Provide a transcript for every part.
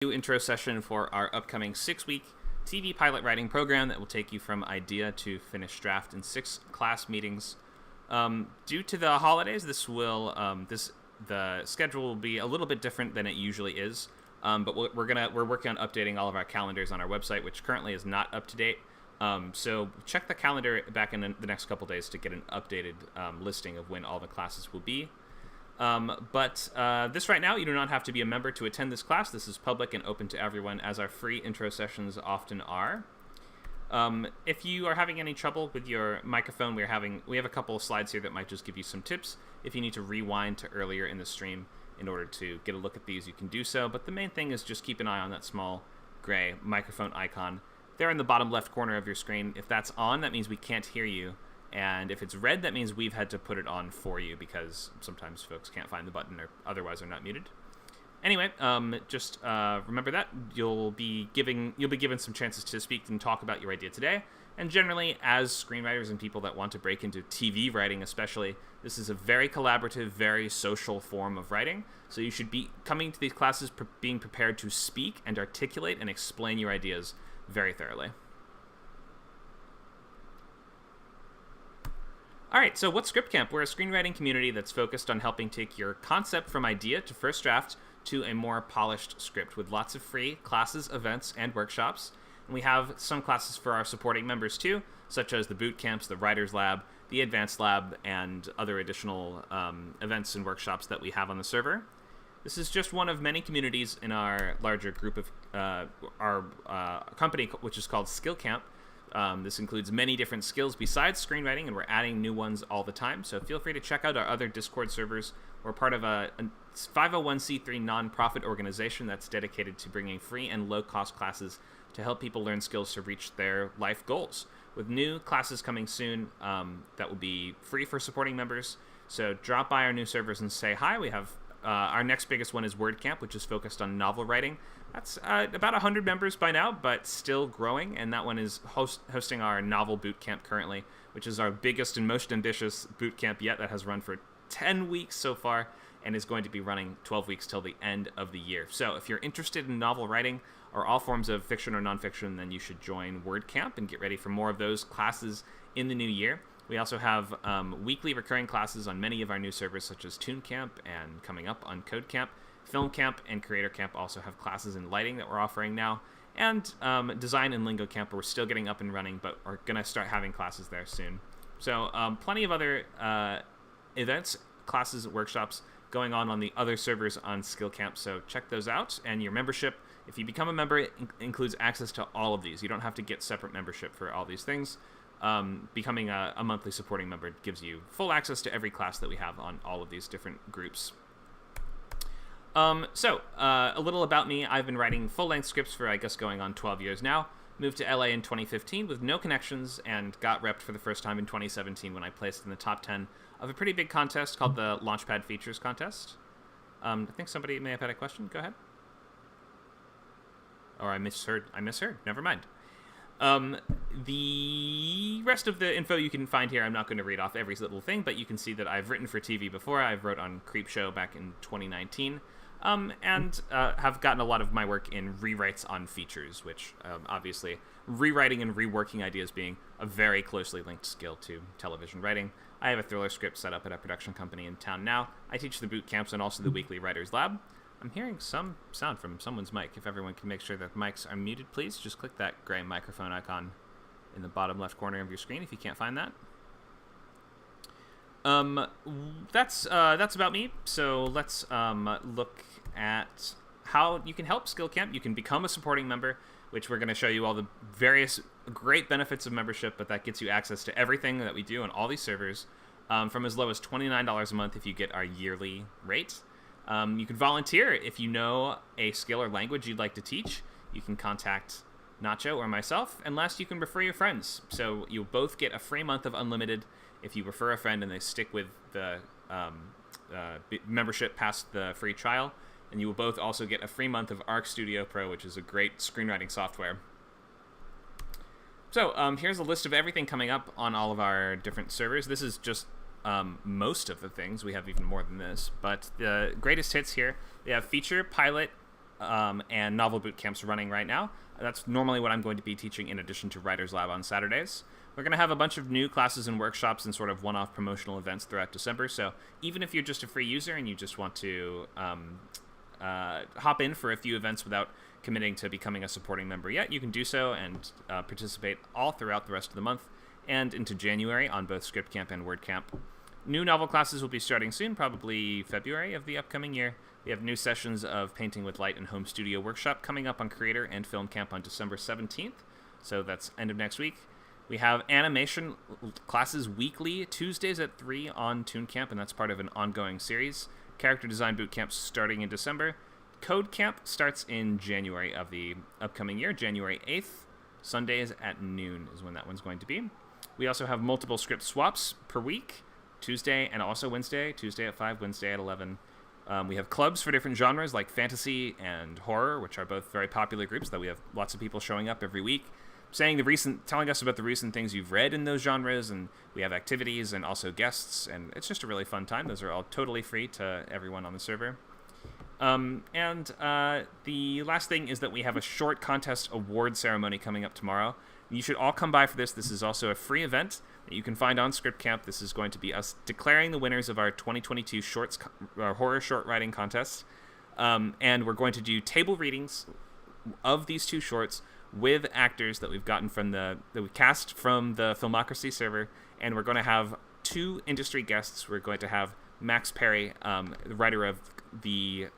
New intro session for our upcoming 6-week TV pilot writing program that will take you from idea to finished draft in 6 class meetings. Due to the holidays, the schedule will be a little bit different than it usually is. But we're working on updating all of our calendars on our website, which currently is not up to date. So check the calendar back in the next couple days to get an updated listing of when all the classes will be. But this right now, you do not have to be a member to attend this class. This is public and open to everyone, as our free intro sessions often are. If you are having any trouble with your microphone, we have a couple of slides here that might just give you some tips. If you need to rewind to earlier in the stream in order to get a look at these, you can do so. But the main thing is just keep an eye on that small gray microphone icon there in the bottom left corner of your screen. If that's on, that means we can't hear you. And if it's red, that means we've had to put it on for you because sometimes folks can't find the button or otherwise are not muted. Anyway, just remember that you'll be given some chances to speak and talk about your idea today. And generally, as screenwriters and people that want to break into TV writing especially, this is a very collaborative, very social form of writing. So you should be coming to these classes being prepared to speak and articulate and explain your ideas very thoroughly. All right, so what's Script Camp? We're a screenwriting community that's focused on helping take your concept from idea to first draft to a more polished script with lots of free classes, events, and workshops. And we have some classes for our supporting members too, such as the boot camps, the Writers Lab, the Advanced Lab, and other additional events and workshops that we have on the server. This is just one of many communities in our larger group of our company, which is called Skill Camp. This includes many different skills besides screenwriting, and we're adding new ones all the time. So feel free to check out our other Discord servers. We're part of a 501c3 nonprofit organization that's dedicated to bringing free and low-cost classes to help people learn skills to reach their life goals. With new classes coming soon that will be free for supporting members. So drop by our new servers and say hi. We have our next biggest one is WordCamp, which is focused on novel writing. That's about 100 members by now, but still growing, and that one is hosting our novel bootcamp currently, which is our biggest and most ambitious bootcamp yet that has run for 10 weeks so far and is going to be running 12 weeks till the end of the year. So if you're interested in novel writing or all forms of fiction or nonfiction, then you should join WordCamp and get ready for more of those classes in the new year. We also have weekly recurring classes on many of our new servers, such as Toon Camp and coming up on Code Camp. Film Camp and Creator Camp also have classes in lighting that we're offering now. And Design and Lingo Camp, we're still getting up and running, but we're going to start having classes there soon. So plenty of other events, classes, workshops going on the other servers on Skill Camp. So check those out. And your membership, if you become a member, includes access to all of these. You don't have to get separate membership for all these things. Becoming a monthly supporting member gives you full access to every class that we have on all of these different groups. So a little about me. I've been writing full-length scripts for, I guess, going on 12 years now. Moved to LA in 2015 with no connections and got repped for the first time in 2017 when I placed in the top 10 of a pretty big contest called the Launchpad Features Contest. I think somebody may have had a question. Go ahead. Or I misheard. Never mind. The rest of the info you can find here. I'm not going to read off every little thing, but you can see that I've written for TV before. I've wrote on Creepshow back in 2019. And have gotten a lot of my work in rewrites on features, which obviously rewriting and reworking ideas being a very closely linked skill to television writing. I have a thriller script set up at a production company in town now. I teach the boot camps and also the weekly Writers Lab. I'm hearing some sound from someone's mic. If everyone can make sure that mics are muted, please just click that gray microphone icon in the bottom left corner of your screen if you can't find that. That's about me. So let's look at how you can help Skill Camp. You can become a supporting member, which we're going to show you all the various great benefits of membership, but that gets you access to everything that we do on all these servers from as low as $29 a month if you get our yearly rate. You can volunteer if you know a skill or language you'd like to teach. You can contact Nacho or myself, and last, you can refer your friends. So you'll both get a free month of unlimited if you refer a friend and they stick with the membership past the free trial. And you will both also get a free month of Arc Studio Pro, which is a great screenwriting software. So here's a list of everything coming up on all of our different servers. This is just most of the things. We have even more than this. But the greatest hits here, we have feature, pilot, and novel boot camps running right now. That's normally what I'm going to be teaching in addition to Writers Lab on Saturdays. We're going to have a bunch of new classes and workshops and sort of one-off promotional events throughout December. So even if you're just a free user and you just want to hop in for a few events without committing to becoming a supporting member yet, you can do so and participate all throughout the rest of the month and into January on both Script Camp and Word Camp. New novel classes will be starting soon, probably February of the upcoming year. We have new sessions of Painting with Light and Home Studio Workshop coming up on Creator and Film Camp on December 17th, so that's end of next week. We have animation classes weekly, Tuesdays at 3 on Toon Camp, and that's part of an ongoing series. Character Design Bootcamp starting in December. Code Camp starts in January of the upcoming year, January 8th. Sundays at noon is when that one's going to be. We also have multiple script swaps per week, Tuesday and also Wednesday, Tuesday at 5, Wednesday at 11. We have clubs for different genres like fantasy and horror, which are both very popular groups that we have lots of people showing up every week, telling us about the recent things you've read in those genres, and we have activities and also guests, and it's just a really fun time. Those are all totally free to everyone on the server. The last thing is that we have a short contest award ceremony coming up tomorrow. You should all come by for this. This is also a free event that you can find on Script Camp. This is going to be us declaring the winners of our 2022 horror short writing contest. And we're going to do table readings of these two shorts with actors that we've gotten that we cast from the Filmocracy server. And we're going to have 2 industry guests. We're going to have Max Perry, the writer of the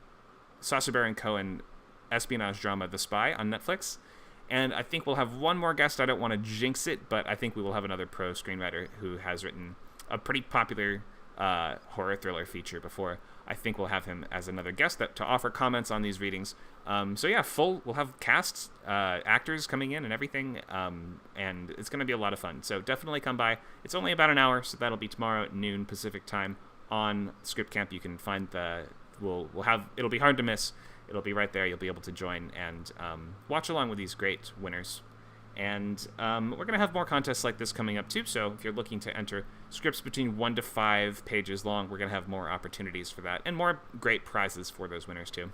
Sacha Baron Cohen espionage drama The Spy on Netflix. And I think we'll have one more guest. I don't want to jinx it, but I think we will have another pro screenwriter who has written a pretty popular horror thriller feature before. I think we'll have him as another guest to offer comments on these readings. We'll have cast actors coming in and everything, and it's going to be a lot of fun. So definitely come by. It's only about an hour, so that'll be tomorrow at noon Pacific time on Script Camp. You can find it'll be hard to miss. It'll be right there. You'll be able to join and watch along with these great winners. And we're going to have more contests like this coming up too. So if you're looking to enter scripts between 1 to 5 pages long, we're going to have more opportunities for that and more great prizes for those winners too.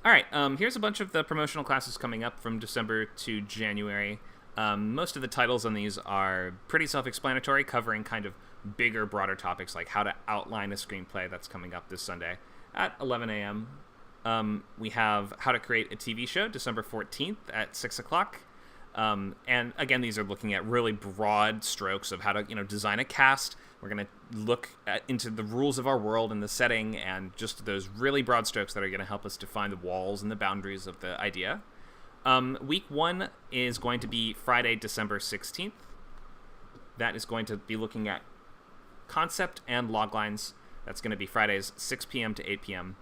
All right, here's a bunch of the promotional classes coming up from December to January. Most of the titles on these are pretty self-explanatory, covering kind of bigger, broader topics like how to outline a screenplay. That's coming up this Sunday at 11 a.m. We have How to Create a TV Show, December 14th at 6 o'clock. And again, these are looking at really broad strokes of how to, design a cast. We're going to look into the rules of our world and the setting and just those really broad strokes that are going to help us define the walls and the boundaries of the idea. Week 1 is going to be Friday, December 16th. That is going to be looking at concept and loglines. That's going to be Fridays, 6 p.m. to 8 p.m.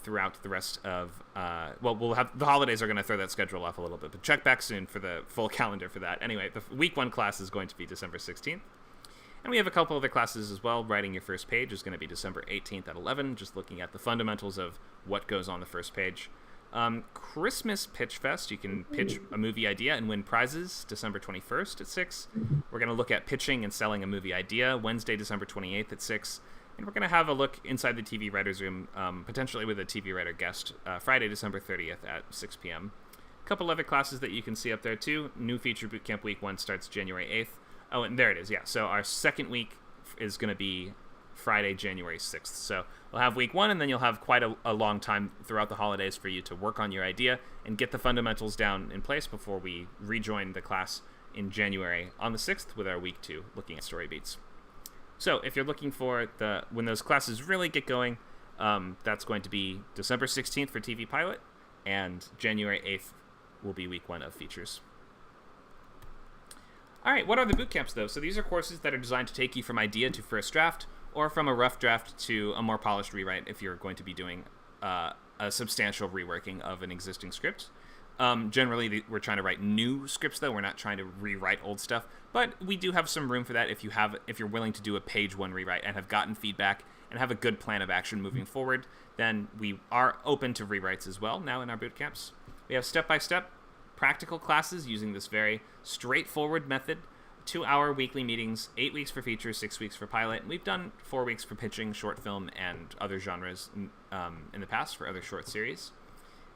Throughout the rest of... we'll have... The holidays are going to throw that schedule off a little bit, but check back soon for the full calendar for that. Anyway, the week 1 class is going to be December 16th. And we have a couple other classes as well. Writing Your First Page is going to be December 18th at 11, just looking at the fundamentals of what goes on the first page. Christmas Pitch Fest, you can pitch a movie idea and win prizes, December 21st at 6. We're going to look at pitching and selling a movie idea, Wednesday, December 28th at 6. And we're going to have a look inside the TV Writers Room, potentially with a TV writer guest, Friday, December 30th at 6 p.m. A couple other classes that you can see up there, too. New Feature Bootcamp Week 1 starts January 8th. Oh, and there it is, yeah. So our second week is going to be Friday, January 6th. So we'll have week 1, and then you'll have quite a long time throughout the holidays for you to work on your idea and get the fundamentals down in place before we rejoin the class in January on the 6th with our week 2, looking at story beats. So if you're looking for when those classes really get going, that's going to be December 16th for TV Pilot, and January 8th will be week 1 of features. All right, what are the boot camps, though? So these are courses that are designed to take you from idea to first draft, or from a rough draft to a more polished rewrite if you're going to be doing a substantial reworking of an existing script. Generally, we're trying to write new scripts, though. We're not trying to rewrite old stuff, but we do have some room for that if you're willing to do a page 1 rewrite and have gotten feedback and have a good plan of action moving forward. Then we are open to rewrites as well now in our boot camps. We have step-by-step practical classes using this very straightforward method 2-hour weekly meetings, 8 weeks for features, 6 weeks for pilot. And we've done 4 weeks for pitching, short film, and other genres in the past for other short series.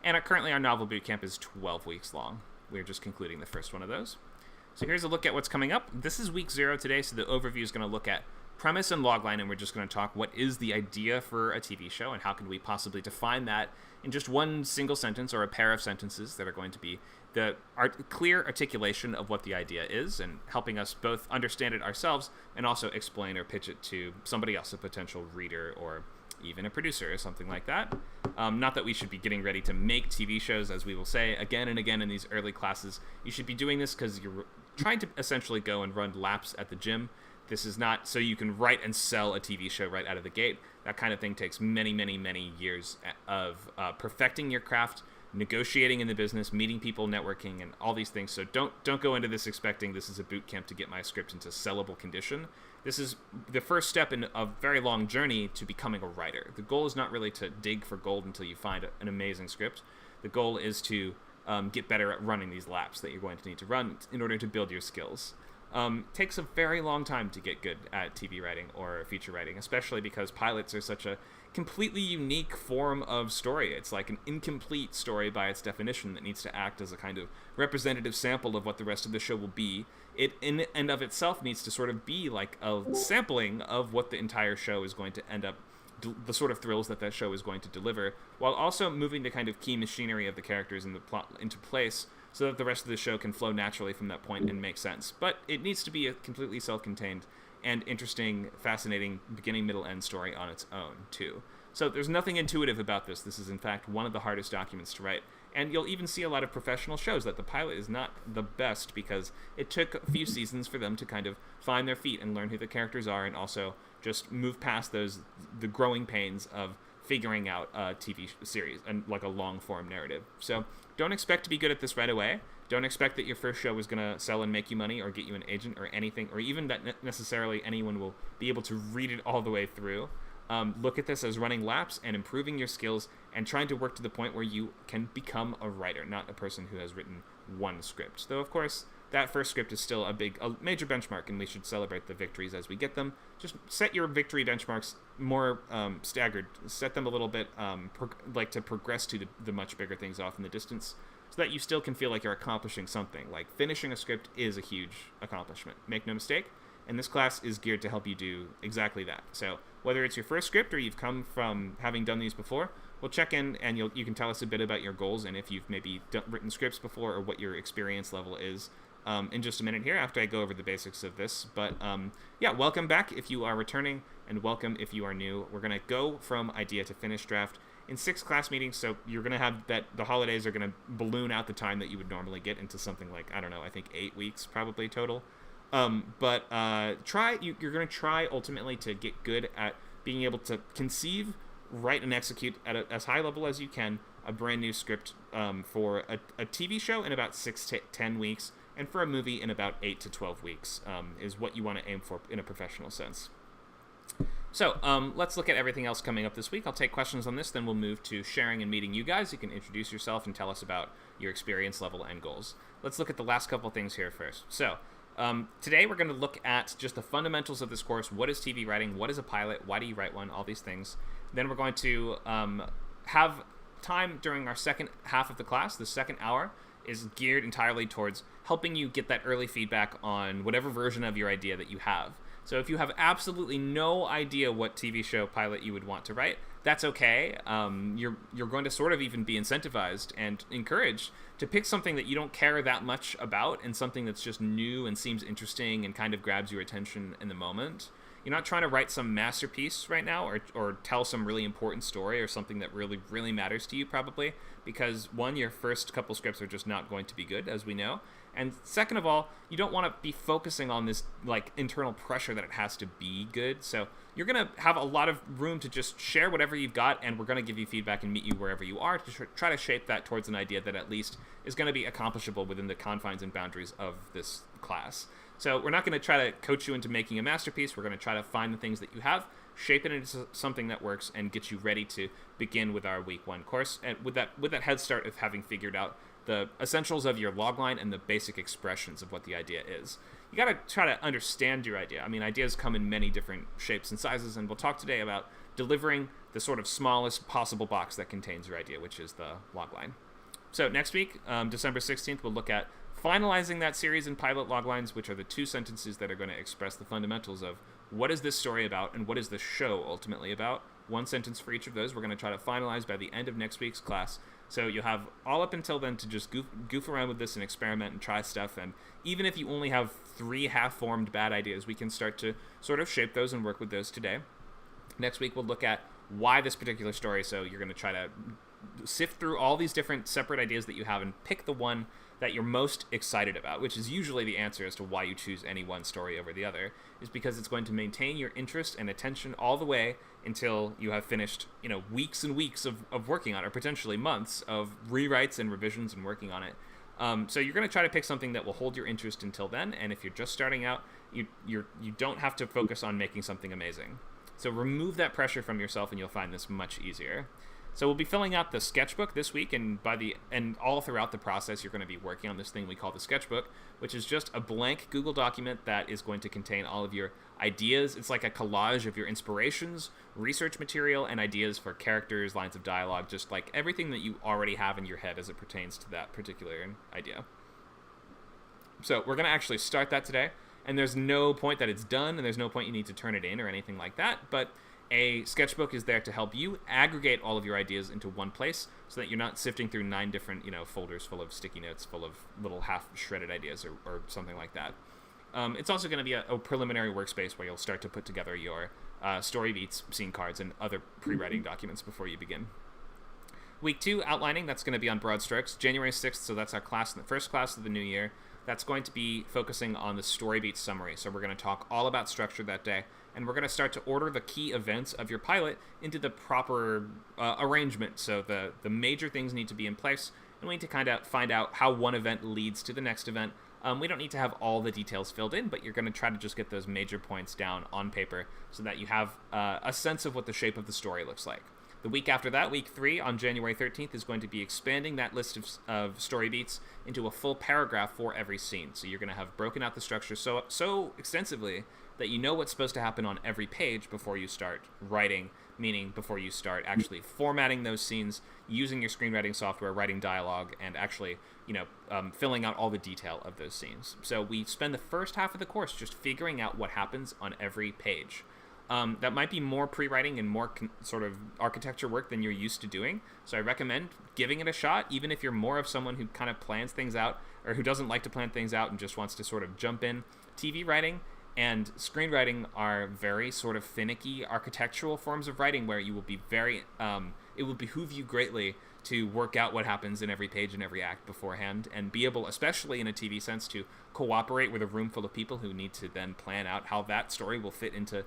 And currently our novel bootcamp is 12 weeks long. We're just concluding the first one of those. So here's a look at what's coming up. This is week 0 today, so the overview is going to look at premise and logline, and we're just going to talk what is the idea for a TV show and how can we possibly define that in just one single sentence or a pair of sentences that are going to be the clear articulation of what the idea is and helping us both understand it ourselves and also explain or pitch it to somebody else, a potential reader or even a producer or something like that. Not that we should be getting ready to make TV shows, as we will say again and again in these early classes. You should be doing this because you're trying to essentially go and run laps at the gym. This is not so you can write and sell a TV show right out of the gate. That kind of thing takes many, many, many years of perfecting your craft, negotiating in the business, meeting people, networking, and all these things. So don't go into this expecting this is a boot camp to get my script into sellable condition. This is the first step in a very long journey to becoming a writer. The goal is not really to dig for gold until you find an amazing script. The goal is to get better at running these laps that you're going to need to run in order to build your skills. Takes a very long time to get good at TV writing or feature writing, especially because pilots are such a completely unique form of story. It's like an incomplete story by its definition that needs to act as a kind of representative sample of what the rest of the show will be. It in and of itself needs to sort of be like a sampling of what the entire show is going to end up, the sort of thrills that show is going to deliver, while also moving the kind of key machinery of the characters and the plot into place so that the rest of the show can flow naturally from that point and make sense. But it needs to be a completely self-contained and interesting, fascinating beginning, middle, end story on its own, too. So there's nothing intuitive about this. This is, in fact, one of the hardest documents to write. And you'll even see a lot of professional shows that the pilot is not the best because it took a few seasons for them to kind of find their feet and learn who the characters are and also just move past the growing pains of figuring out a TV series and like a long-form narrative. So don't expect to be good at this right away. Don't expect that your first show is going to sell and make you money or get you an agent or anything, or even that necessarily anyone will be able to read it all the way through. Look at this as running laps and improving your skills and trying to work to the point where you can become a writer, not a person who has written one script. Though, of course, that first script is still a major benchmark, and we should celebrate the victories as we get them. Just set your victory benchmarks more staggered. Set them a little bit to progress to the much bigger things off in the distance so that you still can feel like you're accomplishing something. Like, finishing a script is a huge accomplishment. Make no mistake. And this class is geared to help you do exactly that. So whether it's your first script or you've come from having done these before, we'll check in and you can tell us a bit about your goals and if you've maybe written scripts before or what your experience level is in just a minute here after I go over the basics of this. But welcome back if you are returning and welcome if you are new. We're going to go from idea to finished draft in 6 class meetings, so you're going to have that the holidays are going to balloon out the time that you would normally get into something like, I think 8 weeks probably total. You're going to try ultimately to get good at being able to conceive, write, and execute at as high level as you can a brand new script for a TV show in about 6 to 10 weeks, and for a movie in about 8 to 12 weeks is what you want to aim for in a professional sense. So let's look at everything else coming up this week. I'll take questions on this, then we'll move to sharing and meeting you guys. You can introduce yourself and tell us about your experience level and goals. Let's look at the last couple things here first. So today we're going to look at just the fundamentals of this course. What is TV writing? What is a pilot? Why do you write one? All these things. Then we're going to have time during our second half of the class. The second hour is geared entirely towards helping you get that early feedback on whatever version of your idea that you have. So if you have absolutely no idea what TV show pilot you would want to write, that's okay. You're going to sort of even be incentivized and encouraged to pick something that you don't care that much about and something that's just new and seems interesting and kind of grabs your attention in the moment. You're not trying to write some masterpiece right now or tell some really important story or something that really, really matters to you probably because, one, your first couple scripts are just not going to be good, as we know. And second of all, you don't want to be focusing on this like internal pressure that it has to be good. So you're going to have a lot of room to just share whatever you've got, and we're going to give you feedback and meet you wherever you are to try to shape that towards an idea that at least is going to be accomplishable within the confines and boundaries of this class. So we're not going to try to coach you into making a masterpiece. We're going to try to find the things that you have, shape it into something that works, and get you ready to begin with our week 1 course. And with that head start of having figured out the essentials of your logline and the basic expressions of what the idea is. you got to try to understand your idea. I mean, ideas come in many different shapes and sizes, and we'll talk today about delivering the sort of smallest possible box that contains your idea, which is the logline. So next week, December 16th, we'll look at finalizing that series in pilot loglines, which are the 2 sentences that are going to express the fundamentals of what is this story about and what is the show ultimately about. 1 sentence for each of those. We're going to try to finalize by the end of next week's class. So you'll have all up until then to just goof around with this and experiment and try stuff. And even if you only have 3 half-formed bad ideas, we can start to sort of shape those and work with those today. Next week, we'll look at why this particular story. So you're going to try to sift through all these different separate ideas that you have and pick the one that you're most excited about, which is usually the answer as to why you choose any one story over the other, is because it's going to maintain your interest and attention all the way until you have finished, weeks and weeks of working on it, or potentially months of rewrites and revisions and working on it. So you're going to try to pick something that will hold your interest until then, and if you're just starting out, you don't have to focus on making something amazing. So remove that pressure from yourself and you'll find this much easier. So we'll be filling out the sketchbook this week, and all throughout the process, you're going to be working on this thing we call the sketchbook, which is just a blank Google document that is going to contain all of your ideas. It's like a collage of your inspirations, research material, and ideas for characters, lines of dialogue, just like everything that you already have in your head as it pertains to that particular idea. So we're going to actually start that today, and there's no point that it's done, and there's no point you need to turn it in or anything like that, but a sketchbook is there to help you aggregate all of your ideas into one place so that you're not sifting through 9 different, folders full of sticky notes, full of little half-shredded ideas or something like that. It's also going to be a preliminary workspace where you'll start to put together your story beats, scene cards, and other pre-writing documents before you begin. Week 2, outlining, that's going to be on broad strokes. January 6th, so that's our class, the first class of the new year. That's going to be focusing on the story beat summary. So we're going to talk all about structure that day, and we're going to start to order the key events of your pilot into the proper arrangement. So the major things need to be in place, and we need to kind of find out how one event leads to the next event. We don't need to have all the details filled in, but you're going to try to just get those major points down on paper so that you have a sense of what the shape of the story looks like. The week after that, week 3, on January 13th, is going to be expanding that list of story beats into a full paragraph for every scene. So you're going to have broken out the structure so extensively that you know what's supposed to happen on every page before you start writing, meaning before you start actually formatting those scenes, using your screenwriting software, writing dialogue, and actually, filling out all the detail of those scenes. So we spend the first half of the course just figuring out what happens on every page. That might be more pre-writing and more sort of architecture work than you're used to doing. So I recommend giving it a shot, even if you're more of someone who kind of plans things out or who doesn't like to plan things out and just wants to sort of jump in. TV writing and screenwriting are very sort of finicky architectural forms of writing where you will be it will behoove you greatly to work out what happens in every page and every act beforehand and be able, especially in a TV sense, to cooperate with a room full of people who need to then plan out how that story will fit into,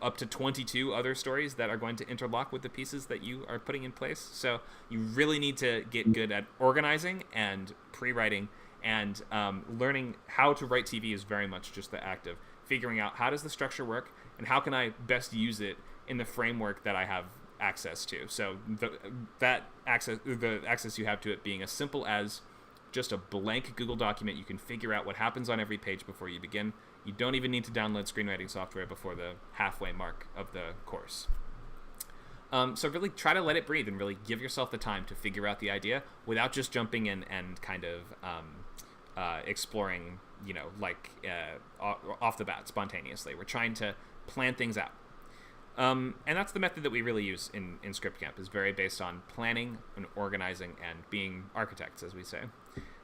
up to 22 other stories that are going to interlock with the pieces that you are putting in place. So you really need to get good at organizing and pre-writing, and learning how to write TV is very much just the act of figuring out how does the structure work and how can I best use it in the framework that I have access to. So the access you have to it being as simple as just a blank Google document. You can figure out what happens on every page before you begin. You don't even need to download screenwriting software before the halfway mark of the course. So really try to let it breathe and really give yourself the time to figure out the idea without just jumping in and kind of exploring, off the bat spontaneously. We're trying to plan things out. And that's the method that we really use in Script Camp, is very based on planning and organizing and being architects, as we say.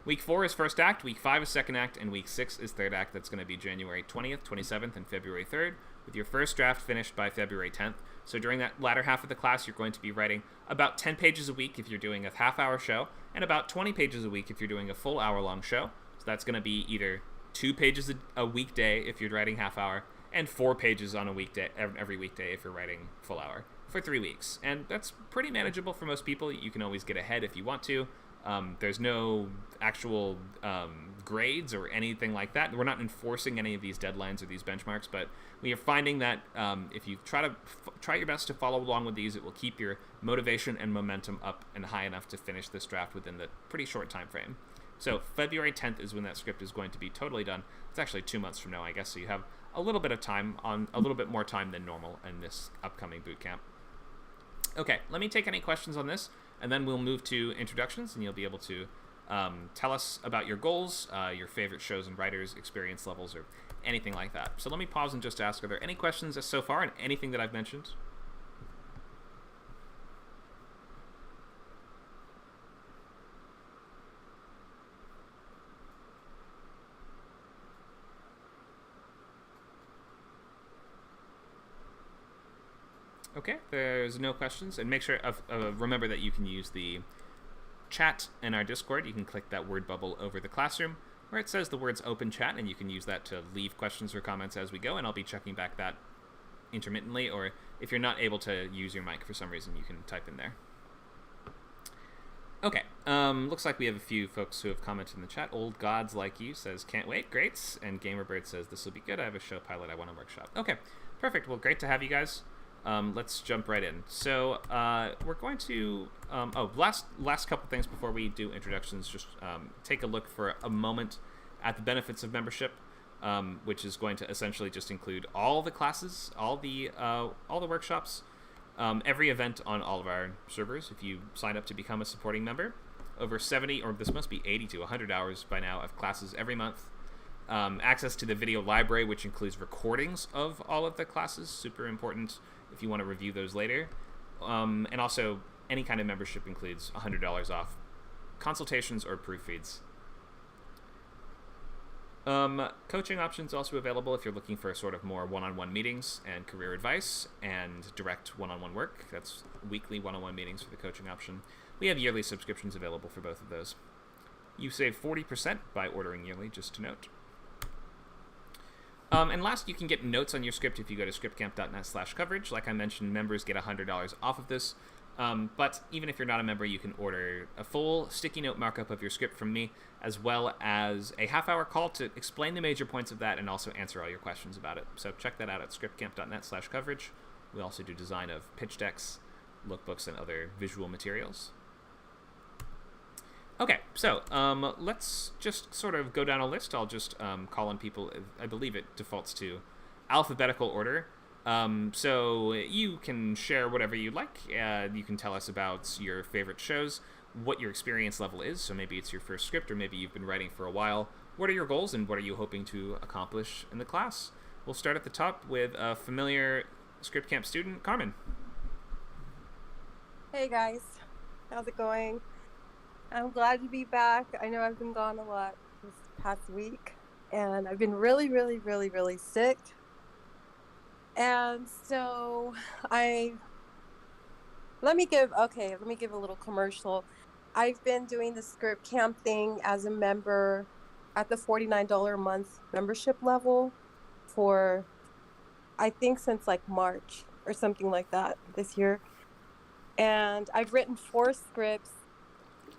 Week 4 is first act, week 5 is second act, and week 6 is third act. That's going to be January 20th, 27th, and February 3rd, with your first draft finished by February 10th. So during that latter half of the class, you're going to be writing about 10 pages a week if you're doing a half-hour show, and about 20 pages a week if you're doing a full hour-long show. So that's going to be either 2 pages a weekday if you're writing half-hour, and 4 pages on a weekday, every weekday if you're writing full hour, for 3 weeks. And that's pretty manageable for most people. You can always get ahead if you want to. There's no actual grades or anything like that. We're not enforcing any of these deadlines or these benchmarks, but we are finding that if you try your best to follow along with these, it will keep your motivation and momentum up and high enough to finish this draft within the pretty short time frame. So February 10th is when that script is going to be totally done. It's actually 2 months from now, I guess, so you have a little bit of time, a little bit more time than normal in this upcoming bootcamp. Okay, let me take any questions on this, and then we'll move to introductions, and you'll be able to tell us about your goals, your favorite shows and writers, experience levels, or anything like that. So let me pause and just ask, are there any questions so far on anything that I've mentioned? Okay, there's no questions, and make sure remember that you can use the chat in our Discord. You can click that word bubble over the classroom where it says the words open chat, and you can use that to leave questions or comments as we go, and I'll be checking back that intermittently, or if you're not able to use your mic for some reason, you can type in there. Okay, looks like we have a few folks who have commented in the chat. Old Gods Like You says, can't wait, great, and Gamerbird says, this will be good, I have a show pilot I want to workshop. Okay, perfect, well, great to have you guys. Let's jump right in. So we're going to, last couple things before we do introductions, just take a look for a moment at the benefits of membership, which is going to essentially just include all the classes, all the workshops, every event on all of our servers. If you sign up to become a supporting member, over 70, or this must be 80 to 100 hours by now of classes every month. Access to the video library, which includes recordings of all of the classes, super important if you want to review those later. And also, any kind of membership includes $100 off consultations or proof feeds. Coaching options also available if you're looking for sort of more one-on-one meetings and career advice and direct one-on-one work. That's weekly one-on-one meetings for the coaching option. We have yearly subscriptions available for both of those. You save 40% by ordering yearly, just to note. And last, you can get notes on your script if you go to scriptcamp.net/coverage. Like I mentioned, members get $100 off of this. But even if you're not a member, you can order a full sticky note markup of your script from me, as well as a half-hour call to explain the major points of that and also answer all your questions about it. So check that out at scriptcamp.net/coverage. We also do design of pitch decks, lookbooks, and other visual materials. Okay, so let's just sort of go down a list. I'll just call on people. I believe it defaults to alphabetical order. So you can share whatever you'd like. You can tell us about your favorite shows, what your experience level is. So maybe it's your first script, or maybe you've been writing for a while. What are your goals, and what are you hoping to accomplish in the class? We'll start at the top with a familiar Script Camp student, Carmen. Hey guys, how's it going? I'm glad to be back. I know I've been gone a lot this past week, and I've been really, really, really, really sick. And so let me give a little commercial. I've been doing the Script Camp thing as a member at the $49 a month membership level for, I think, since like March or something like that this year. And I've written 4 scripts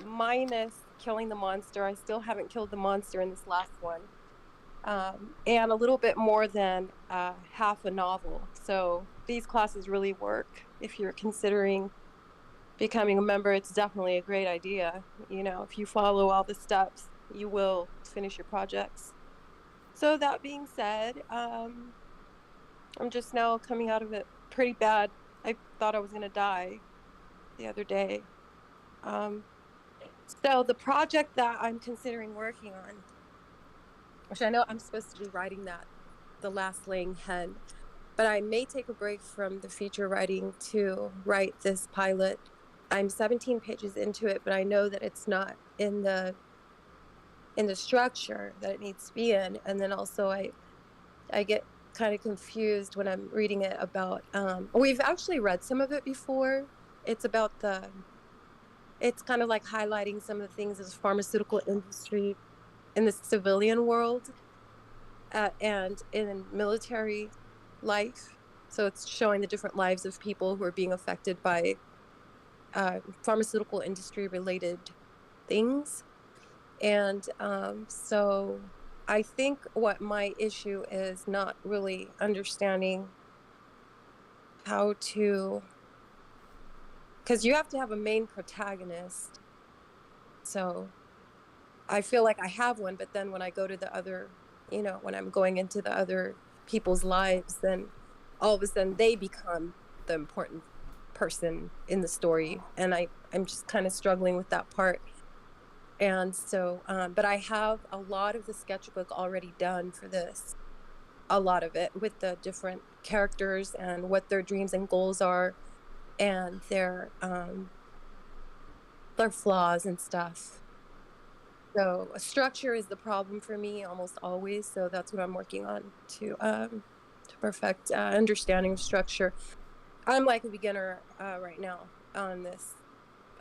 minus killing the monster. I still haven't killed the monster in this last one. And a little bit more than half a novel. So these classes really work. If you're considering becoming a member, it's definitely a great idea. You know, if you follow all the steps, you will finish your projects. So that being said, I'm just now coming out of it pretty bad. I thought I was going to die the other day. So the project that I'm considering working on, which I know I'm supposed to be writing that, The Last Laying Hen, but I may take a break from the feature writing to write this pilot. I'm 17 pages into it, but I know that it's not in the structure that it needs to be in. And then also I get kind of confused when I'm reading it about, we've actually read some of it before. It's about it's kind of like highlighting some of the things as pharmaceutical industry in the civilian world and in military life. So it's showing the different lives of people who are being affected by pharmaceutical industry related things. And so I think what my issue is not really understanding how to, because you have to have a main protagonist. So I feel like I have one, but then when I go to the other, when I'm going into the other people's lives, then all of a sudden they become the important person in the story. And I'm just kind of struggling with that part. And so, but I have a lot of the sketchbook already done for this, a lot of it with the different characters and what their dreams and goals are and their flaws and stuff. So structure is the problem for me almost always. So that's what I'm working on to perfect understanding of structure. I'm like a beginner right now on this.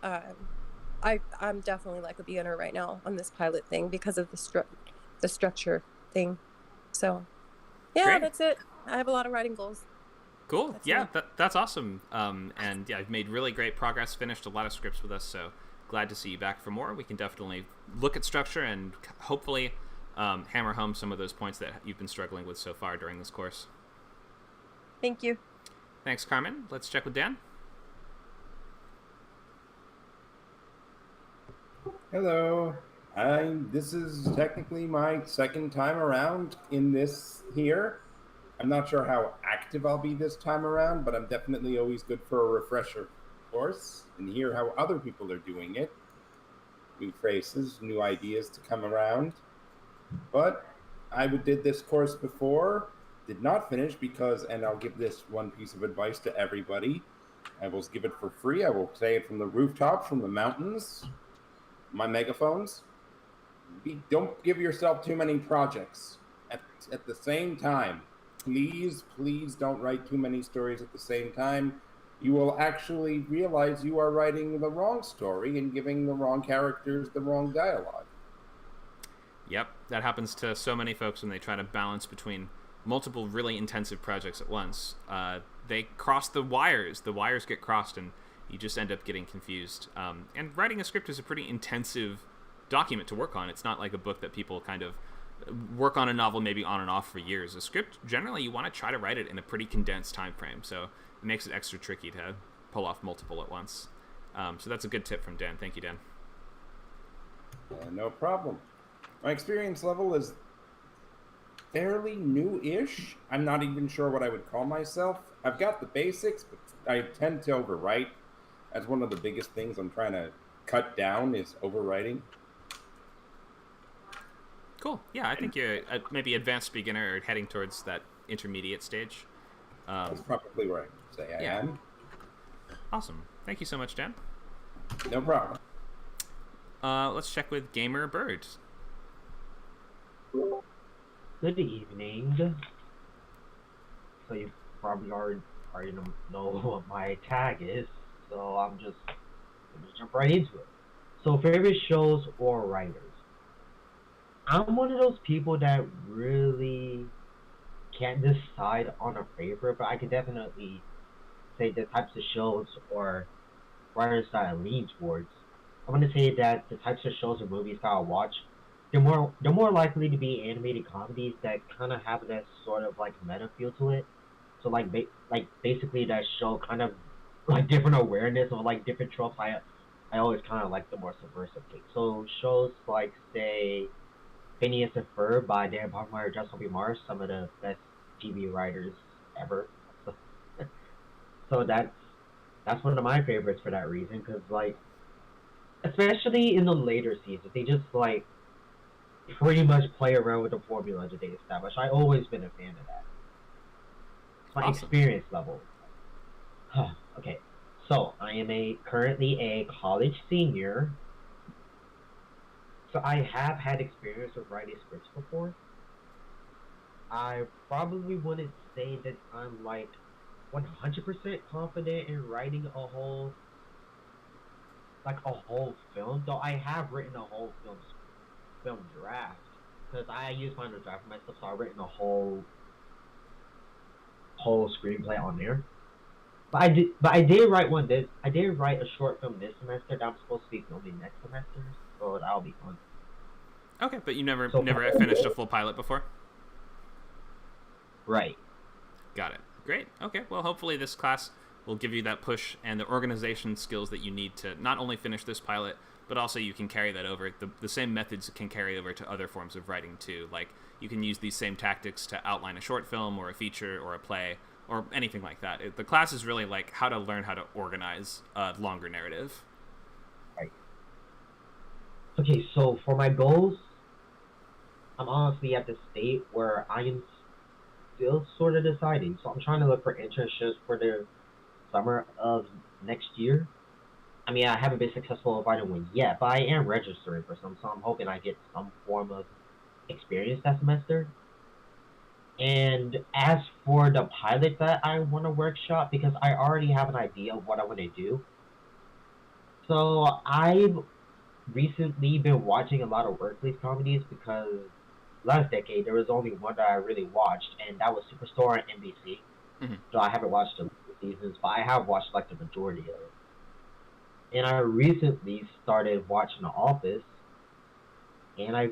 I'm definitely like a beginner right now on this pilot thing because of the structure thing. So yeah, Great. That's it. I have a lot of writing goals. Cool. That's awesome. And yeah, I've made really great progress, finished a lot of scripts with us, so glad to see you back for more. We can definitely look at structure and hopefully hammer home some of those points that you've been struggling with so far during this course. Thank you. Thanks, Carmen. Let's check with Dan. Hello. This is technically my second time around in this here. I'm not sure how active I'll be this time around, but I'm definitely always good for a refresher course and hear how other people are doing it. New faces, new ideas to come around. But I did this course before, did not finish because, and I'll give this one piece of advice to everybody, I will give it for free. I will say it from the rooftops, from the mountains, my megaphones. Don't give yourself too many projects at the same time. Please don't write too many stories at the same time. You will actually realize you are writing the wrong story and giving the wrong characters the wrong dialogue. Yep, that happens to so many folks when they try to balance between multiple really intensive projects at once. They cross the wires get crossed, and you just end up getting confused. And writing a script is a pretty intensive document to work on. It's not like a book that people kind of work on a novel maybe on and off for years. A script, generally, you want to try to write it in a pretty condensed time frame, so it makes it extra tricky to pull off multiple at once. So that's a good tip from Dan. Thank you, Dan. No problem. My experience level is fairly new-ish. I'm not even sure what I would call myself. I've got the basics, but I tend to overwrite. That's one of the biggest things I'm trying to cut down is overwriting. Cool. Yeah, I think you're maybe advanced beginner or heading towards that intermediate stage. That's probably where I would say I am. Awesome. Thank you so much, Dan. No problem. Let's check with Gamer Bird. Good evening. So you probably already know what my tag is, so I'm just gonna jump right into it. So favorite shows or writers? I'm one of those people that really can't decide on a favorite, but I can definitely say the types of shows or writers that I lean towards. I'm gonna say that the types of shows or movies that I watch, they're more likely to be animated comedies that kind of have that sort of like meta feel to it. So like basically that show kind of like different awareness of like different tropes. I always kind of like the more subversive take. So shows like say Phineas and Ferb by Dan Pottmeyer, Justin B. Morris, some of the best TV writers ever. So that's one of my favorites for that reason, because like especially in the later seasons, they just like pretty much play around with the formula that they established. I've always been a fan of that. It's my experience level. Okay, so I am currently a college senior. So I have had experience with writing scripts before. I probably wouldn't say that I'm like 100% confident in writing a whole film, though I have written a whole film draft, because I use mine to draft myself, so I've written a whole screenplay on there. But I did write a short film this semester that I'm supposed to be filming next semester, so that'll be fun. Okay, but you never finished a full pilot before? Right. Got it. Great. Okay, well hopefully this class will give you that push and the organization skills that you need to not only finish this pilot, but also you can carry that over. The same methods can carry over to other forms of writing too. Like you can use these same tactics to outline a short film or a feature or a play or anything like that. The class is really like how to learn how to organize a longer narrative. Right. Okay, so for my goals, I'm honestly at the state where I am still sort of deciding. So I'm trying to look for internships for the summer of next year. I mean, I haven't been successful in finding one yet, but I am registering for some, so I'm hoping I get some form of experience that semester. And as for the pilot that I want to workshop, because I already have an idea of what I want to do. So I've recently been watching a lot of workplace comedies because last decade there was only one that I really watched, and that was Superstore on NBC. Mm-hmm. So I haven't watched the seasons, but I have watched like the majority of it. And I recently started watching The Office, and I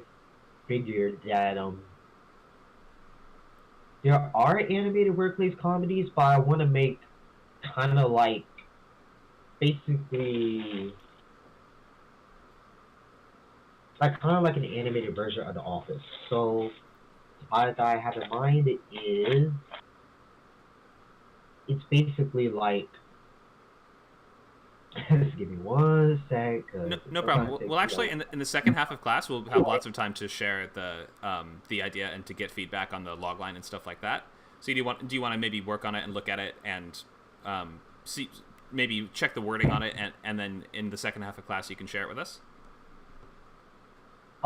figured that there are animated workplace comedies, but I want to make kind of like basically like kind of like an animated version of The Office. So the pilot that I have in mind is it's basically like. Just give me one sec. No problem. Well, actually, in the second half of class, we'll have lots of time to share the idea and to get feedback on the logline and stuff like that. So do you want to maybe work on it and look at it and see, maybe check the wording on it, and then in the second half of class you can share it with us?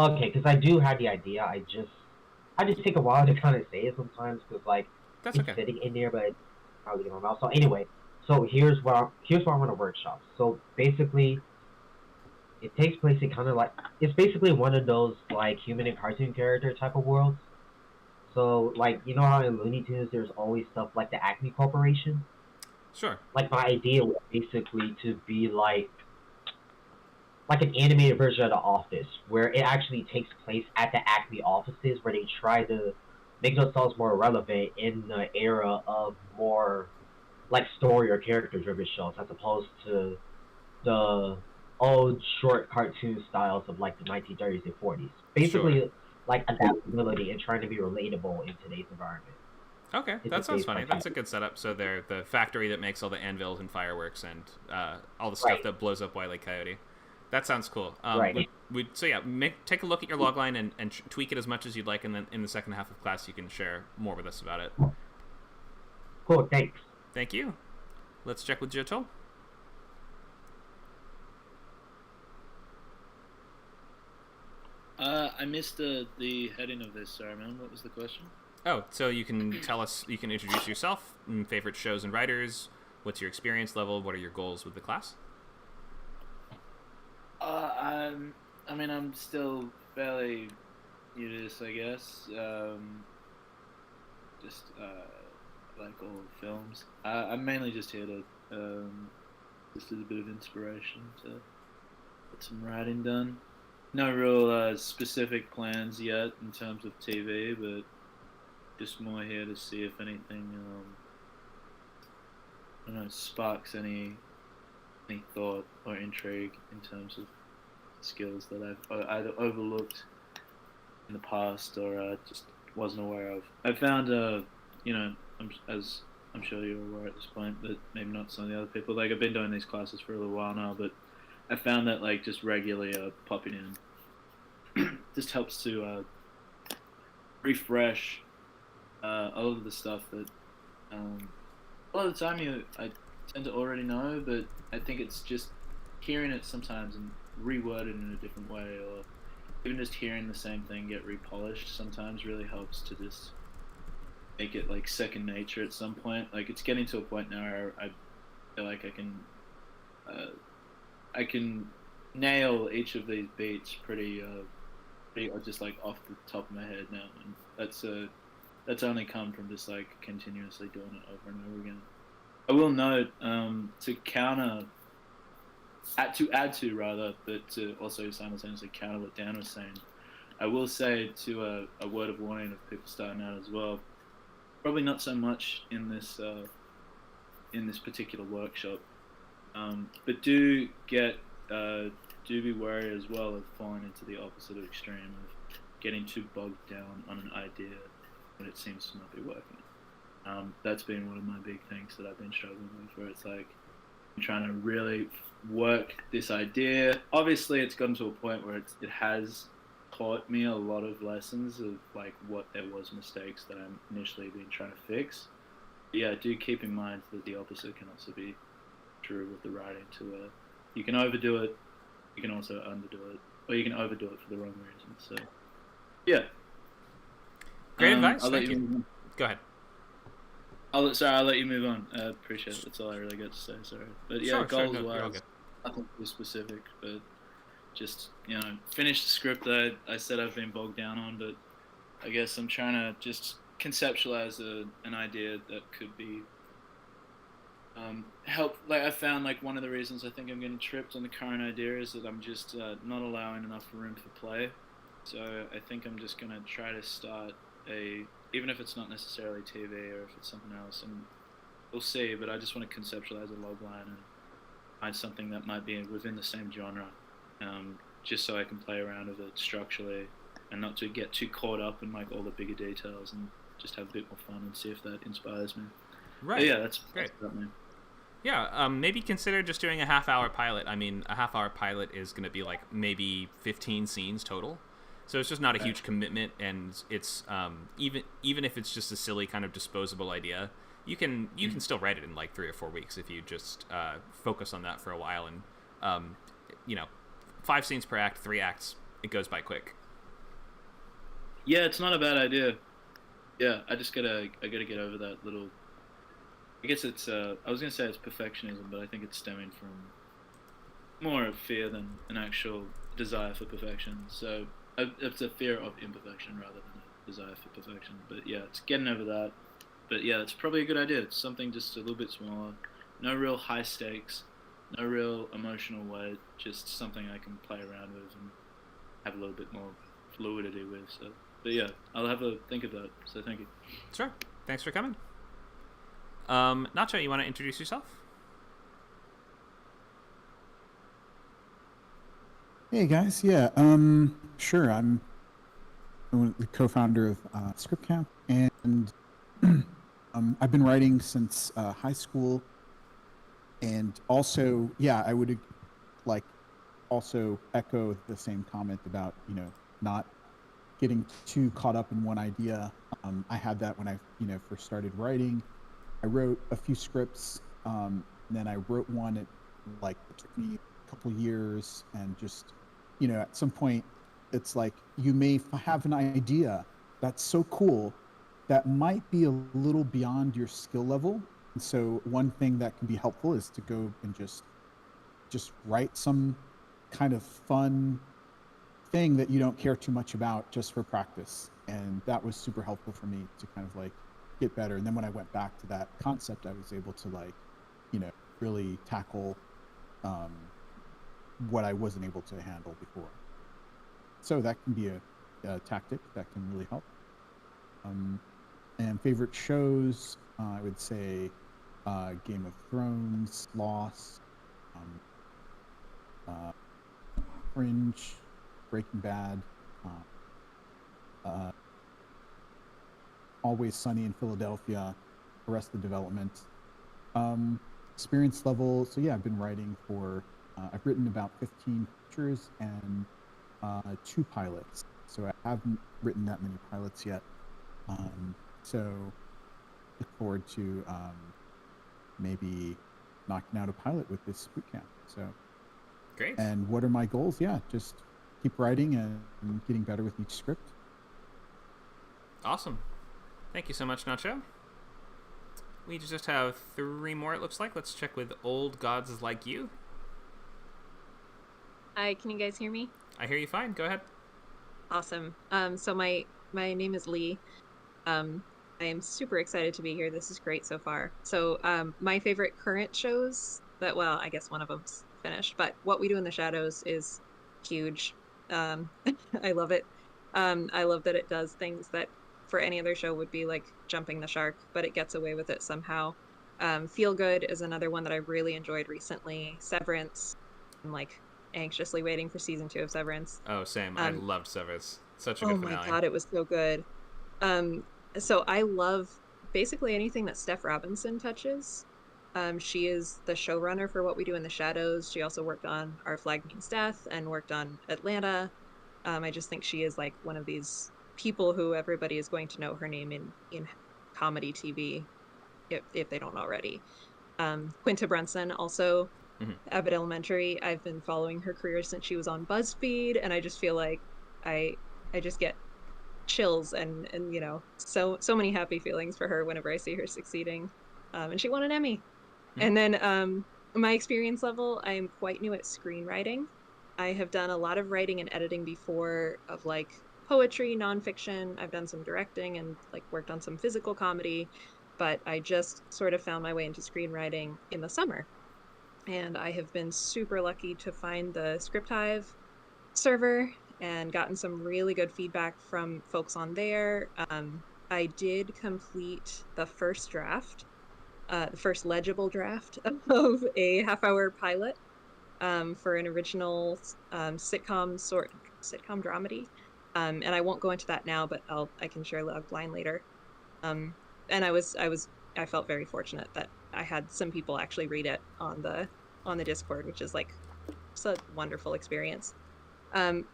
Okay, because I do have the idea. I just take a while to kind of say it sometimes because like That's it's okay. sitting in there, but I'll get my mouth. So anyway. So here's what I want to workshop. So basically, it takes place in kind of like it's basically one of those like human and cartoon character type of worlds. So like you know how in Looney Tunes there's always stuff like the Acme Corporation. Sure. Like my idea was basically to be like an animated version of The Office, where it actually takes place at the Acme offices, where they try to make themselves more relevant in the era of more like story or character driven shows as opposed to the old short cartoon styles of like the 1930s and 40s. Basically, Sure. like adaptability and trying to be relatable in today's environment. Okay, that sounds funny. That's a good setup. So they're the factory that makes all the anvils and fireworks and all the stuff that blows up Wile E. Coyote. That sounds cool. Right. So yeah, take a look at your logline and tweak it as much as you'd like, and then in the second half of class you can share more with us about it. Cool, thanks. Thank you. Let's check with Jotol. I missed the heading of this. Sorry, man. What was the question? Oh, so you can tell us, you can introduce yourself, favorite shows and writers, what's your experience level, what are your goals with the class? I mean, I'm still fairly new to this, I guess. Just like all films. I'm mainly just here to just as a bit of inspiration to get some writing done. No real specific plans yet in terms of TV, but just more here to see if anything, I don't know, sparks any thought or intrigue in terms of skills that I've either overlooked in the past or just wasn't aware of. I found, as I'm sure you're aware at this point, but maybe not some of the other people. Like I've been doing these classes for a little while now, but I found that like just regularly popping in just helps to refresh a lot of the stuff that a lot of the time I tend to already know, but I think it's just hearing it sometimes and reworded in a different way, or even just hearing the same thing get repolished sometimes really helps to just make it like second nature at some point. Like it's getting to a point now where I feel like I can nail each of these beats pretty just like off the top of my head now, and that's only come from just like continuously doing it over and over again. I will note to add to rather, but to also simultaneously counter what Dan was saying. I will say to a word of warning of people starting out as well. Probably not so much in this in this particular workshop. But do be wary as well of falling into the opposite extreme of getting too bogged down on an idea when it seems to not be working. That's been one of my big things that I've been struggling with, where it's like I'm trying to really work this idea. Obviously, it's gotten to a point where it has taught me a lot of lessons of like what there was mistakes that I'm initially been trying to fix. But yeah, do keep in mind that the opposite can also be true with the writing, to where you can overdo it, you can also underdo it, or you can overdo it for the wrong reasons. So yeah, Great advice. I'll let Thank you. Go ahead. I'll let you move on. I appreciate it. That's all I really got to say. Sorry, but yeah, Sure, goals no, you're all wise, good. nothing too specific, but just finish the script that I said I've been bogged down on. But I guess I'm trying to just conceptualize an idea that could be help. Like I found like one of the reasons I think I'm getting tripped on the current idea is that I'm just not allowing enough room for play. So I think I'm just gonna try to start even if it's not necessarily TV or if it's something else, and we'll see. But I just want to conceptualize a logline and find something that might be within the same genre, just so I can play around with it structurally and not to get too caught up in like all the bigger details, and just have a bit more fun and see if that inspires me. Right. But yeah, that's great. That's me. Yeah, maybe consider just doing a half-hour pilot. I mean, a half-hour pilot is going to be like maybe 15 scenes total. So it's just not a huge commitment, and it's even if it's just a silly kind of disposable idea, you can still write it in like 3 or 4 weeks if you just focus on that for a while, and 5 scenes per act, 3 acts, it goes by quick. Yeah, it's not a bad idea. Yeah, I gotta get over that little. I guess it's I was gonna say it's perfectionism, but I think it's stemming from more of fear than an actual desire for perfection. So it's a fear of imperfection rather than a desire for perfection. But yeah, it's getting over that. But yeah, it's probably a good idea. It's something just a little bit smaller, no real high stakes, no real emotional weight, just something I can play around with and have a little bit more fluidity with. So, but yeah, I'll have a think of that. So thank you. Sure. Thanks for coming. Nacho, you want to introduce yourself? Hey guys, yeah, sure. I'm the co-founder of Script Camp, and I've been writing since high school, and also, yeah, I would like also echo the same comment about not getting too caught up in one idea. I had that when I first started writing. I wrote a few scripts, and then I wrote one. It took me a couple years, and just at some point, it's like you may have an idea that's so cool that might be a little beyond your skill level. And so one thing that can be helpful is to go and just write some kind of fun thing that you don't care too much about, just for practice. And that was super helpful for me to kind of like get better. And then when I went back to that concept, I was able to really tackle what I wasn't able to handle before. So that can be a tactic that can really help. And favorite shows, I would say Game of Thrones, Lost, Fringe, Breaking Bad, Always Sunny in Philadelphia, Arrested Development. Experience level, so yeah, I've been writing for, I've written about 15 features and 2 pilots. So I haven't written that many pilots yet. So look forward to maybe knocking out a pilot with this bootcamp. So Great. And what are my goals? Yeah, just keep writing and getting better with each script. Awesome. Thank you so much, Nacho. We just have 3 more, it looks like. Let's check with Old Gods Like You. Hi, can you guys hear me? I hear you fine. Go ahead. Awesome. So my name is Lee. I am super excited to be here. This is great so far. So my favorite current shows I guess one of them's finished, but What We Do in the Shadows is huge. I love it. I love that it does things that for any other show would be like jumping the shark, but it gets away with it somehow. Feel Good is another one that I really enjoyed recently. Severance, I'm like anxiously waiting for season 2 of Severance. Oh, same. I loved Severance. Such a Oh good my finale. god, it was so good. So I love basically anything that Steph Robinson touches. She is the showrunner for What We Do in the Shadows. She also worked on Our Flag Means Death and worked on Atlanta. I just think she is like one of these people who everybody is going to know her name in comedy TV, if they don't already. Quinta Brunson, also Abbott Elementary. I've been following her career since she was on BuzzFeed, and I just feel like I just get chills and you know, so many happy feelings for her whenever I see her succeeding. And she won an Emmy. And then my experience level, I am quite new at screenwriting. I have done a lot of writing and editing before, of like poetry, nonfiction. I've done some directing and like worked on some physical comedy, but I just sort of found my way into screenwriting in the summer. And I have been super lucky to find the Script Hive server and gotten some really good feedback from folks on there. I did complete the first draft, the first legible draft of a half-hour pilot for an original sitcom dramedy. And I won't go into that now, but I can share logline later. And I felt very fortunate that I had some people actually read it on the Discord, which is like it's a wonderful experience.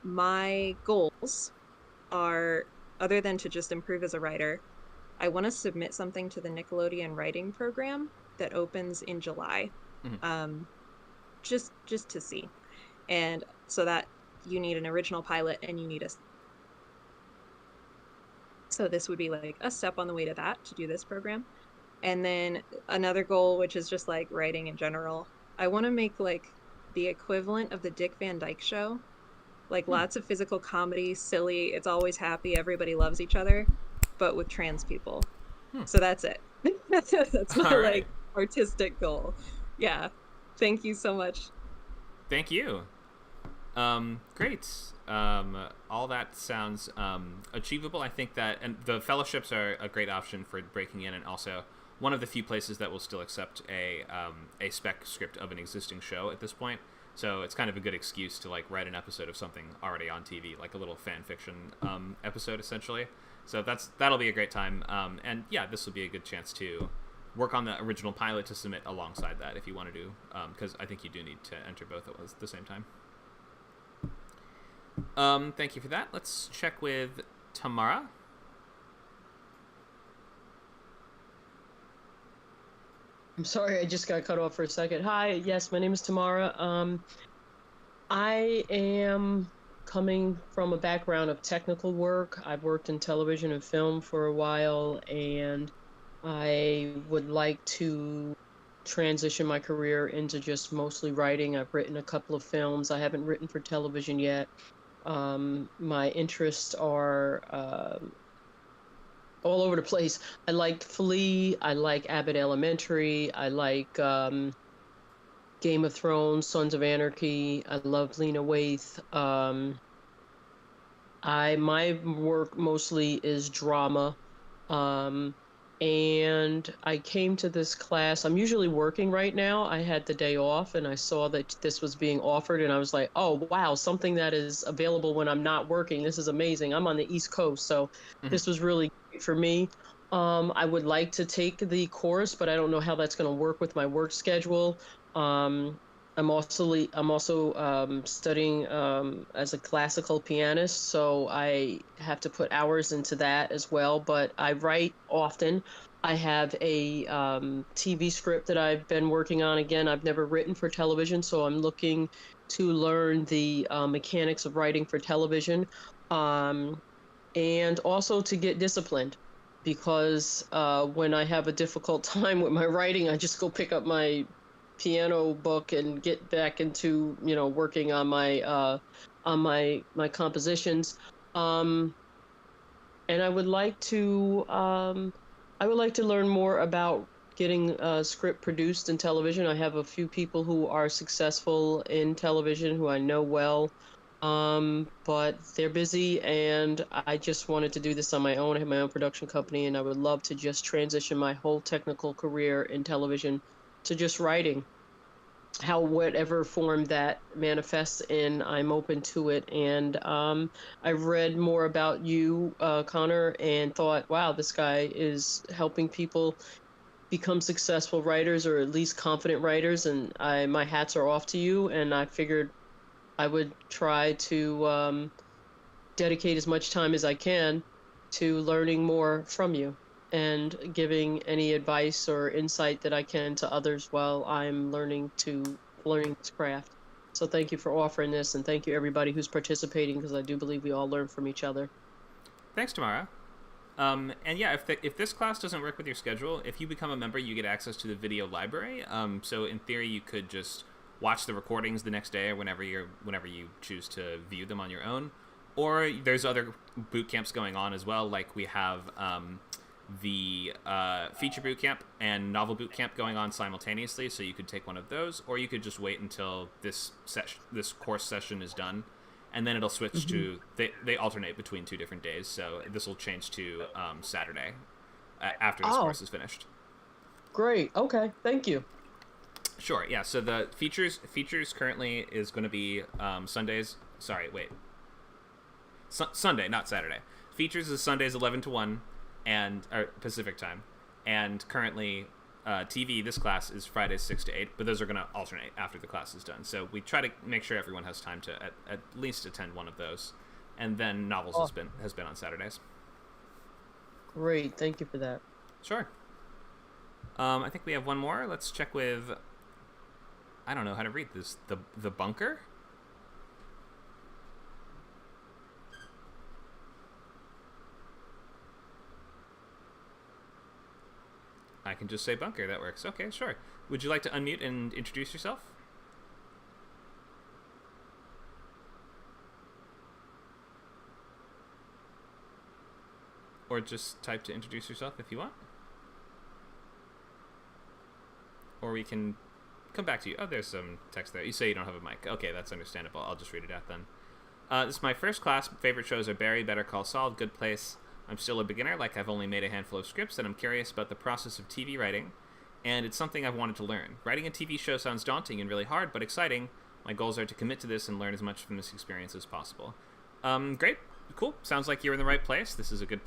My goals are, other than to just improve as a writer, I want to submit something to the Nickelodeon writing program that opens in July. Just to see. And so that you need an original pilot and you need so this would be like a step on the way to that, to do this program. And then another goal, which is just like writing in general, I want to make like the equivalent of the Dick Van Dyke Show. Like lots of physical comedy, silly, it's always happy, everybody loves each other, but with trans people. So that's it. That's my like artistic goal. Yeah. Thank you so much. Thank you. Great. All that sounds achievable. I think that, and the fellowships are a great option for breaking in, and also one of the few places that will still accept a spec script of an existing show at this point. So it's kind of a good excuse to like write an episode of something already on TV, like a little fan fiction episode, essentially. So that'll be a great time. And yeah, this will be a good chance to work on the original pilot to submit alongside that if you want to do, because I think you do need to enter both at the same time. Thank you for that. Let's check with Tamara. I'm sorry, I just got cut off for a second. Hi, yes, my name is Tamara. I am coming from a background of technical work. I've worked in television and film for a while, and I would like to transition my career into just mostly writing. I've written a couple of films. I haven't written for television yet. My interests are all over the place. I like Flea. I like Abbott Elementary. I like Game of Thrones, Sons of Anarchy. I love Lena Waithe. My work mostly is drama. And I came to this class. I'm usually working right now. I had the day off and I saw that this was being offered and I was like, oh, wow, something that is available when I'm not working. This is amazing. I'm on the East Coast, so this was really great for me. I would like to take the course, but I don't know how that's going to work with my work schedule. I'm also studying as a classical pianist, so I have to put hours into that as well. But I write often. I have a TV script that I've been working on. Again, I've never written for television, so I'm looking to learn the mechanics of writing for television, and also to get disciplined. Because when I have a difficult time with my writing, I just go pick up my piano book and get back into working on my compositions, and I would like to learn more about getting a script produced in television. I have a few people who are successful in television who I know well, But they're busy, and I just wanted to do this on my own. I have my own production company, and I would love to just transition my whole technical career in television to just writing. How whatever form that manifests in, I'm open to it. And I've read more about you, Connor, and thought, wow, this guy is helping people become successful writers, or at least confident writers. And my hats are off to you. And I figured I would try to dedicate as much time as I can to learning more from you and giving any advice or insight that I can to others while I'm learning this craft. So thank you for offering this, and thank you everybody who's participating, because I do believe we all learn from each other. Thanks, Tamara. And yeah, if this class doesn't work with your schedule, if you become a member, you get access to the video library. So in theory, you could just watch the recordings the next day or whenever you choose to view them on your own. Or there's other boot camps going on as well, like we have the feature boot camp and novel boot camp going on simultaneously, so you could take one of those, or you could just wait until this course session is done, and then it'll switch to they alternate between 2 different days. So this will change to Saturday after this course is finished. Great. Okay. Thank you. Sure. Yeah. So the features currently is going to be Sundays. Sorry. Wait. Sunday, not Saturday. Features is Sundays 11 to 1 or Pacific time, and currently TV, this class, is Fridays 6 to 8, but those are going to alternate after the class is done. So we try to make sure everyone has time to at least attend one of those, and then novels has been on Saturdays. Great, thank you for that. Sure. I think we have one more. Let's check with, I don't know how to read this, the bunker. I can just say bunker. That works. Okay, sure. Would you like to unmute and introduce yourself? Or just type to introduce yourself if you want. Or we can come back to you. Oh, there's some text there. You say you don't have a mic. Okay, that's understandable. I'll just read it out then. This is my first class. Favorite shows are Barry, Better Call Saul, Good Place. I'm still a beginner, like I've only made a handful of scripts, and I'm curious about the process of TV writing, and it's something I've wanted to learn. Writing a TV show sounds daunting and really hard, but exciting. My goals are to commit to this and learn as much from this experience as possible. Great. Cool. Sounds like you're in the right place. This is a good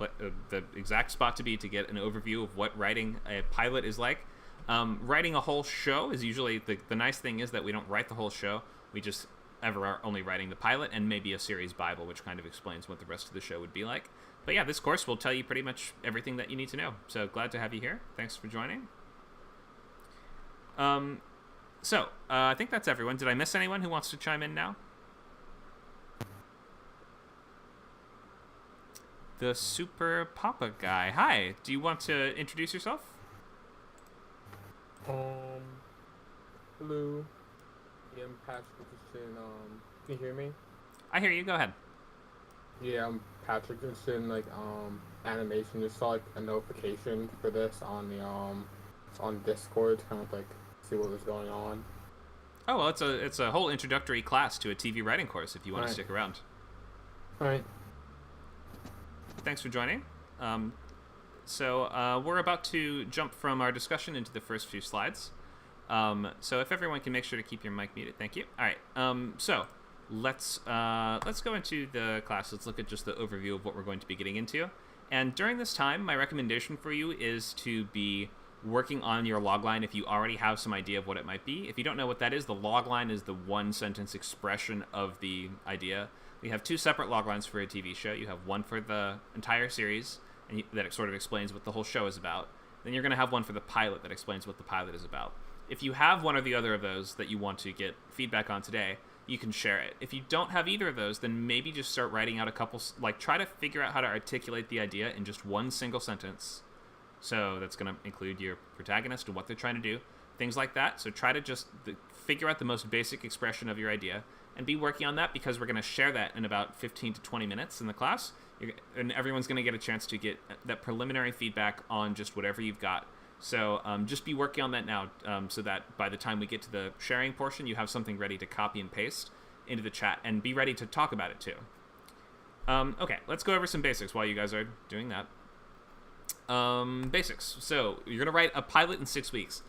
the exact spot to be to get an overview of what writing a pilot is like. Writing a whole show is usually, the nice thing is that we don't write the whole show. We just ever are only writing the pilot and maybe a series Bible, which kind of explains what the rest of the show would be like. But yeah, this course will tell you pretty much everything that you need to know. So glad to have you here. Thanks for joining. I think that's everyone. Did I miss anyone who wants to chime in now? The Super Papa guy. Hi. Do you want to introduce yourself? Hello. Yeah, I'm Patrick Richardson. Can you hear me? I hear you. Go ahead. Yeah, I'm Patrick Richardson. Animation. Just saw a notification for this on the on Discord, kind of see what was going on. Oh well, it's a whole introductory class to a TV writing course. If you want to stick around. All right. Thanks for joining. We're about to jump from our discussion into the first few slides. So if everyone can make sure to keep your mic muted, thank you. All right. Let's go into the class. Let's look at just the overview of what we're going to be getting into. And during this time, my recommendation for you is to be working on your logline if you already have some idea of what it might be. If you don't know what that is, the logline is the one-sentence expression of the idea. We have 2 separate loglines for a TV show. You have one for the entire series, and that sort of explains what the whole show is about. Then you're going to have one for the pilot that explains what the pilot is about. If you have one or the other of those that you want to get feedback on today, you can share it. If you don't have either of those, then maybe just start writing out a couple, try to figure out how to articulate the idea in just one single sentence. So that's going to include your protagonist and what they're trying to do, things like that. So try to just figure out the most basic expression of your idea and be working on that, because we're going to share that in about 15 to 20 minutes in the class. And everyone's going to get a chance to get that preliminary feedback on just whatever you've got. So just be working on that now, so that by the time we get to the sharing portion, you have something ready to copy and paste into the chat and be ready to talk about it too. Okay, let's go over some basics while you guys are doing that. Basics. So you're going to write a pilot in 6 weeks.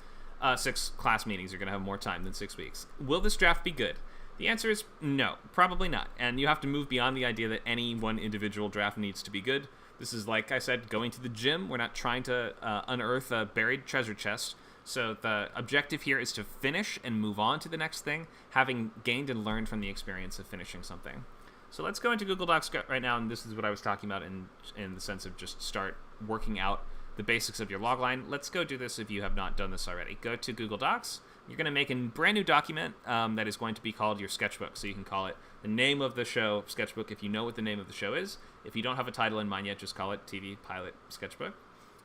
6 class meetings. You're going to have more time than 6 weeks. Will this draft be good? The answer is no, probably not. And you have to move beyond the idea that any one individual draft needs to be good. This is, like I said, going to the gym. We're not trying to unearth a buried treasure chest. So the objective here is to finish and move on to the next thing, having gained and learned from the experience of finishing something. So let's go into Google Docs right now, and this is what I was talking about in the sense of just start working out the basics of your logline. Let's go do this if you have not done this already. Go to Google Docs. You're going to make a brand new document that is going to be called your sketchbook. So you can call it the name of the show sketchbook if you know what the name of the show is. If you don't have a title in mind yet, just call it TV Pilot Sketchbook.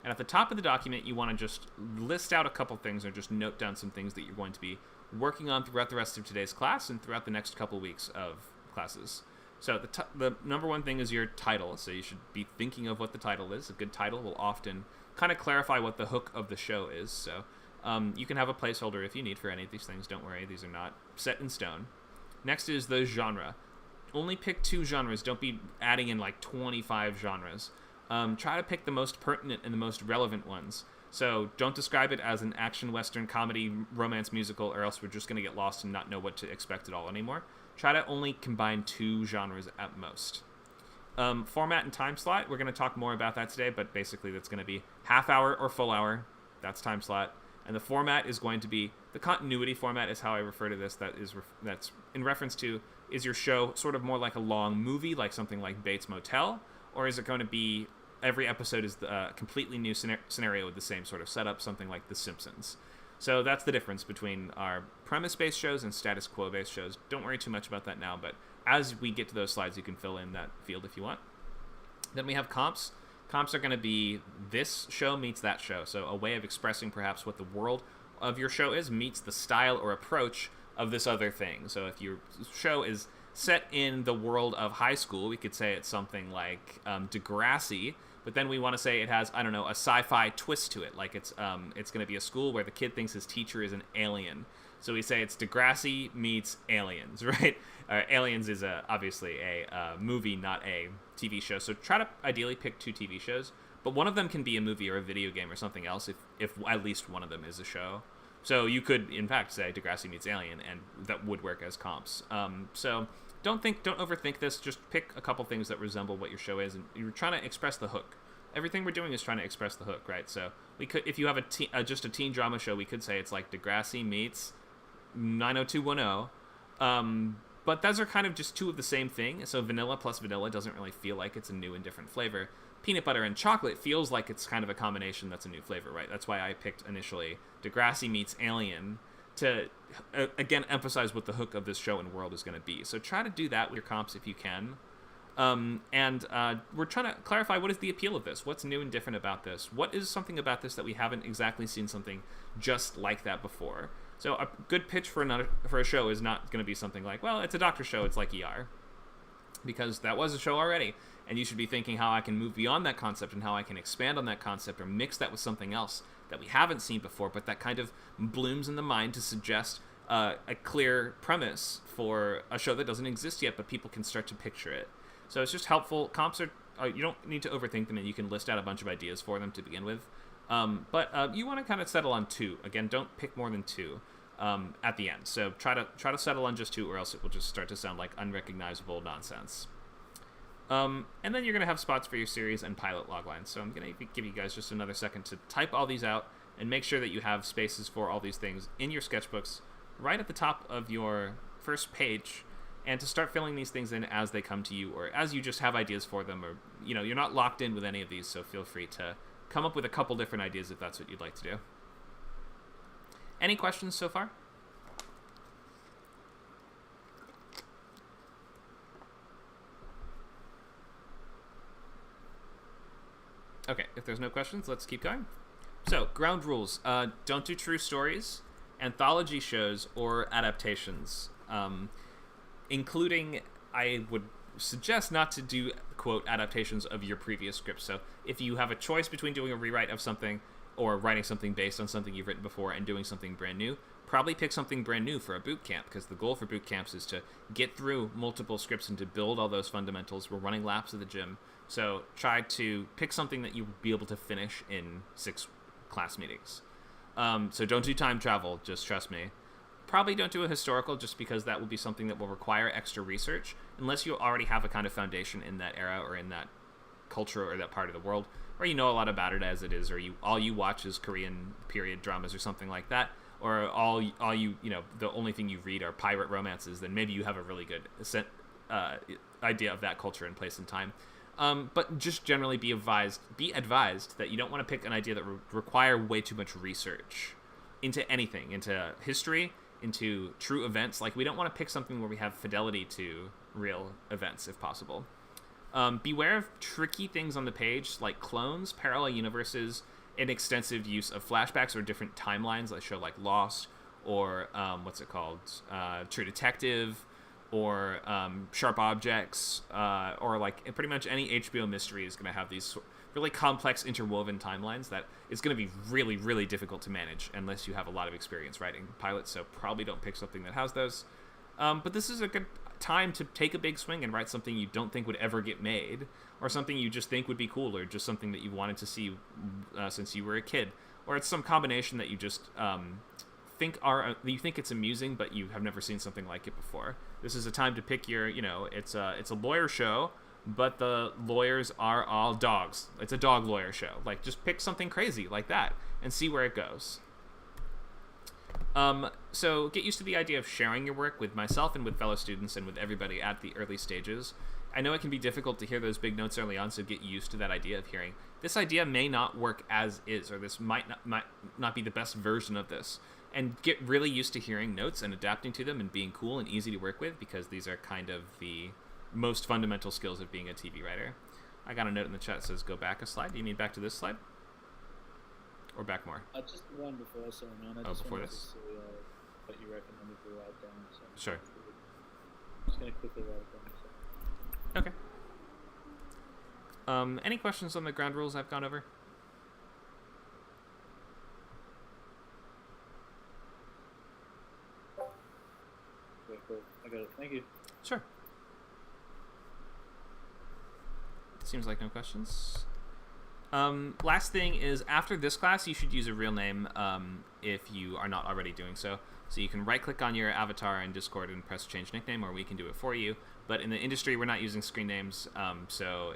And at the top of the document, you want to just list out a couple things or just note down some things that you're going to be working on throughout the rest of today's class and throughout the next couple weeks of classes. So the number one thing is your title. So you should be thinking of what the title is. A good title will often kind of clarify what the hook of the show is. So you can have a placeholder if you need for any of these things. Don't worry, these are not set in stone. Next is the genre. Only pick 2 genres. Don't be adding in like 25 genres. Try to pick the most pertinent and the most relevant ones. So don't describe it as an action, western, comedy, romance, musical, or else we're just going to get lost and not know what to expect at all anymore. Try to only combine 2 genres at most. Format and time slot, we're going to talk more about that today, but basically that's going to be half hour or full hour. That's time slot. And the format is going to be, the continuity format is how I refer to this. That's in reference to, is your show sort of more like a long movie, like something like Bates Motel? Or is it going to be every episode is a completely new scenario with the same sort of setup, something like The Simpsons? So that's the difference between our premise-based shows and status quo-based shows. Don't worry too much about that now, but as we get to those slides, you can fill in that field if you want. Then we have comps. Comps are going to be this show meets that show. So a way of expressing perhaps what the world of your show is meets the style or approach of this other thing. So if your show is set in the world of high school, we could say it's something like Degrassi, but then we want to say it has, I don't know, a sci-fi twist to it. Like it's going to be a school where the kid thinks his teacher is an alien. So we say it's Degrassi meets Aliens, right? Aliens is obviously a movie, not a TV show. So try to ideally pick 2 TV shows, but one of them can be a movie or a video game or something else if at least one of them is a show. So you could, in fact, say Degrassi meets Alien, and that would work as comps. So don't overthink this. Just pick a couple things that resemble what your show is, and you're trying to express the hook. Everything we're doing is trying to express the hook, right? So we could, if you have just a teen drama show, we could say it's like Degrassi meets 90210. But those are kind of just 2 of the same thing. So vanilla plus vanilla doesn't really feel like it's a new and different flavor. Peanut butter and chocolate feels like it's kind of a combination that's a new flavor, right? That's why I picked initially Degrassi meets Alien to, again, emphasize what the hook of this show and world is going to be. So try to do that with your comps if you can. We're trying to clarify what is the appeal of this? What's new and different about this? What is something about this that we haven't exactly seen something just like that before? So a good pitch for a show is not going to be something like, well, it's a doctor show, it's like ER. Because that was a show already. And you should be thinking how I can move beyond that concept and how I can expand on that concept or mix that with something else that we haven't seen before, but that kind of blooms in the mind to suggest a clear premise for a show that doesn't exist yet, but people can start to picture it. So it's just helpful. Comps are, you don't need to overthink them, and you can list out a bunch of ideas for them to begin with. But you want to kind of settle on 2. Again, don't pick more than 2 at the end. So try to settle on just 2, or else it will just start to sound like unrecognizable nonsense. And then you're going to have spots for your series and pilot loglines. So I'm going to give you guys just another second to type all these out and make sure that you have spaces for all these things in your sketchbooks right at the top of your first page, and to start filling these things in as they come to you, or as you just have ideas for them, or you're not locked in with any of these, so feel free to come up with a couple different ideas if that's what you'd like to do. Any questions so far? Okay, if there's no questions, let's keep going. So, ground rules. Don't do true stories, anthology shows, or adaptations. Including, I would suggest not to do, quote, adaptations of your previous script. So if you have a choice between doing a rewrite of something or writing something based on something you've written before and doing something brand new, probably pick something brand new for a boot camp, because the goal for boot camps is to get through multiple scripts and to build all those fundamentals. We're running laps at the gym, so try to pick something that you'll be able to finish in 6 class meetings. So don't do time travel, just trust me. Probably don't do a historical, just because that will be something that will require extra research, unless you already have a kind of foundation in that era or in that culture or that part of the world, or you know a lot about it as it is, or all you watch is Korean period dramas or something like that, or all you the only thing you read are pirate romances. Then maybe you have a really good idea of that culture and place and time. But just generally be advised that you don't want to pick an idea that require way too much research into anything, into history, into true events. Like, we don't want to pick something where we have fidelity to real events if possible. Beware of tricky things on the page, like clones, parallel universes, and extensive use of flashbacks or different timelines, like show like Lost, or True Detective, or Sharp Objects, or like pretty much any HBO mystery is going to have these really complex interwoven timelines that it's going to be really, really difficult to manage unless you have a lot of experience writing pilots, so probably don't pick something that has those. But this is a good time to take a big swing and write something you don't think would ever get made, or something you just think would be cool, or just something that you wanted to see since you were a kid, or it's some combination that you just think it's amusing, but you have never seen something like it before. This is a time to pick your, it's a lawyer show, but the lawyers are all dogs. It's a dog lawyer show. Like, just pick something crazy like that and see where it goes. So get used to the idea of sharing your work with myself and with fellow students and with everybody at the early stages. I know it can be difficult to hear those big notes early on, so get used to that idea of hearing, this idea may not work as is, or this might not be the best version of this. And get really used to hearing notes and adapting to them and being cool and easy to work with, because these are kind of the most fundamental skills of being a TV writer. I got a note in the chat that says go back a slide. Do you mean back to this slide? Or back more? Just the one before, so I just before wanted this? to see what you recommended to write down. So Sure. I'm just going to quickly write it down. Okay. Any questions on the ground rules I've gone over? Okay, cool. I got it. Thank you. Sure. Seems like no questions. Last thing is, after this class, you should use a real name if you are not already doing so. So you can right-click on your avatar in Discord and press change nickname, or we can do it for you. But in the industry, we're not using screen names, so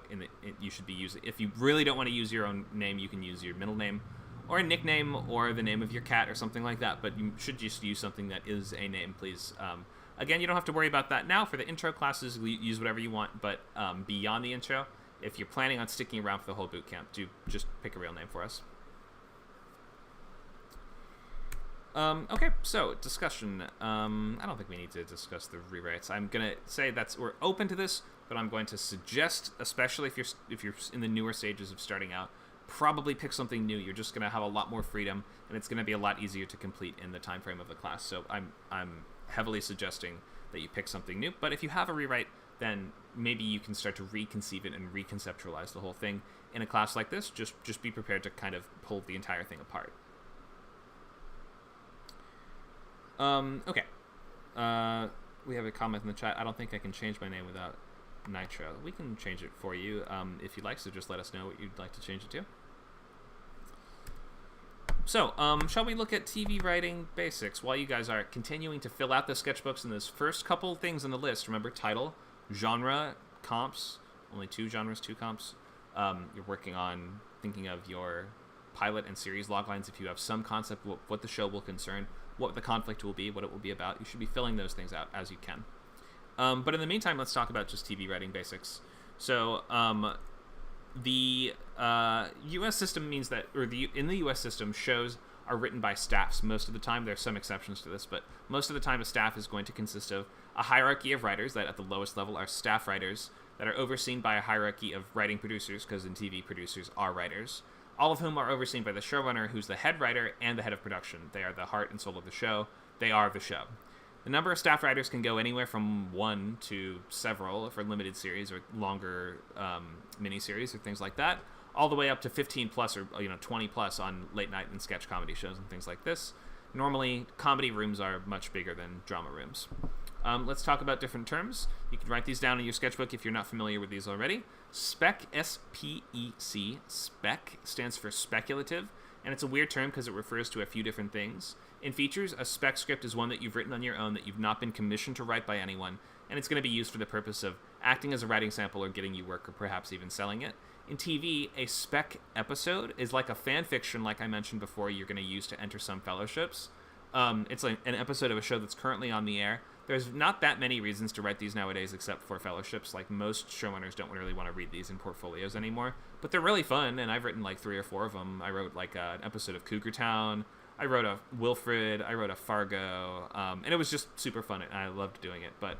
you should be using. If you really don't want to use your own name, you can use your middle name, or a nickname, or the name of your cat, or something like that. But you should just use something that is a name, please. Again, you don't have to worry about that now. For the intro classes, use whatever you want. But beyond the intro, if you're planning on sticking around for the whole boot camp, do just pick a real name for us. Okay, so discussion. I don't think we need to discuss the rewrites. I'm gonna say we're open to this, but I'm going to suggest, especially if you're in the newer stages of starting out, probably pick something new. You're just gonna have a lot more freedom, and it's gonna be a lot easier to complete in the time frame of the class. So I'm heavily suggesting that you pick something new. But if you have a rewrite, then maybe you can start to reconceive it and reconceptualize the whole thing in a class like this. Just be prepared to kind of pull the entire thing apart. Okay. We have a comment in the chat. I don't think I can change my name without Nitro. We can change it for you if you'd like, so just let us know what you'd like to change it to. So, shall we look at TV writing basics while you guys are continuing to fill out the sketchbooks and those first couple things on the list? Remember, title, genre, comps, only 2 genres, 2 comps. You're working on thinking of your pilot and series loglines. If you have some concept of what the show will concern, what the conflict will be, what it will be about, you should be filling those things out as you can. But in the meantime, let's talk about just TV writing basics. So, the U.S. system means that, in the U.S. system, shows are written by staffs most of the time. There are some exceptions to this, but most of the time a staff is going to consist of a hierarchy of writers that at the lowest level are staff writers that are overseen by a hierarchy of writing producers, because in TV, producers are writers, all of whom are overseen by the showrunner, who's the head writer and the head of production. They are the heart and soul of the show. They are the show. The number of staff writers can go anywhere from 1 to several for limited series or longer miniseries or things like that, all the way up to 15 plus or 20 plus on late night and sketch comedy shows and things like this. Normally, comedy rooms are much bigger than drama rooms. Let's talk about different terms. You can write these down in your sketchbook if you're not familiar with these already. Spec, S-P-E-C, spec stands for speculative, and it's a weird term because it refers to a few different things. In features, a spec script is one that you've written on your own that you've not been commissioned to write by anyone, and it's going to be used for the purpose of acting as a writing sample or getting you work or perhaps even selling it. In TV, a spec episode is like a fan fiction, like I mentioned before, you're going to use to enter some fellowships. It's like an episode of a show that's currently on the air. There's not that many reasons to write these nowadays except for fellowships. Like, most showrunners don't really want to read these in portfolios anymore, but they're really fun, and I've written like 3 or 4 of them. I wrote like an episode of Cougar Town, I wrote a Wilfred, I wrote a Fargo, and it was just super fun, and I loved doing it, but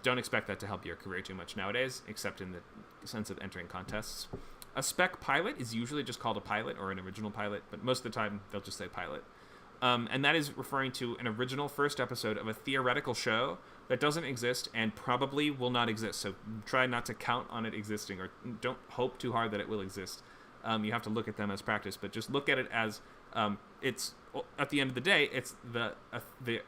don't expect that to help your career too much nowadays, except in the sense of entering contests. A spec pilot is usually just called a pilot or an original pilot, but most of the time they'll just say pilot. And that is referring to an original first episode of a theoretical show that doesn't exist and probably will not exist. So try not to count on it existing, or don't hope too hard that it will exist. You have to look at them as practice, but just look at it as it's, at the end of the day, it's the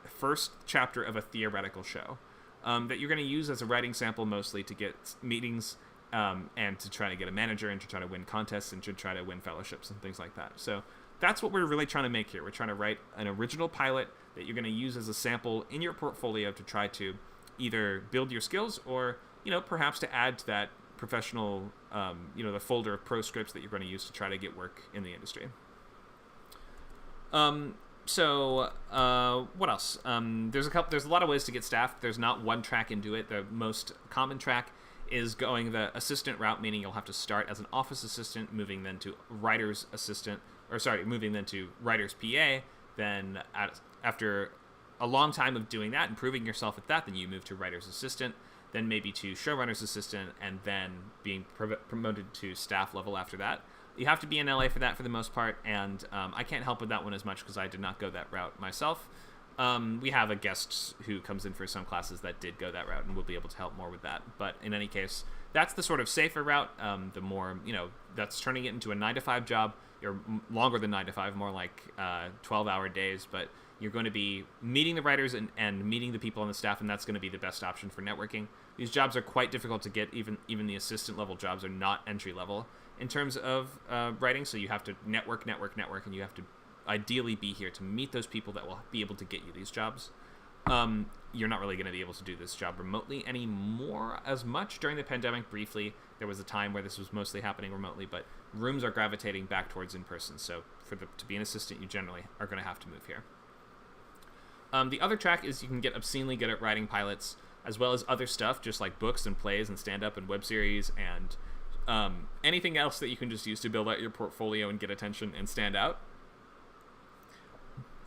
first chapter of a theoretical show that you're going to use as a writing sample mostly to get meetings and to try to get a manager and to try to win contests and to try to win fellowships and things like that. So that's what we're really trying to make here. We're trying to write an original pilot that you're going to use as a sample in your portfolio to try to either build your skills or, perhaps to add to that professional, the folder of pro scripts that you're going to use to try to get work in the industry. So what else? There's a lot of ways to get staffed. There's not one track into it. The most common track is going the assistant route, meaning you'll have to start as an office assistant, moving then to writer's assistant, moving then to writer's PA. Then after a long time of doing that and proving yourself at that, then you move to writer's assistant, then maybe to showrunner's assistant, and then being promoted to staff level after that. You have to be in LA for that for the most part, and I can't help with that one as much because I did not go that route myself. We have a guest who comes in for some classes that did go that route, and we'll be able to help more with that. But in any case, that's the sort of safer route. The more, that's turning it into a 9-to-5 job, or longer than 9 to 5, more like 12-hour days. But you're going to be meeting the writers and meeting the people on the staff, and that's going to be the best option for networking. These jobs are quite difficult to get. Even the assistant level jobs are not entry level in terms of writing, so you have to network, and you have to ideally be here to meet those people that will be able to get you these jobs. You're not really going to be able to do this job remotely anymore as much. During the pandemic, briefly, there was a time where this was mostly happening remotely, but rooms are gravitating back towards in-person, so to be an assistant, you generally are going to have to move here. The other track is you can get obscenely good at writing pilots, as well as other stuff, just like books and plays and stand-up and web series and anything else that you can just use to build out your portfolio and get attention and stand out.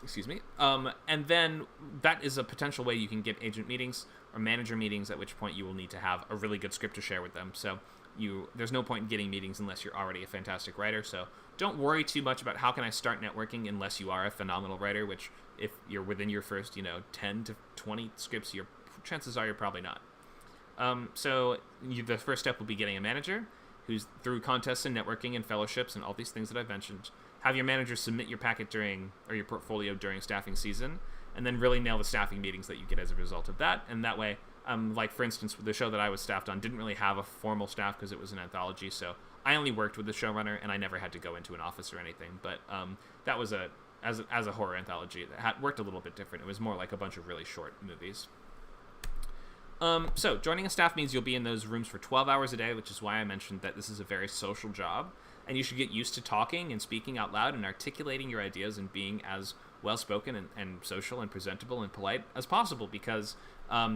Excuse me. And then that is a potential way you can get agent meetings or manager meetings, at which point you will need to have a really good script to share with them. So there's no point in getting meetings unless you're already a fantastic writer. So don't worry too much about how can I start networking unless you are a phenomenal writer, which if you're within your first, 10 to 20 scripts, your chances are you're probably not. So the first step will be getting a manager who's through contests and networking and fellowships and all these things that I've mentioned. Have your manager submit your packet or your portfolio during staffing season, and then really nail the staffing meetings that you get as a result of that. And that way, like for instance, the show that I was staffed on didn't really have a formal staff because it was an anthology, so I only worked with the showrunner, and I never had to go into an office or anything. But that was as a horror anthology, that worked a little bit different. It was more like a bunch of really short movies. So joining a staff means you'll be in those rooms for 12 hours a day, which is why I mentioned that this is a very social job, and you should get used to talking and speaking out loud and articulating your ideas and being as well-spoken and social and presentable and polite as possible, because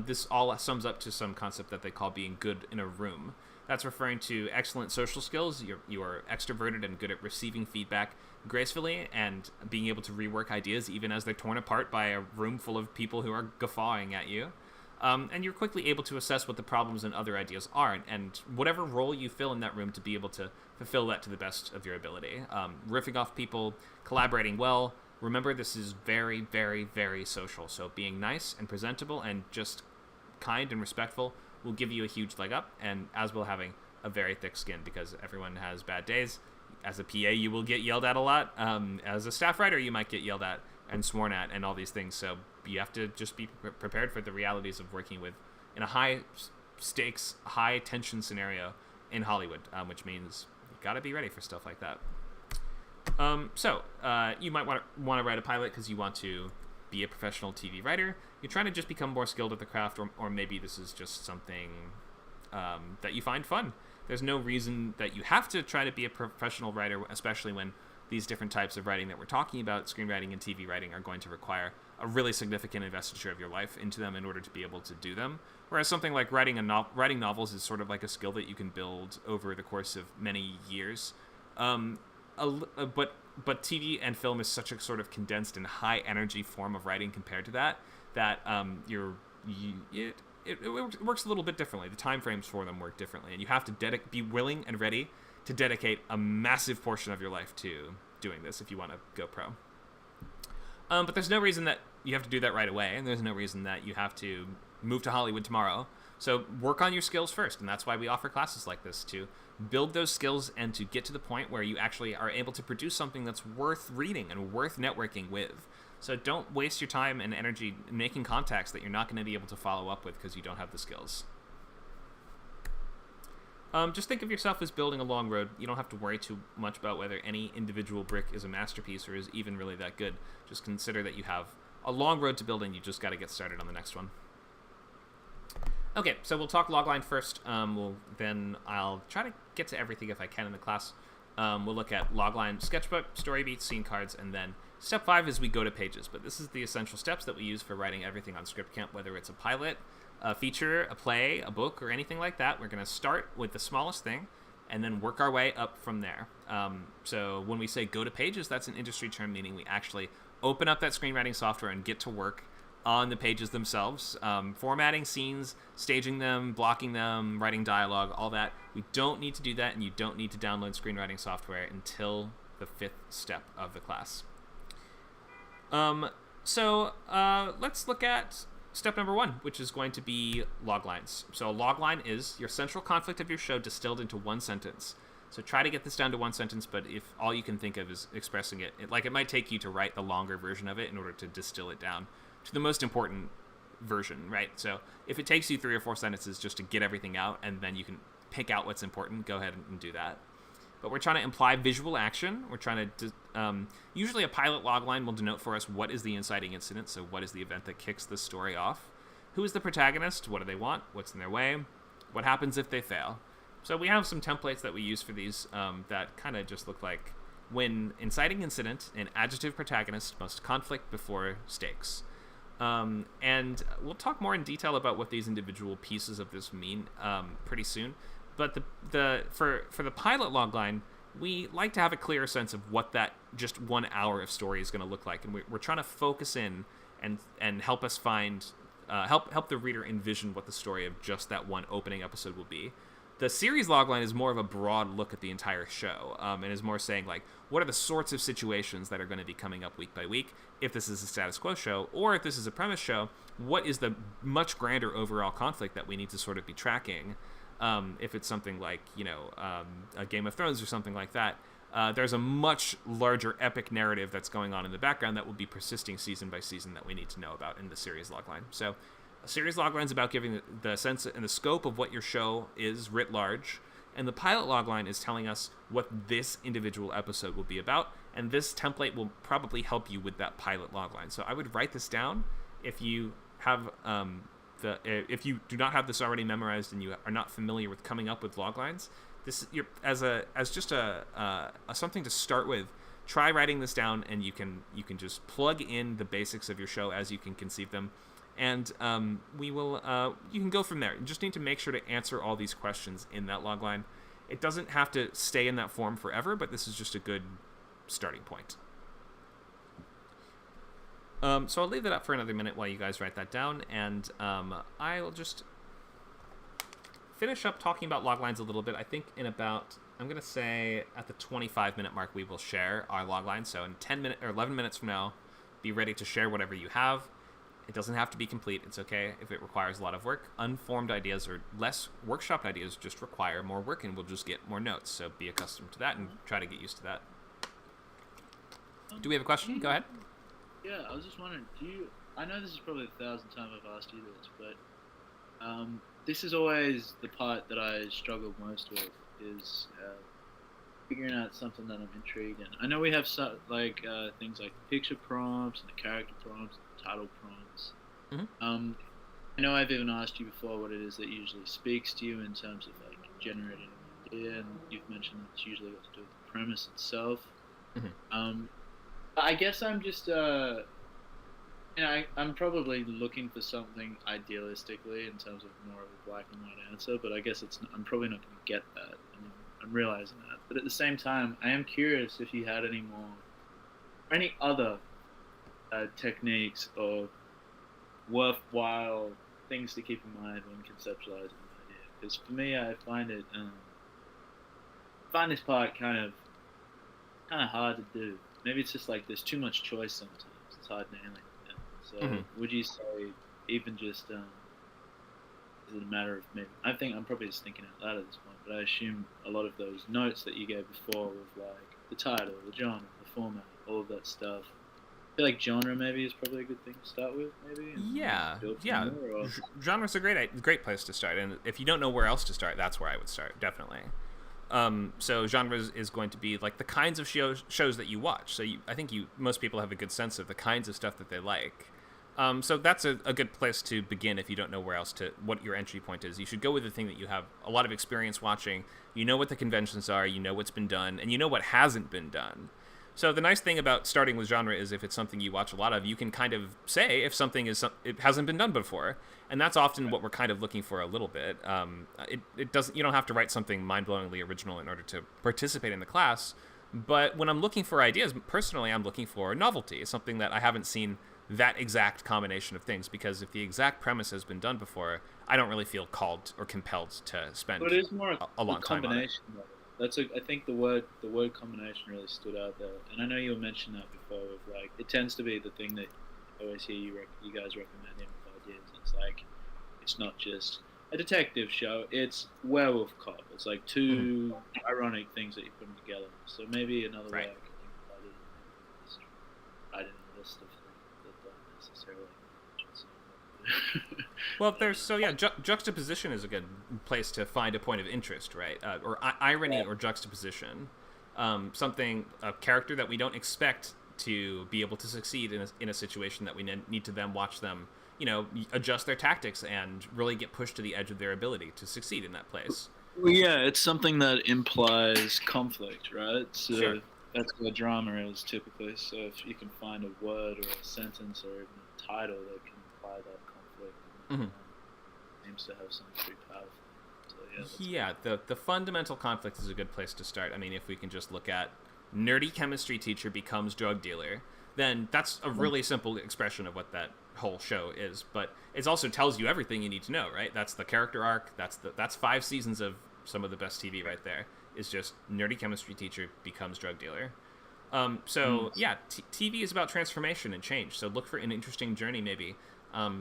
this all sums up to some concept that they call being good in a room. That's referring to excellent social skills. You are extroverted and good at receiving feedback gracefully and being able to rework ideas even as they're torn apart by a room full of people who are guffawing at you. And you're quickly able to assess what the problems and other ideas are, and whatever role you fill in that room to be able to fulfill that to the best of your ability. Riffing off people, collaborating well. Remember, this is very, very, very social, so being nice and presentable and just kind and respectful will give you a huge leg up, and as will having a very thick skin, because everyone has bad days. As a PA, you will get yelled at a lot. As a staff writer, you might get yelled at and sworn at and all these things. So you have to just be prepared for the realities of working with in a high stakes, high tension scenario in Hollywood, which means you got to be ready for stuff like that. So you might want to write a pilot because you want to be a professional TV writer. You're trying to just become more skilled at the craft, or maybe this is just something that you find fun. There's no reason that you have to try to be a professional writer, especially when these different types of writing that we're talking about, screenwriting and TV writing, are going to require a really significant investiture of your life into them in order to be able to do them. Whereas something like writing novels is sort of like a skill that you can build over the course of many years. But TV and film is such a sort of condensed and high energy form of writing compared to that it works a little bit differently. The time frames for them work differently, and you have to be willing and ready to dedicate a massive portion of your life to doing this if you want to go pro. But there's no reason that you have to do that right away, and there's no reason that you have to move to Hollywood tomorrow. So work on your skills first, and that's why we offer classes like this, to build those skills and to get to the point where you actually are able to produce something that's worth reading and worth networking with. So don't waste your time and energy making contacts that you're not going to be able to follow up with because you don't have the skills. Just think of yourself as building a long road. You don't have to worry too much about whether any individual brick is a masterpiece or is even really that good. Just consider that you have a long road to build, and you just got to get started on the next one. Okay, so we'll talk logline first. Then I'll try to get to everything if I can in the class. We'll look at logline, sketchbook, story beats, scene cards, and then step 5 is we go to pages. But this is the essential steps that we use for writing everything on Script Camp, whether it's a pilot, a feature, a play, a book, or anything like that. We're going to start with the smallest thing and then work our way up from there. So when we say go to pages, that's an industry term, meaning we actually open up that screenwriting software and get to work on the pages themselves, formatting scenes, staging them, blocking them, writing dialogue, all that. We don't need to do that, and you don't need to download screenwriting software until the 5th step of the class. So let's look at step number 1, which is going to be loglines. So a logline is your central conflict of your show distilled into one sentence. So try to get this down to one sentence, but if all you can think of is expressing it, it might take you to write the longer version of it in order to distill it down to the most important version, right? So if it takes you 3 or 4 sentences just to get everything out, and then you can pick out what's important, go ahead and do that. But we're trying to imply visual action. We're trying to usually a pilot logline will denote for us what is the inciting incident, so what is the event that kicks the story off, who is the protagonist, what do they want, what's in their way, what happens if they fail. So we have some templates that we use for these that kind of just look like: when inciting incident, an adjective protagonist must conflict before stakes. And we'll talk more in detail about what these individual pieces of this mean pretty soon. But for the pilot logline, we like to have a clearer sense of what that just 1 hour of story is going to look like, and we're trying to focus in and help us find help the reader envision what the story of just that one opening episode will be. The series logline is more of a broad look at the entire show, and is more saying, like, what are the sorts of situations that are going to be coming up week by week if this is a status quo show, or if this is a premise show, what is the much grander overall conflict that we need to sort of be tracking. If it's something like, a Game of Thrones or something like that, there's a much larger epic narrative that's going on in the background that will be persisting season by season that we need to know about in the series logline. So a series logline is about giving the sense and the scope of what your show is writ large, and the pilot logline is telling us what this individual episode will be about, and this template will probably help you with that pilot logline. So I would write this down if you have if you do not have this already memorized and you are not familiar with coming up with loglines. This as just a something to start with. Try writing this down, and you can just plug in the basics of your show as you can conceive them, and we will you can go from there. You just need to make sure to answer all these questions in that logline. It doesn't have to stay in that form forever, but this is just a good starting point. So I'll leave that up for another minute while you guys write that down, and I'll just finish up talking about loglines a little bit. I think in about, I'm going to say at the 25-minute mark, we will share our logline. So in 11 minutes from now, be ready to share whatever you have. It doesn't have to be complete. It's okay if it requires a lot of work. Unformed ideas or less workshopped ideas just require more work, and we'll just get more notes. So be accustomed to that and try to get used to that. Do we have a question? Go ahead. Yeah, I was just wondering, I know this is probably the 1,000th time I've asked you this, but this is always the part that I struggle most with, is figuring out something that I'm intrigued in. I know we have things like the picture prompts and the character prompts, and the title prompts. Mm-hmm. I know I've even asked you before what it is that usually speaks to you in terms of like generating an idea, and you've mentioned that it's usually got to do with the premise itself. Mm-hmm. I guess I'm just I'm probably looking for something idealistically in terms of more of a black and white answer, but I guess I'm probably not going to get that, and I'm realizing that. But at the same time, I am curious if you had any other techniques or worthwhile things to keep in mind when conceptualizing an idea. Because for me, I find this part kind of hard to do. Maybe it's just like there's too much choice sometimes. It's hard nailing it. So would you say even just is it a matter of maybe? I think I'm probably just thinking out loud at this point, but I assume a lot of those notes that you gave before with like the title, the genre, the format, all of that stuff. I feel like genre maybe is probably a good thing to start with, maybe. Yeah. Genre's a great place to start, and if you don't know where else to start, that's where I would start, definitely. So genre is going to be like the kinds of shows that you watch. So I think most people have a good sense of the kinds of stuff that they like. So that's a good place to begin if you don't know what your entry point is. You should go with the thing that you have a lot of experience watching. You know what the conventions are, you know what's been done, and you know what hasn't been done. So the nice thing about starting with genre is if it's something you watch a lot of, you can kind of say if something it hasn't been done before, and that's often what we're kind of looking for a little bit. It doesn't. You don't have to write something mind-blowingly original in order to participate in the class. But when I'm looking for ideas, personally, I'm looking for novelty, something that I haven't seen that exact combination of things. Because if the exact premise has been done before, I don't really feel called or compelled to spend but it is more a long time on it. I think the word combination really stood out there, and I know you mentioned that before. Of like, it tends to be the thing that I always hear you guys recommending with ideas. It's like, it's not just a detective show; it's werewolf cop. It's like two ironic things that you're putting together. So maybe another way I can think about it is just write in a list of things that don't necessarily. Well, juxtaposition is a good place to find a point of interest, right? Or irony or juxtaposition. A character that we don't expect to be able to succeed in a situation that we need to then watch them, adjust their tactics and really get pushed to the edge of their ability to succeed in that place. Well, yeah, it's something that implies conflict, right? So sure. That's what drama is typically. So if you can find a word or a sentence or even a title that can imply that conflict, seems to have something pretty powerful. So, the fundamental conflict is a good place to start. I mean, if we can just look at nerdy chemistry teacher becomes drug dealer, then that's a really simple expression of what that whole show is. But it also tells you everything you need to know, right? That's the character arc. That's 5 seasons of some of the best TV right there. Is just nerdy chemistry teacher becomes drug dealer. TV is about transformation and change. So look for an interesting journey, maybe.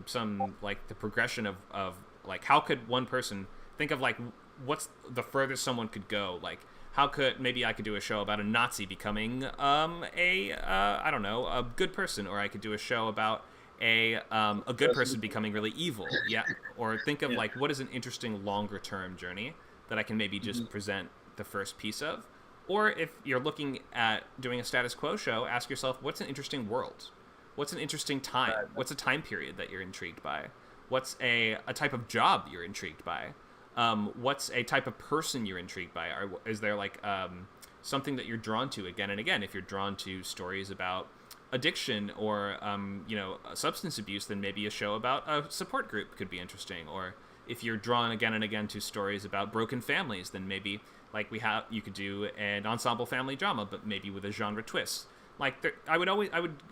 Some like the progression of like how could one person think of like what's the furthest someone could go, like how could maybe I could do a show about a Nazi becoming a good person, or I could do a show about a good person becoming really evil, or think of like what is an interesting longer term journey that I can maybe just present the first piece of. Or if you're looking at doing a status quo show, ask yourself, what's an interesting world? What's an interesting time? What's a time period that you're intrigued by? What's a type of job you're intrigued by? What's a type of person you're intrigued by? Is there like something that you're drawn to again and again? If you're drawn to stories about addiction or substance abuse, then maybe a show about a support group could be interesting. Or if you're drawn again and again to stories about broken families, then maybe like you could do an ensemble family drama, but maybe with a genre twist. Like I would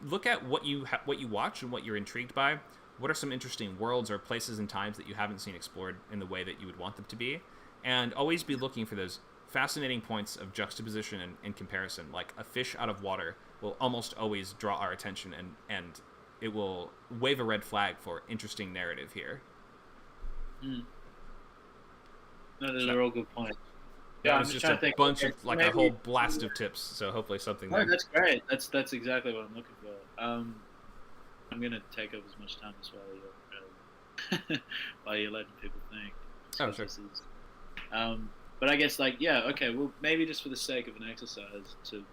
look at what you watch and what you're intrigued by. What are some interesting worlds or places and times that you haven't seen explored in the way that you would want them to be, and always be looking for those fascinating points of juxtaposition and comparison. Like a fish out of water will almost always draw our attention, and it will wave a red flag for interesting narrative here. No, those are all good points. Yeah, it's just a bunch of a whole blast of tips. So hopefully something. No, that's great. That's exactly what I'm looking for. I'm gonna take up as much time as while you're letting people think. Oh, sure. But I guess okay. Well, maybe just for the sake of an exercise to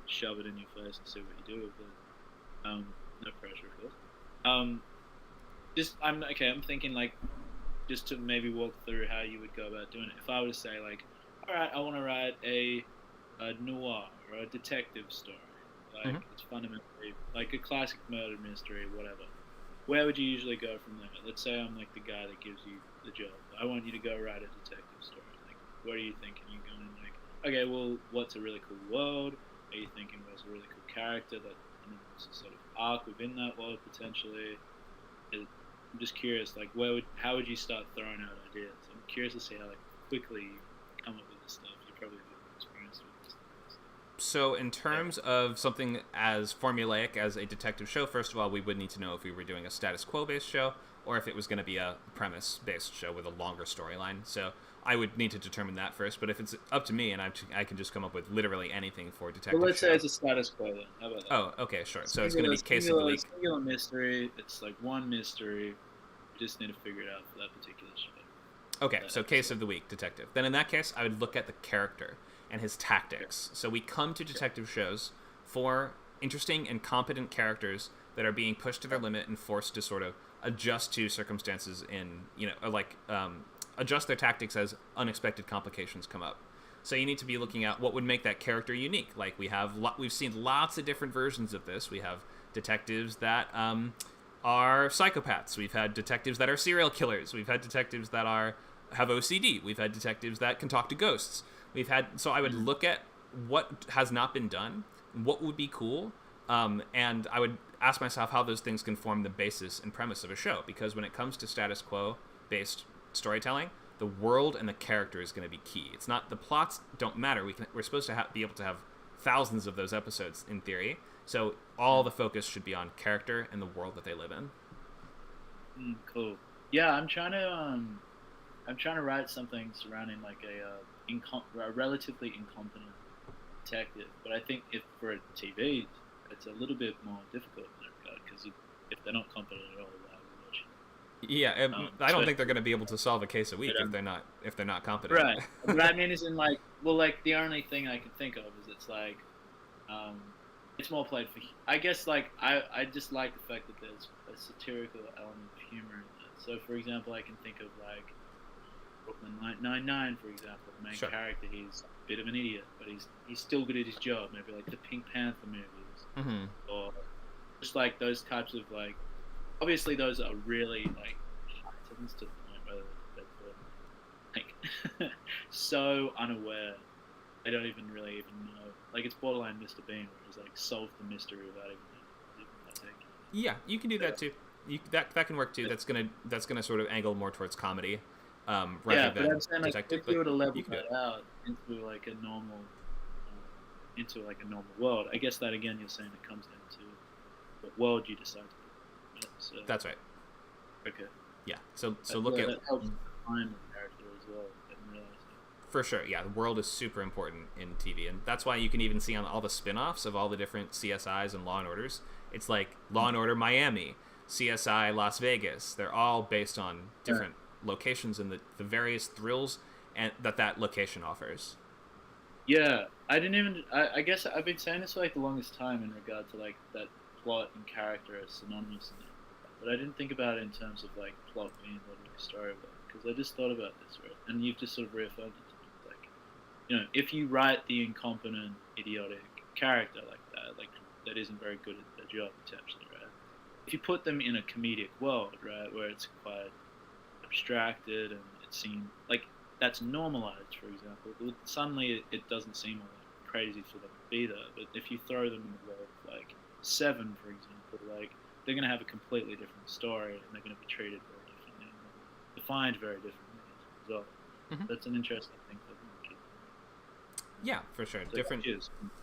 shove it in your face and see what you do with it. No pressure, of course. I'm thinking just to maybe walk through how you would go about doing it. If I were to say all right, I want to write a noir or a detective story, it's fundamentally like a classic murder mystery, whatever. Where would you usually go from there? Let's say I'm the guy that gives you the job. I want you to go write a detective story. What are you thinking? Are you going okay, well, what's a really cool world? Are you thinking what's a really cool character that there's a sort of arc within that world potentially? I'm just curious, how would you start throwing out ideas? I'm curious to see how quickly you come up with this stuff. You probably have experience with this. So in terms of something as formulaic as a detective show, first of all, we would need to know if we were doing a status quo-based show or if it was going to be a premise-based show with a longer storyline. So I would need to determine that first. But if it's up to me and I can just come up with literally anything for detective Well, let's show. say it's a status quo then. How about that? Oh, okay, sure. So it's going to be case of the week. Singular mystery. It's one mystery. You just need to figure it out for that particular show. Okay, so case of the week, detective. Then in that case, I would look at the character and his tactics. So we come to detective shows for interesting and competent characters that are being pushed to their limit and forced to sort of adjust to circumstances adjust their tactics as unexpected complications come up. So you need to be looking at what would make that character unique. We've seen lots of different versions of this. We have detectives that are psychopaths. We've had detectives that are serial killers. We've had detectives that have OCD. We've had detectives that can talk to ghosts. So I would look at what has not been done, what would be cool, and I would ask myself how those things can form the basis and premise of a show. Because when it comes to status quo-based storytelling, the world and the character is going to be key. It's not the plots don't matter. We're supposed to be able to have thousands of those episodes in theory. So all the focus should be on character and the world that they live in. Cool. Yeah, I'm trying to write something surrounding a relatively incompetent detective. But I think for a TV, it's a little bit more difficult in that regard because if they're not competent at all, why would watch it? Yeah, I don't think they're going to be able to solve a case a week if they're not competent. Right. But I mean, the only thing I can think of is it's more played for. I guess I just like the fact that there's a satirical element of humor in that. So for example, I can think of Brooklyn Nine-Nine, for example, the main character. He's a bit of an idiot, but he's still good at his job. Maybe the Pink Panther movies, or just those types of obviously those are really heightens to the point where they're so unaware they don't even really know. It's borderline Mr. Bean, where he's solved the mystery without even taking it. Yeah, you can do that too. That can work too. That's gonna sort of angle more towards comedy. Rather than I'm saying detective, if you were to level that out into a normal world, I guess that again you're saying it comes down to what world you decide to put. So, that's right. Okay. Yeah. So look at that helps define the character as well. For sure, yeah. The world is super important in TV, and that's why you can even see on all the spin-offs of all the different CSIs and Law and Orders. It's Law and Order Miami, CSI Las Vegas. They're all based on different locations and the various thrills and that location offers. Yeah, I guess I've been saying this for the longest time in regard to that plot and character are synonymous in it. But I didn't think about it in terms of plot being what a story was, because I just thought about this, right? And you've just sort of reaffirmed it to me. If you write the incompetent, idiotic character that isn't very good at their job potentially, right? If you put them in a comedic world, right, where it's quite abstracted and it seems that's normalized, for example, suddenly it doesn't seem all that crazy for them to be there. But if you throw them in the world of Seven, for example, they're going to have a completely different story and they're going to be treated very differently and defined very differently as a result. That's an interesting thing to keep. Yeah, for sure. So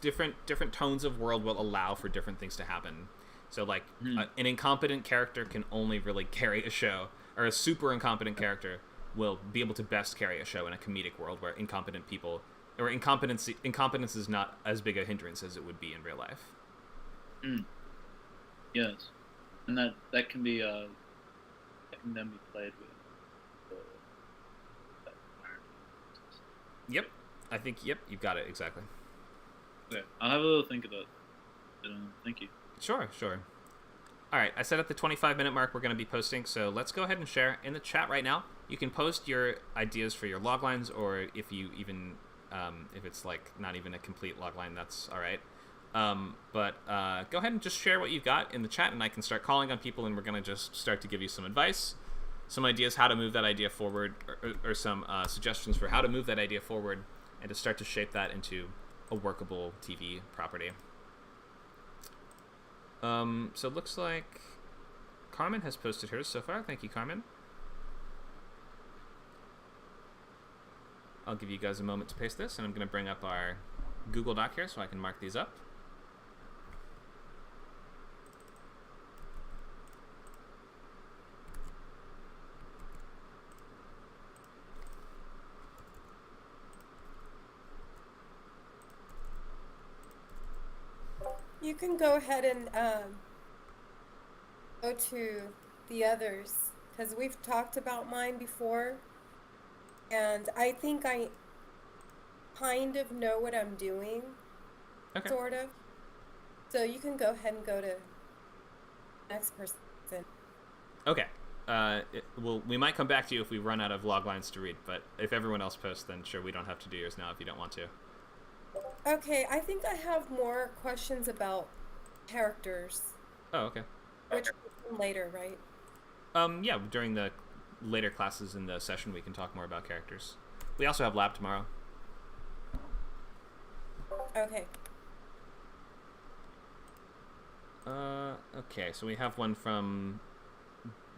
different tones of world will allow for different things to happen. So an incompetent character can only really carry a show, or a super incompetent character will be able to best carry a show in a comedic world where incompetent people or incompetence is not as big a hindrance as it would be in real life. Yes. and that can be that can then be played with. That environment. Yep. I think, yep, you've got it, exactly. Okay, I'll have a little think about it. Thank you. Sure. All right, I said at the 25-minute mark we're going to be posting, so let's go ahead and share in the chat right now. You can post your ideas for your loglines, or if you even, if it's like not even a complete logline, that's all right. But go ahead and just share what you've got in the chat, and I can start calling on people, and we're going to just start to give you some advice, some ideas how to move that idea forward, or some suggestions for how to move that idea forward, and to start to shape that into a workable TV property. So it looks like Carmen has posted hers so far. Thank you, Carmen. I'll give you guys a moment to paste this, and I'm going to bring up our Google Doc here so I can mark these up. You can go ahead and go to the others, because we've talked about mine before, and I think I kind of know what I'm doing, Okay. sort of. So you can go ahead and go to next person. Okay. We might come back to you if we run out of log lines to read, but if everyone else posts, then sure, we don't have to do yours now if you don't want to. Okay, I think I have more questions about characters, Oh, okay. which will come later, right? Yeah, during the later classes in the session, we can talk more about characters. We also have lab tomorrow. Okay. Okay, so we have one from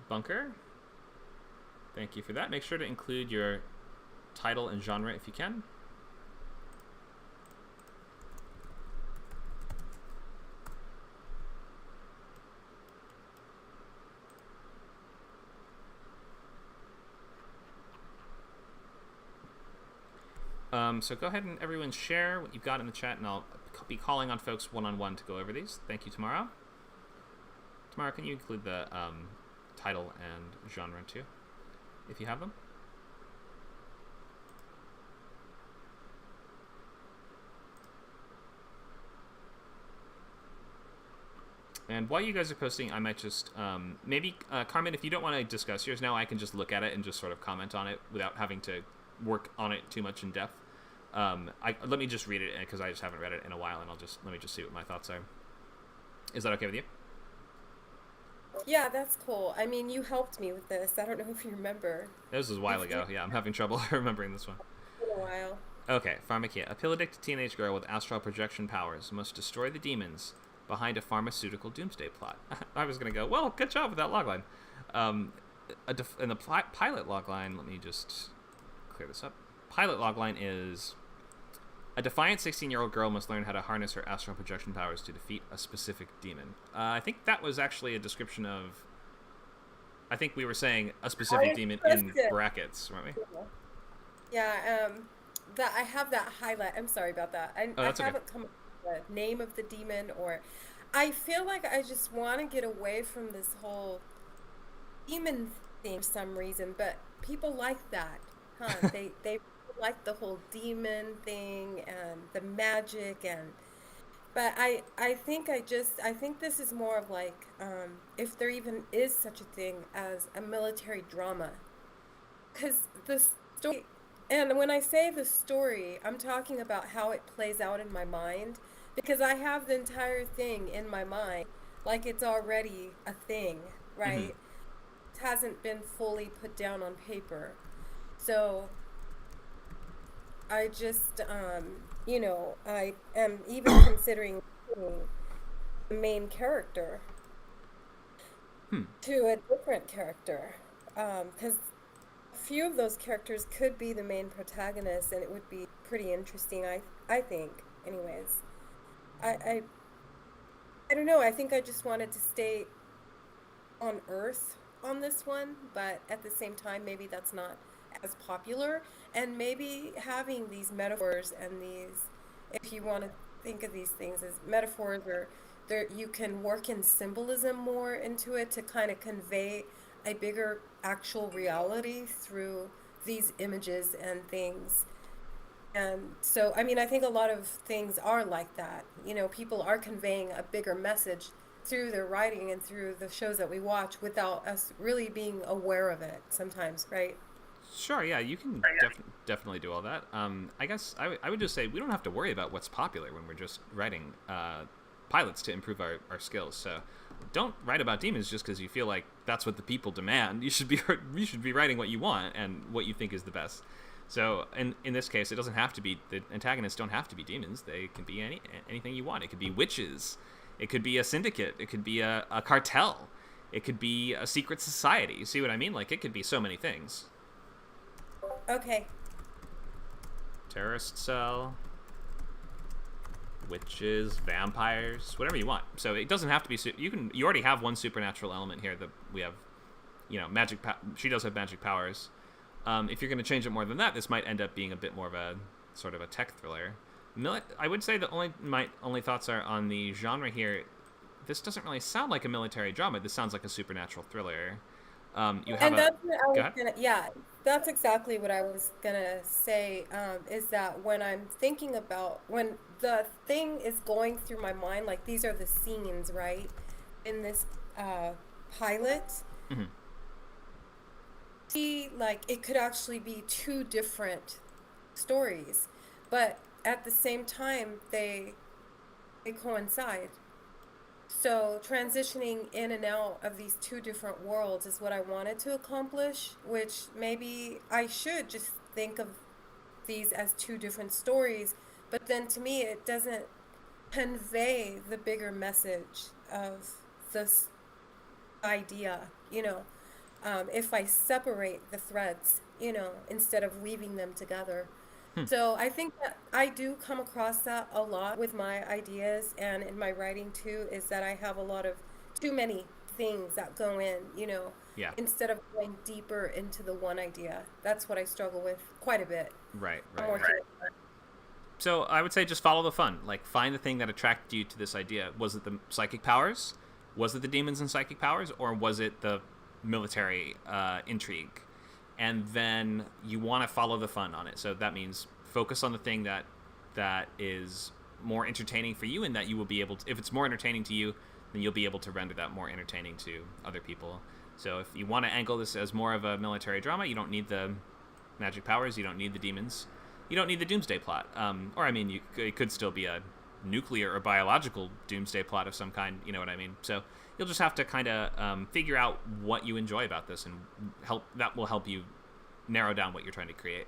Bunker. Thank you for that. Make sure to include your title and genre if you can. So go ahead and everyone share what you've got in the chat, and I'll be calling on folks one-on-one to go over these. Thank you, Tamara. Tamara, can you include the title and genre too, if you have them? And while you guys are posting, I might just maybe Carmen, if you don't want to discuss yours now, I can just look at it and just sort of comment on it without having to work on it too much in depth. Let me just read it because I just haven't read it in a while, and let me just see what my thoughts are. Is that okay with you? Yeah, that's cool. I mean, you helped me with this. I don't know if you remember. This was a while ago. Yeah, I'm having trouble remembering this one. It's been a while. Okay, Pharmakia. A pill-addicted teenage girl with astral projection powers must destroy the demons behind a pharmaceutical doomsday plot. I was going to go, well, good job with that logline. In the pilot logline, let me just clear this up. Pilot logline is: a defiant 16-year-old girl must learn how to harness her astral projection powers to defeat a specific demon. I think that was actually a description of... I think we were saying a specific demon in brackets, weren't we? Yeah, that I have that highlight. I'm sorry about that. I haven't come up with the name of the demon, or... I feel like I just want to get away from this whole demon thing for some reason, but people like that, huh? They like the whole demon thing and the magic, but I think this is more of like, if there even is such a thing as a military drama, because the story, and when I say the story, I'm talking about how it plays out in my mind, because I have the entire thing in my mind like it's already a thing, right? It hasn't been fully put down on paper. So I just, I am even considering the main character to a different character, because a few of those characters could be the main protagonist, and it would be pretty interesting, I think, anyways. I don't know, I think I just wanted to stay on Earth on this one, but at the same time, maybe that's not as popular, and maybe having these metaphors and these, if you want to think of these things as metaphors or there you can work in symbolism more into it to kind of convey a bigger actual reality through these images and things. And so, I mean, I think a lot of things are like that. You know, people are conveying a bigger message through their writing and through the shows that we watch without us really being aware of it sometimes, right? Sure, yeah, you can definitely do all that. I guess I would just say we don't have to worry about what's popular when we're just writing pilots to improve our skills. So don't write about demons just because you feel like that's what the people demand. You should be writing what you want and what you think is the best. So in this case, it doesn't have to be, the antagonists don't have to be demons. They can be anything you want. It could be witches. It could be a syndicate. It could be a cartel. It could be a secret society. You see what I mean? Like, it could be so many things. Okay. Terrorist cell, witches, vampires, whatever you want. So it doesn't have to be. You already have one supernatural element here that we have. You know, magic. She does have magic powers. If you're going to change it more than that, this might end up being a bit more of a sort of a tech thriller. I would say that my only thoughts are on the genre here. This doesn't really sound like a military drama. This sounds like a supernatural thriller. That's exactly what I was gonna say. Is that when I'm thinking about when the thing is going through my mind, like these are the scenes, right, in this pilot. Mm-hmm. See, like it could actually be two different stories, but at the same time they coincide. So transitioning in and out of these two different worlds is what I wanted to accomplish, which maybe I should just think of these as two different stories, but then to me it doesn't convey the bigger message of this idea, you know, if I separate the threads, you know, instead of weaving them together. So I think that I do come across that a lot with my ideas and in my writing too, is that I have a lot of too many things that go in, you know, instead of going deeper into the one idea. That's what I struggle with quite a bit. Right. So I would say just follow the fun. Like, find the thing that attracted you to this idea. Was it the psychic powers? Was it the demons and psychic powers? Or was it the military intrigue? And then you want to follow the fun on it. So that means focus on the thing that is more entertaining for you, and that you will be able to, if it's more entertaining to you, then you'll be able to render that more entertaining to other people. So if you want to angle this as more of a military drama, you don't need the magic powers, you don't need the demons, you don't need the doomsday plot. Or I mean, it could still be a nuclear or biological doomsday plot of some kind, you know what I mean? So you'll just have to kind of figure out what you enjoy about this, and that will help you narrow down what you're trying to create.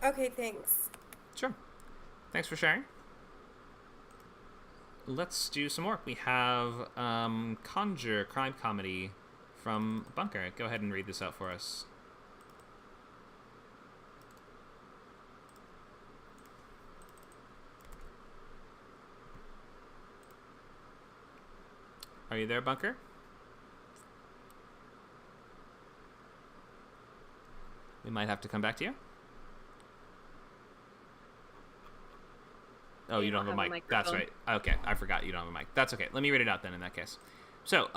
Okay, thanks. Sure. Thanks for sharing. Let's do some more. We have Conjure Crime Comedy from Bunker. Go ahead and read this out for us. Are you there, Bunker? We might have to come back to you. Oh, you don't have a mic. That's right. Okay, I forgot you don't have a mic. That's okay. Let me read it out then in that case. So,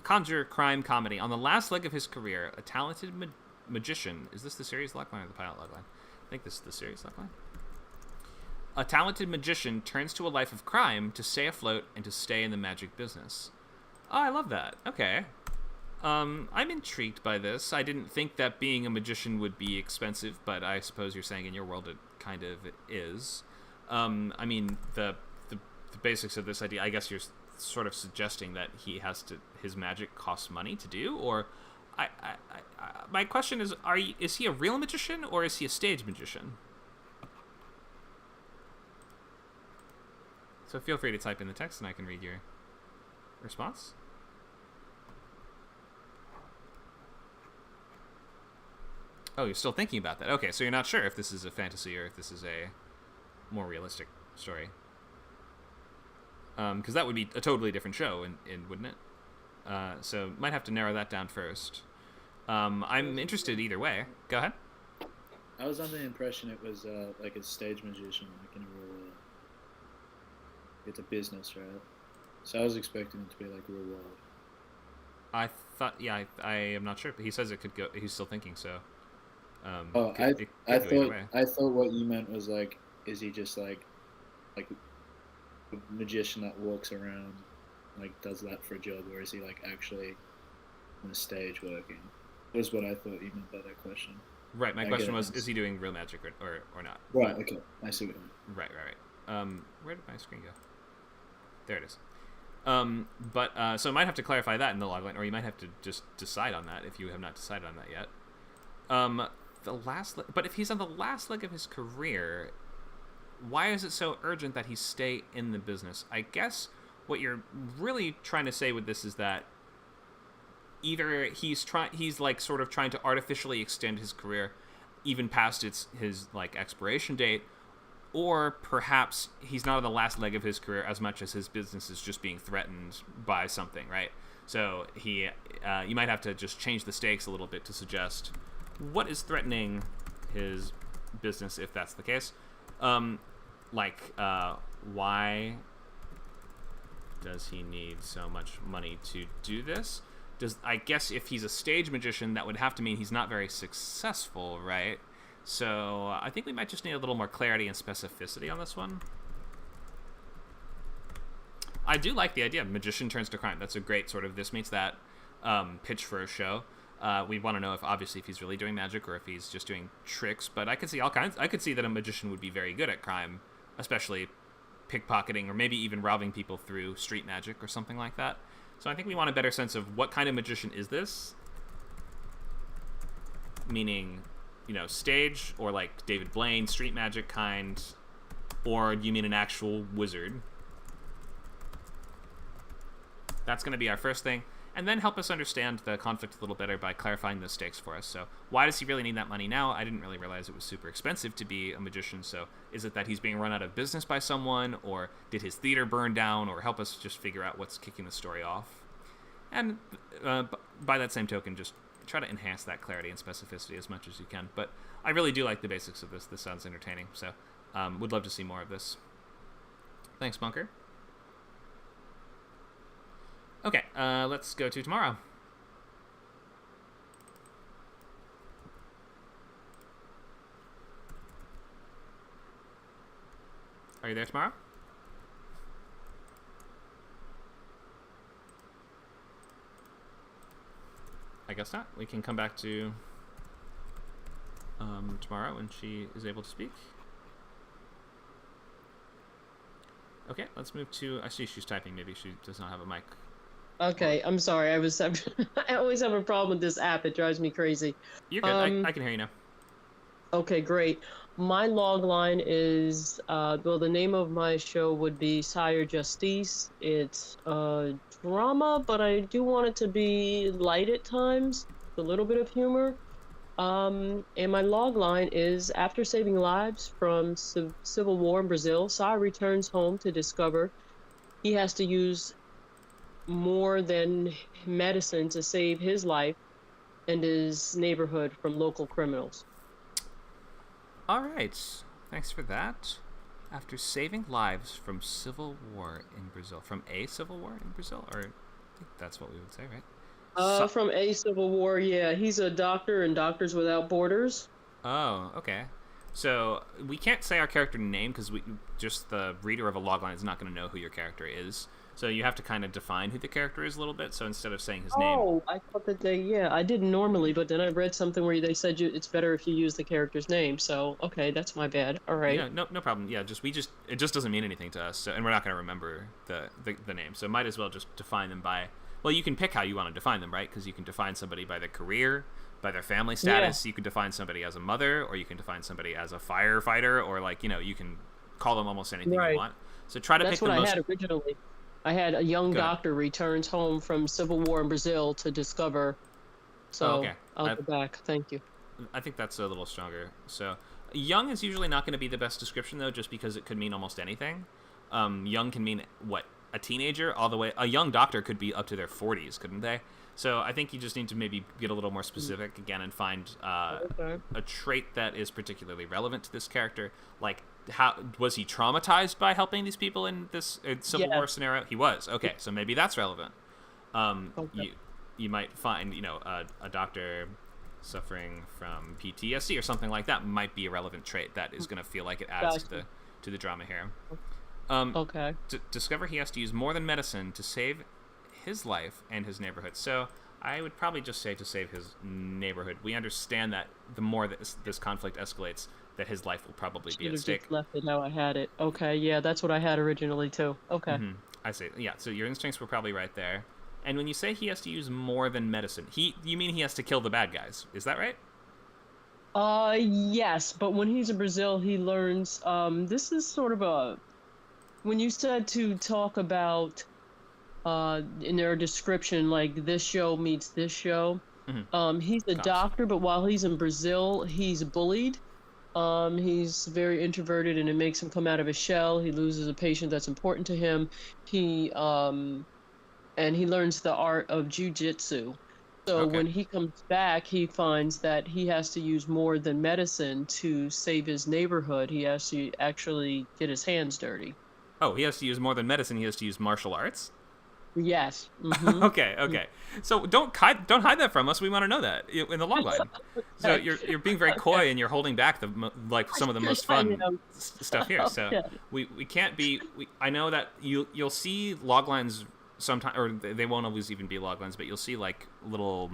Conjure Crime Comedy. On the last leg of his career, a talented magician... Is this the series logline or the pilot logline? I think this is the series logline. A talented magician turns to a life of crime to stay afloat and to stay in the magic business. Oh, I love that. Okay. I'm intrigued by this. I didn't think that being a magician would be expensive, but I suppose you're saying in your world it kind of is. I mean, the basics of this idea, I guess you're sort of suggesting that his magic costs money to do, or my question is, is he a real magician or is he a stage magician? So feel free to type in the text and I can read your response. Oh, you're still thinking about that. Okay, so you're not sure if this is a fantasy or if this is a more realistic story. Because that would be a totally different show, wouldn't it? So might have to narrow that down first. I'm interested either way. Go ahead. I was under the impression it was like a stage magician, like in a real It's a business, right? So I was expecting it to be like a reward. I thought, yeah, I am not sure, but he says it could go. He's still thinking so. Oh, it could I go either thought way. I thought what you meant was like, is he just like a magician that walks around, like does that for a job, or is he like actually on a stage working? Was what I thought you meant by that question. Right. My I question get it. was, is he doing real magic or not? Right. Okay. I see what you mean. Right. Where did my screen go? There it is. So I might have to clarify that in the logline, or you might have to just decide on that if you have not decided on that yet. But if he's on the last leg of his career, why is it so urgent that he stay in the business? I guess what you're really trying to say with this is that either he's like sort of trying to artificially extend his career even past his like expiration date, or perhaps he's not on the last leg of his career as much as his business is just being threatened by something, right? So you might have to just change the stakes a little bit to suggest what is threatening his business if that's the case. Why does he need so much money to do this? I guess if he's a stage magician, that would have to mean he's not very successful, right? So I think we might just need a little more clarity and specificity on this one. I do like the idea of magician turns to crime. That's a great sort of this meets that pitch for a show. We want to know if he's really doing magic or if he's just doing tricks. But I could see all kinds. I could see that a magician would be very good at crime, especially pickpocketing or maybe even robbing people through street magic or something like that. So I think we want a better sense of what kind of magician is this? Meaning, stage or like David Blaine, street magic kind, or do you mean an actual wizard? That's going to be our first thing. And then help us understand the conflict a little better by clarifying the stakes for us. So why does he really need that money now? I didn't really realize it was super expensive to be a magician. So is it that he's being run out of business by someone, or did his theater burn down, or help us just figure out what's kicking the story off? And by that same token, just try to enhance that clarity and specificity as much as you can. But I really do like the basics of this. This sounds entertaining. So would love to see more of this. Thanks, Bunker. Okay, let's go to tomorrow. Are you there tomorrow? I guess not. We can come back to tomorrow when she is able to speak. Okay, let's move to... I see she's typing. Maybe she does not have a mic. Okay, I'm sorry. I always have a problem with this app. It drives me crazy. You're good. I can hear you now. Okay, great. My log line is, the name of my show would be Sire Justice. It's drama, but I do want it to be light at times, a little bit of humor. And my log line is, after saving lives from civil war in Brazil, Sire returns home to discover he has to use more than medicine to save his life and his neighborhood from local criminals. All right. Thanks for that. After saving lives from civil war in Brazil. From a civil war in Brazil? Or I think that's what we would say, right? From a civil war, yeah. He's a doctor in Doctors Without Borders. Oh, okay. So we can't say our character name because the reader of a logline is not going to know who your character is. So you have to kind of define who the character is a little bit. So instead of saying his name... Oh, I thought that I didn't normally, but then I read something where they said it's better if you use the character's name. So, okay, that's my bad. All right. Yeah, no problem. Yeah, it just doesn't mean anything to us. So, and we're not going to remember the name. So might as well just define them by... Well, you can pick how you want to define them, right? Because you can define somebody by their career, by their family status. Yeah. You can define somebody as a mother, or you can define somebody as a firefighter, or you can call them almost anything you want. So try to pick the most... That's what I had originally. I had a young doctor returns home from civil war in Brazil to discover. So okay. I'll go back. Thank you. I think that's a little stronger. So young is usually not going to be the best description, though, just because it could mean almost anything. Young can mean, a teenager all the way... A young doctor could be up to their 40s, couldn't they? So I think you just need to maybe get a little more specific again and find Okay. a trait that is particularly relevant to this character. Like, how was he traumatized by helping these people in this Civil War Yes. scenario? He was. Okay, so maybe that's relevant. Okay. You might find, a doctor suffering from PTSD or something like that might be a relevant trait that is going to feel like it adds Gotcha. to the drama here. Okay. Discover he has to use more than medicine to save his life and his neighborhood. So I would probably just say to save his neighborhood. We understand that the more that this conflict escalates, that his life will probably be Should at have stake. just left it how I had it. Okay, yeah, that's what I had originally too. Okay. I see. Yeah, so your instincts were probably right there. And when you say he has to use more than medicine, you mean he has to kill the bad guys. Is that right? Yes, but when he's in Brazil, he learns, this is sort of when you said to talk about, in their description, like this show meets this show, he's a Gotcha. doctor, but while he's in Brazil, he's bullied. He's very introverted and it makes him come out of his shell. He loses a patient that's important to him. And he learns the art of jujitsu. So Okay. when he comes back, he finds that he has to use more than medicine to save his neighborhood. He has to actually get his hands dirty. Oh, he has to use more than medicine. He has to use martial arts. Yes. Mhm. Okay. So don't hide that from us. We want to know that in the log line. So you're being very coy and you're holding back some of the most fun stuff here. So Okay. we can't be. I know that you'll see log lines sometimes, or they won't always even be log lines, but you'll see like little,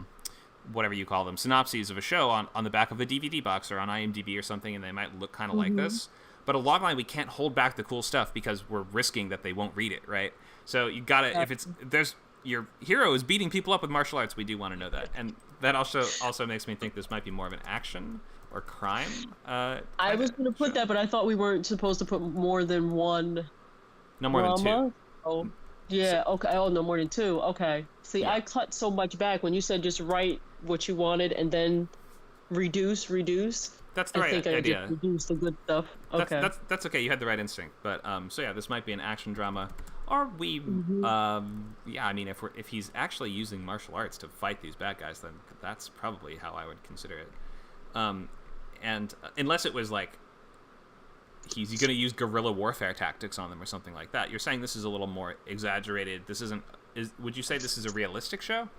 whatever you call them, synopses of a show on the back of a DVD box or on IMDb or something, and they might look kind of like this. But a log line, we can't hold back the cool stuff because we're risking that they won't read it, right? So you gotta, if your hero is beating people up with martial arts, we do want to know that. And that also makes me think this might be more of an action or crime. I was going to put that, but I thought we weren't supposed to put more than one No more than drama. two. Oh, yeah, okay. Oh, no more than two. Okay. See, Yeah. I cut so much back when you said just write what you wanted and then reduce. That's the I right think I idea. just reduced the good stuff. Okay. That's okay. You had the right instinct. But so yeah, this might be an action drama, or we yeah. I mean, if he's actually using martial arts to fight these bad guys, then that's probably how I would consider it. And unless it was like he's going to use guerrilla warfare tactics on them or something like that. You're saying this is a little more exaggerated. This isn't. Would you say this is a realistic show?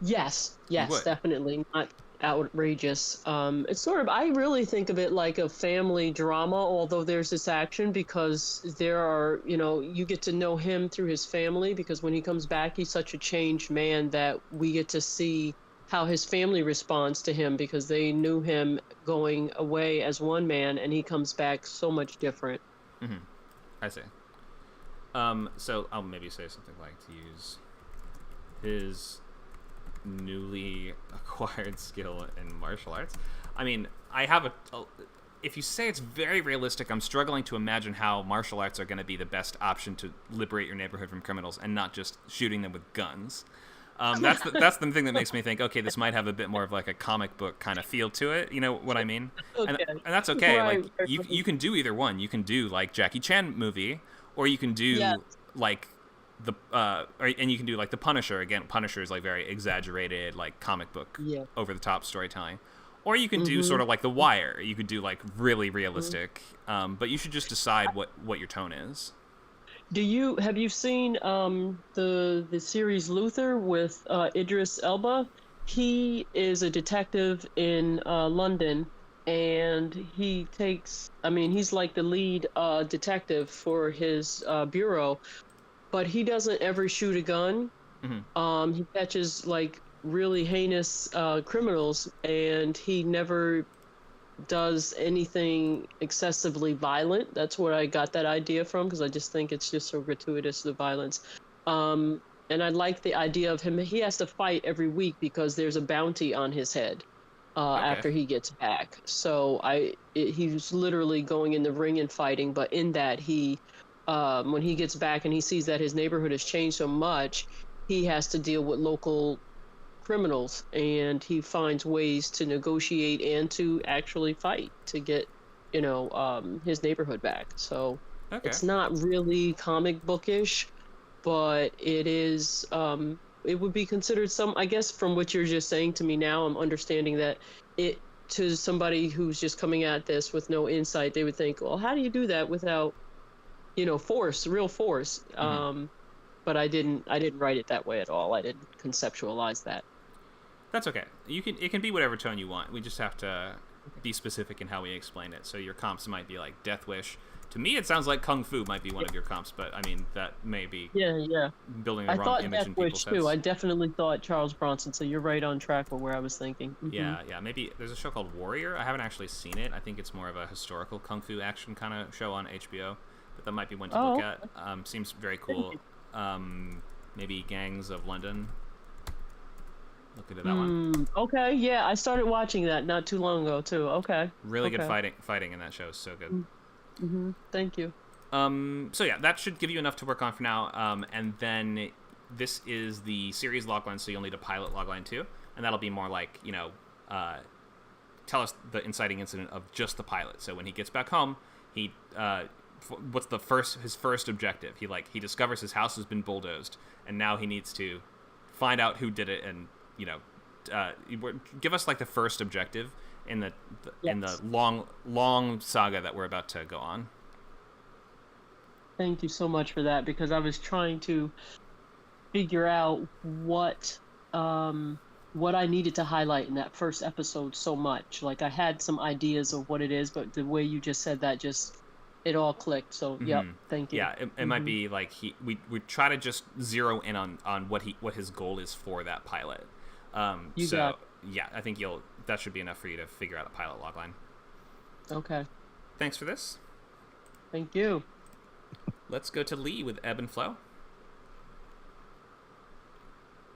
Yes, would. definitely not outrageous. It's sort of, I really think of it like a family drama, although there's this action because there are, you get to know him through his family because when he comes back, he's such a changed man that we get to see how his family responds to him because they knew him going away as one man and he comes back so much different. I see. So I'll maybe say something like to use his newly acquired skill in martial arts. I mean, I have if you say it's very realistic, I'm struggling to imagine how martial arts are going to be the best option to liberate your neighborhood from criminals and not just shooting them with guns. That's the thing that makes me think, okay, this might have a bit more of like a comic book kind of feel to it. You know what I mean? Okay. And that's okay. Right, Like right. you can do either one. You can do like Jackie Chan movie, or you can do Yes. like and you can do like the Punisher. Again, Punisher is like very exaggerated, like comic book, Yeah. over the top storytelling. Or you can do sort of like The Wire. You could do like really realistic. But you should just decide what your tone is. Have you seen the series Luther with Idris Elba? He is a detective in London, and he's like the lead detective for his bureau, but he doesn't ever shoot a gun. He catches like really heinous criminals, and he never does anything excessively violent. That's where I got that idea from, because I just think it's just so gratuitous, the violence. And I like the idea of him. He has to fight every week because there's a bounty on his head after he gets back. So he's literally going in the ring and fighting, but in that when he gets back and he sees that his neighborhood has changed so much, he has to deal with local criminals, and he finds ways to negotiate and to actually fight to get his neighborhood back. So it's not really comic bookish, but it is it would be considered some, I guess from what you're just saying to me now, I'm understanding that it, to somebody who's just coming at this with no insight, they would think, well, how do you do that without, force, real force? But I didn't write it that way at all. I didn't conceptualize that. That's okay. It can be whatever tone you want. We just have to be specific in how we explain it. So your comps might be like Death Wish. To me, it sounds like Kung Fu might be one of your comps, but I mean that may be building the I wrong thought image in Death Wish people's too. heads. I definitely thought Charles Bronson. So you're right on track with where I was thinking. Yeah. Maybe there's a show called Warrior. I haven't actually seen it. I think it's more of a historical kung fu action kind of show on HBO, but that might be one to look at. Seems very cool. Maybe Gangs of London. Look into that one. Okay, yeah, I started watching that not too long ago too. Okay. Really good fighting in that show. So good. Thank you. So yeah, that should give you enough to work on for now. And then this is the series logline, so you'll need a pilot logline too, and that'll be more like tell us the inciting incident of just the pilot. So when he gets back home, he what's his first objective? He discovers his house has been bulldozed, and now he needs to find out who did it, and give us like the first objective in the in the long saga that we're about to go on. Thank you so much for that, because I was trying to figure out what I needed to highlight in that first episode so much. Like I had some ideas of what it is, but the way you just said that, it all clicked. So thank you. Yeah, it might be like we try to just zero in on what his goal is for that pilot. Yeah, I think that should be enough for you to figure out a pilot logline. Okay. Thanks for this. Thank you. Let's go to Lee with Ebb and Flow.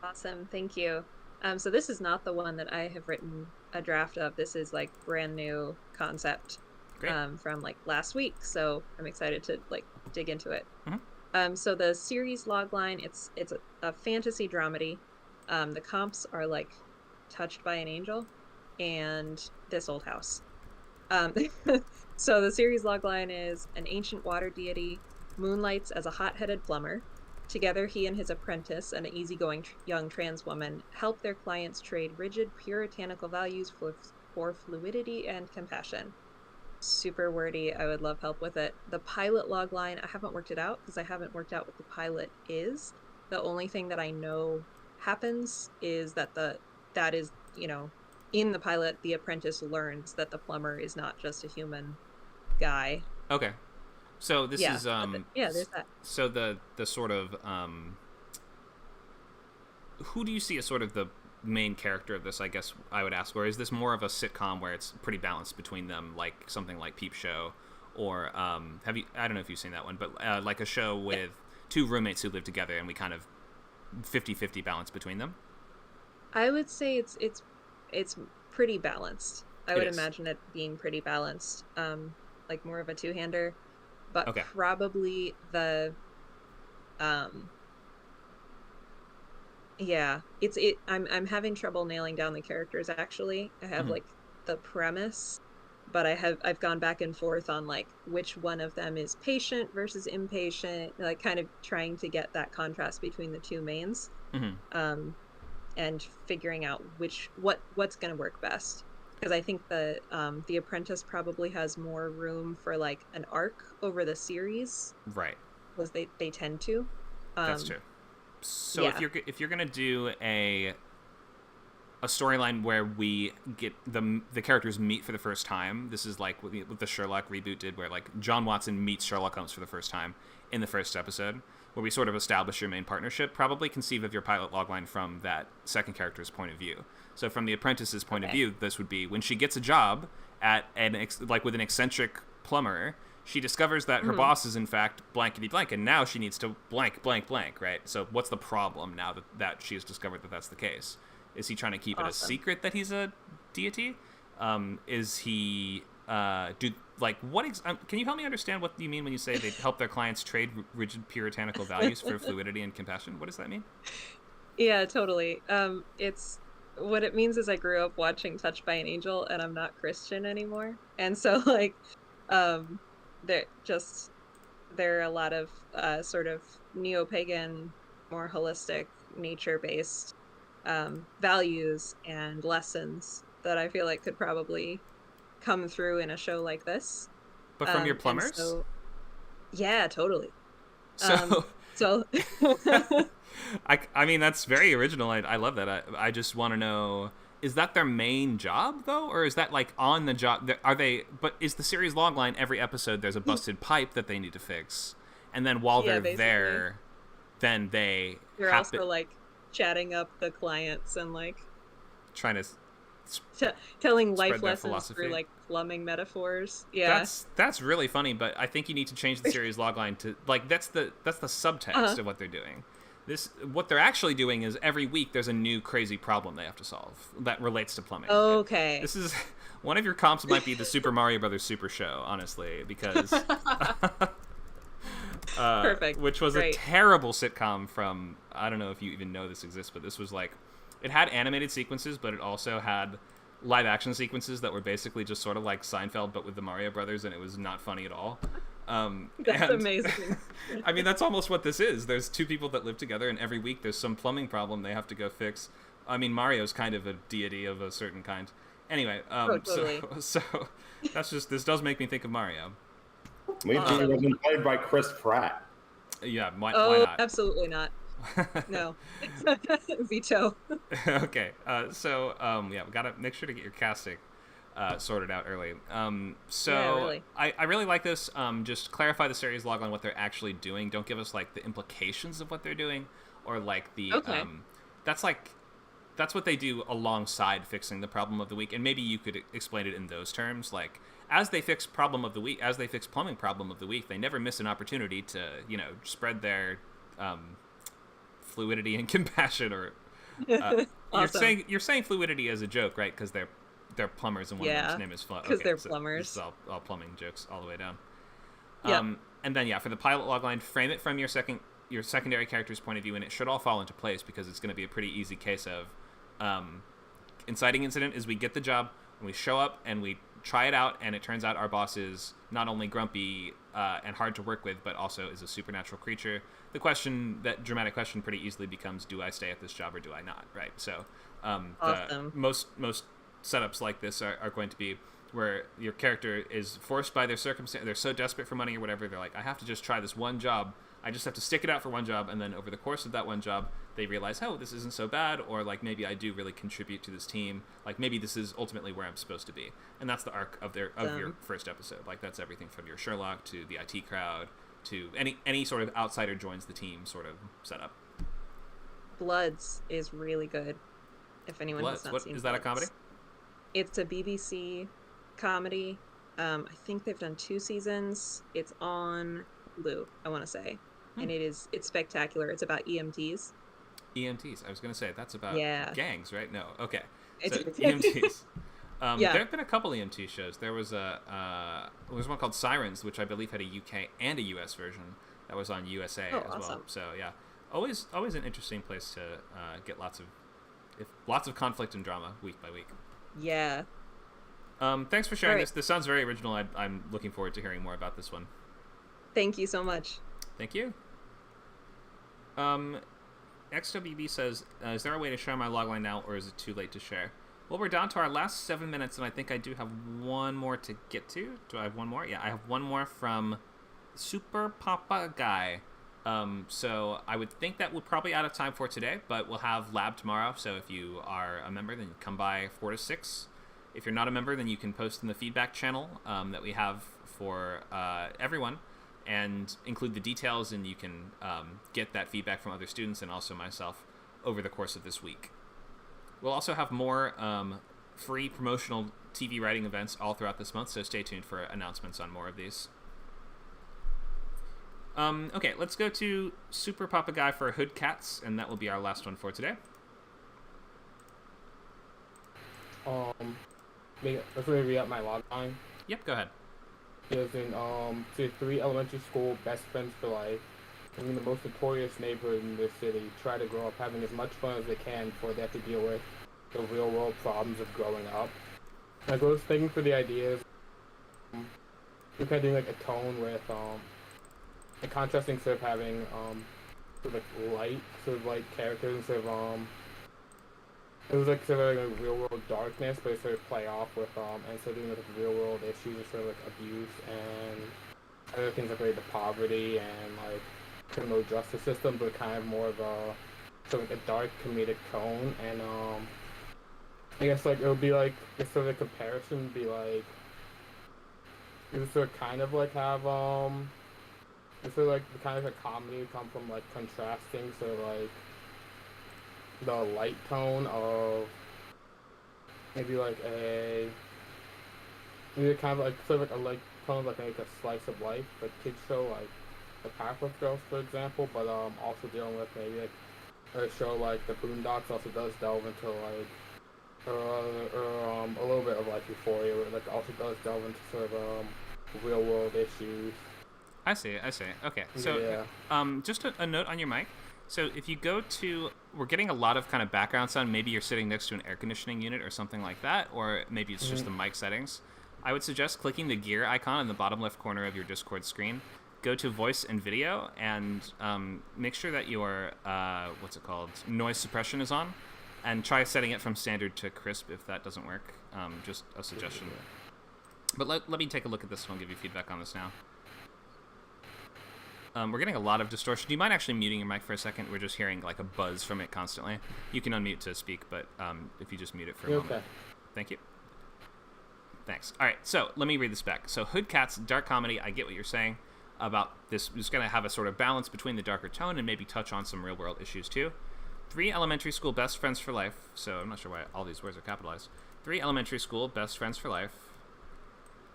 Awesome, thank you. So this is not the one that I have written a draft of. This is like brand new concept from like last week. So I'm excited to like dig into it. So the series logline, it's a fantasy dramedy. The comps are like Touched by an Angel and This Old House. So the series logline is: an ancient water deity moonlights as a hot-headed plumber. Together, he and his apprentice, an easygoing young trans woman, help their clients trade rigid puritanical values for fluidity and compassion. Super wordy. I would love help with it. The pilot logline, I haven't worked it out because I haven't worked out what the pilot is. The only thing that I know happens is that in the pilot, the apprentice learns that the plumber is not just a human guy. Okay. So this is there's that. So the sort of who do you see as sort of the main character of this, I guess I would ask, or is this more of a sitcom where it's pretty balanced between them, like something like Peep Show, or I don't know if you've seen that one, but like a show with two roommates who live together and we kind of 50-50 balance between them? I would say it's pretty balanced. I would imagine it being pretty balanced, like more of a two-hander, but probably the I'm having trouble nailing down the characters. Actually, I have like the premise, but I've gone back and forth on like which one of them is patient versus impatient, like kind of trying to get that contrast between the two mains. And figuring out what's going to work best, because I think the apprentice probably has more room for like an arc over the series, right? Because they tend to. That's true. So if you're gonna do a storyline where we get the characters meet for the first time, this is like what the Sherlock reboot did, where like John Watson meets Sherlock Holmes for the first time in the first episode, where we sort of establish your main partnership. Probably conceive of your pilot logline from that second character's point of view. So from the apprentice's point of view, this would be when she gets a job at with an eccentric plumber, she discovers that her boss is in fact blankety blank, and now she needs to blank, right? So what's the problem now that she has discovered that that's the case? Is he trying to keep it a secret that he's a deity? Is he can you help me understand what you mean when you say they help their clients trade rigid puritanical values for fluidity and compassion? What does that mean? Yeah, totally. It's what it means is I grew up watching Touched by an Angel, and I'm not Christian anymore, and so like there are a lot of sort of neo-pagan, more holistic, nature-based values and lessons that I feel like could probably come through in a show like this. But from your plumbers? So, yeah, totally. So, So I mean, that's very original. I love that. I just want to know, is that their main job, though? Or is that, like, on the job? Are they... But is the series logline, every episode, there's a busted pipe that they need to fix. And then while they're there, then you're also, like, chatting up the clients and, like... trying to... telling life lessons through, like, plumbing metaphors. Yeah. That's really funny, but I think you need to change the series logline to... Like, that's the subtext of what they're doing. What they're actually doing is every week there's a new crazy problem they have to solve that relates to plumbing. Okay. This is one of your comps might be the Super Mario Brothers Super Show, honestly, because perfect. Which was a terrible sitcom from, I don't know if you even know this exists, but this was like, it had animated sequences, but it also had live action sequences that were basically just sort of like Seinfeld but with the Mario Brothers, and it was not funny at all. That's amazing. I mean, that's almost what this is. There's two people that live together, and every week there's some plumbing problem they have to go fix. I mean, Mario's kind of a deity of a certain kind. Anyway, totally. so that's just, this does make me think of Mario. Maybe it wasn't played by Chris Pratt. Yeah, why not? Absolutely not. No. Veto. Okay, yeah, we gotta make sure to get your casting sorted out early. Yeah, really. I really like this. Just clarify the series log on what they're actually doing. Don't give us like the implications of what they're doing, or like the that's what they do alongside fixing the problem of the week. And maybe you could explain it in those terms, like as they fix problem of the week, as they fix plumbing problem of the week, they never miss an opportunity to, you know, spread their fluidity and compassion. Or awesome. you're saying fluidity as a joke, right? Because they're plumbers, and one of them's name is Flo. Because they're plumbers. This is all plumbing jokes all the way down. Yep. And then for the pilot logline, frame it from your secondary character's point of view, and it should all fall into place because it's going to be a pretty easy case of inciting incident is we get the job and we show up and we try it out, and it turns out our boss is not only grumpy and hard to work with, but also is a supernatural creature. That dramatic question pretty easily becomes, do I stay at this job or do I not, right? So awesome. Most setups like this are going to be where your character is forced by their circumstance, they're so desperate for money or whatever, they're like, I have to just try this one job, I just have to stick it out for one job, and then over the course of that one job, they realize, oh, this isn't so bad, or like maybe I do really contribute to this team, like maybe this is ultimately where I'm supposed to be. And that's the arc of your first episode. Like that's everything from your Sherlock to the IT crowd to any sort of outsider joins the team sort of setup. Bloods is really good. If anyone has not seen is that a comedy? It's a BBC comedy. I think they've done 2 seasons. It's on Hulu, I want to say. And it's spectacular. It's about EMTs. EMTs. I was going to say that's about gangs, right? No. Okay. So EMTs. There have been a couple EMT shows. There was one called Sirens, which I believe had a UK and a US version that was on USA as well. So yeah, always an interesting place to get lots of conflict and drama week by week. Yeah. Thanks for sharing this. This sounds very original. I'm looking forward to hearing more about this one. Thank you so much. Thank you. XWB says, is there a way to share my logline now, or is it too late to share? Well, we're down to our last 7 minutes, and I think I do have one more to get to. Do I have one more? Yeah, I have one more from Super Papa Guy. So I would think that we're probably out of time for today, but we'll have lab tomorrow. So if you are a member, then come by 4 to 6. If you're not a member, then you can post in the feedback channel that we have for everyone, and include the details, and you can get that feedback from other students and also myself over the course of this week. We'll also have more free promotional TV writing events all throughout this month, so stay tuned for announcements on more of these. Okay, let's go to Super Papa Guy for Hood Cats, and that will be our last one for today. Let's read out my logline. Yep, go ahead. There's in 3 elementary school best friends for life. In the most notorious neighborhood in this city, try to grow up having as much fun as they can before they have to deal with the real world problems of growing up. I was thinking for the ideas, we're kind of doing like a tone with the contrasting instead of having sort of light, sort of like characters instead of it was like sort of like a real world darkness, but it sort of play off with instead of doing like real world issues, it's sort of like abuse and other things like related to poverty and like criminal justice system, but kind of more of a sort of like a dark comedic tone. And I guess like it would be like if sort of a comparison would be like it would sort of kind of like have it's sort of like the kind of a comedy would come from like contrasting sort of like the light tone of maybe like maybe kind of like sort of like a light tone of like a slice of life, like kids show like the Powerpuff Girls for example, but also dealing with maybe like a show like the Boondocks also does delve into like a little bit of like Euphoria, where it like also does delve into sort of real world issues. I see. Okay, so yeah. just a note on your mic. So if you go to, we're getting a lot of kind of background sound. Maybe you're sitting next to an air conditioning unit or something like that, or maybe it's just the mic settings. I would suggest clicking the gear icon in the bottom left corner of your Discord screen. Go to voice and video and make sure that your noise suppression is on, and try setting it from standard to crisp if that doesn't work. Just a suggestion. But let me take a look at this one and give you feedback on this now. We're getting a lot of distortion. Do you mind actually muting your mic for a second? We're just hearing like a buzz from it constantly. You can unmute to speak, but if you just mute it for a moment. Okay. Thank you. Thanks. All right, so let me read this back. So Hood Cats, dark comedy, I get what you're saying about this. It's going to have a sort of balance between the darker tone and maybe touch on some real-world issues too. 3 elementary school best friends for life. So I'm not sure why all these words are capitalized. 3 elementary school best friends for life.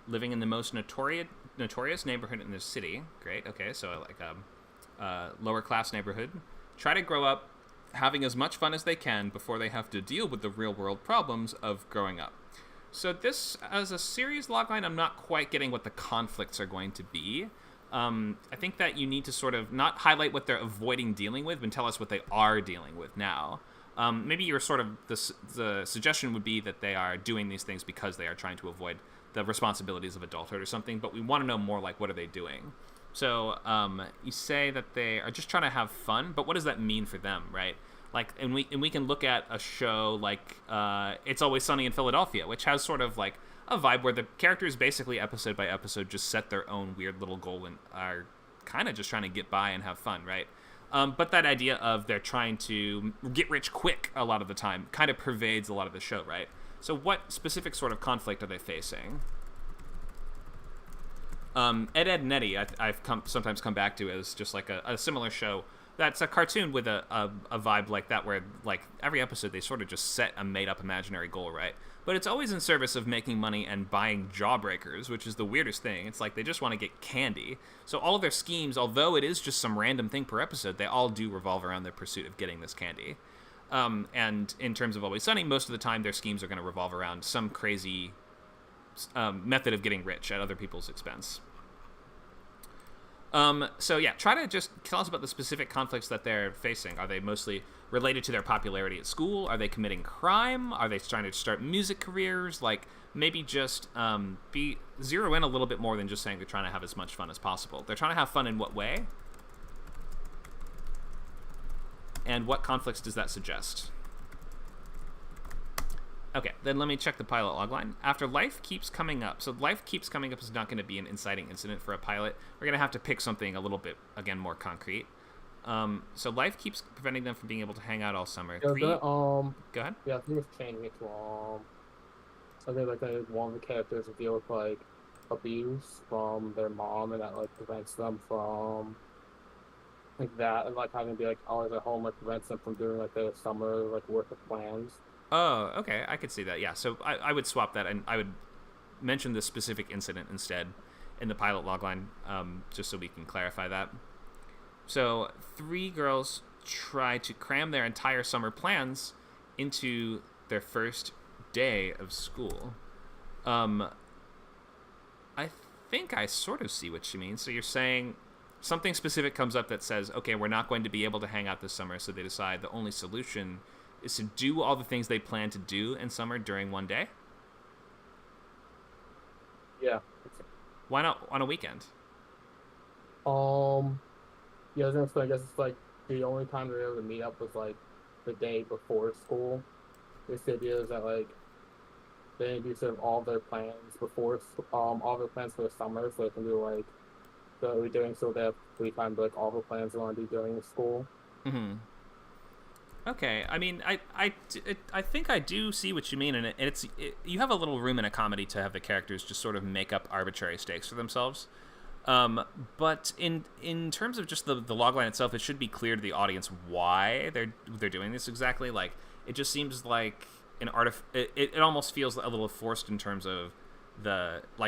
Living in the most notorious neighborhood in the city. Great. Okay, so like a lower class neighborhood. Try to grow up having as much fun as they can before they have to deal with the real world problems of growing up. So this, as a series logline, I'm not quite getting what the conflicts are going to be. I think that you need to sort of not highlight what they're avoiding dealing with, but tell us what they are dealing with now. Maybe your sort of the suggestion would be that they are doing these things because they are trying to avoid the responsibilities of adulthood or something, but we want to know more like what are they doing. So you say that they are just trying to have fun, but what does that mean for them, right? Like, and we can look at a show like It's Always Sunny in Philadelphia, which has sort of like a vibe where the characters basically episode by episode just set their own weird little goal and are kind of just trying to get by and have fun, right? But that idea of they're trying to get rich quick a lot of the time kind of pervades a lot of the show, right? So what specific sort of conflict are they facing? Ed, Edd n Eddy, I've sometimes come back to as just like a similar show that's a cartoon with a vibe like that, where like every episode they sort of just set a made-up imaginary goal, right? But it's always in service of making money and buying jawbreakers, which is the weirdest thing. It's like they just want to get candy. So all of their schemes, although it is just some random thing per episode, they all do revolve around their pursuit of getting this candy. And in terms of Always Sunny, most of the time their schemes are going to revolve around some crazy method of getting rich at other people's expense. So yeah, try to just tell us about the specific conflicts that they're facing. Are they mostly related to their popularity at school? Are they committing crime? Are they trying to start music careers? Like, maybe just zero in a little bit more than just saying they're trying to have as much fun as possible. They're trying to have fun in what way? And what conflicts does that suggest? Okay, then let me check the pilot logline. After life keeps coming up. So life keeps coming up is not going to be an inciting incident for a pilot. We're going to have to pick something a little bit, again, more concrete. So life keeps preventing them from being able to hang out all summer. Yeah, Go ahead. Yeah, I think it's changing it to I think like one of the characters will deal with like abuse from their mom, and that like prevents them from like that, and like having to be like always at home, like prevents them from doing like their summer like work of plans. Oh, okay, I could see that. Yeah, so I would swap that, and I would mention this specific incident instead in the pilot logline, just so we can clarify that. So 3 girls try to cram their entire summer plans into their first day of school. I think I sort of see what you mean. So you're saying something specific comes up that says, okay, we're not going to be able to hang out this summer, so they decide the only solution is to do all the things they plan to do in summer during one day? Yeah. Why not on a weekend? Yeah, I was gonna say, I guess it's like the only time they were able to meet up was like the day before school. This idea is that like they do sort of all their plans before all their plans for the summer, so they can do like so we're doing so they have free time, but like all the plans they want to do during the school. Mm-hmm. Okay, I mean, I think I do see what you mean, and you have a little room in a comedy to have the characters just sort of make up arbitrary stakes for themselves. But in terms of just the logline itself, it should be clear to the audience why they're doing this exactly. Like, it just seems like it almost feels a little forced in terms of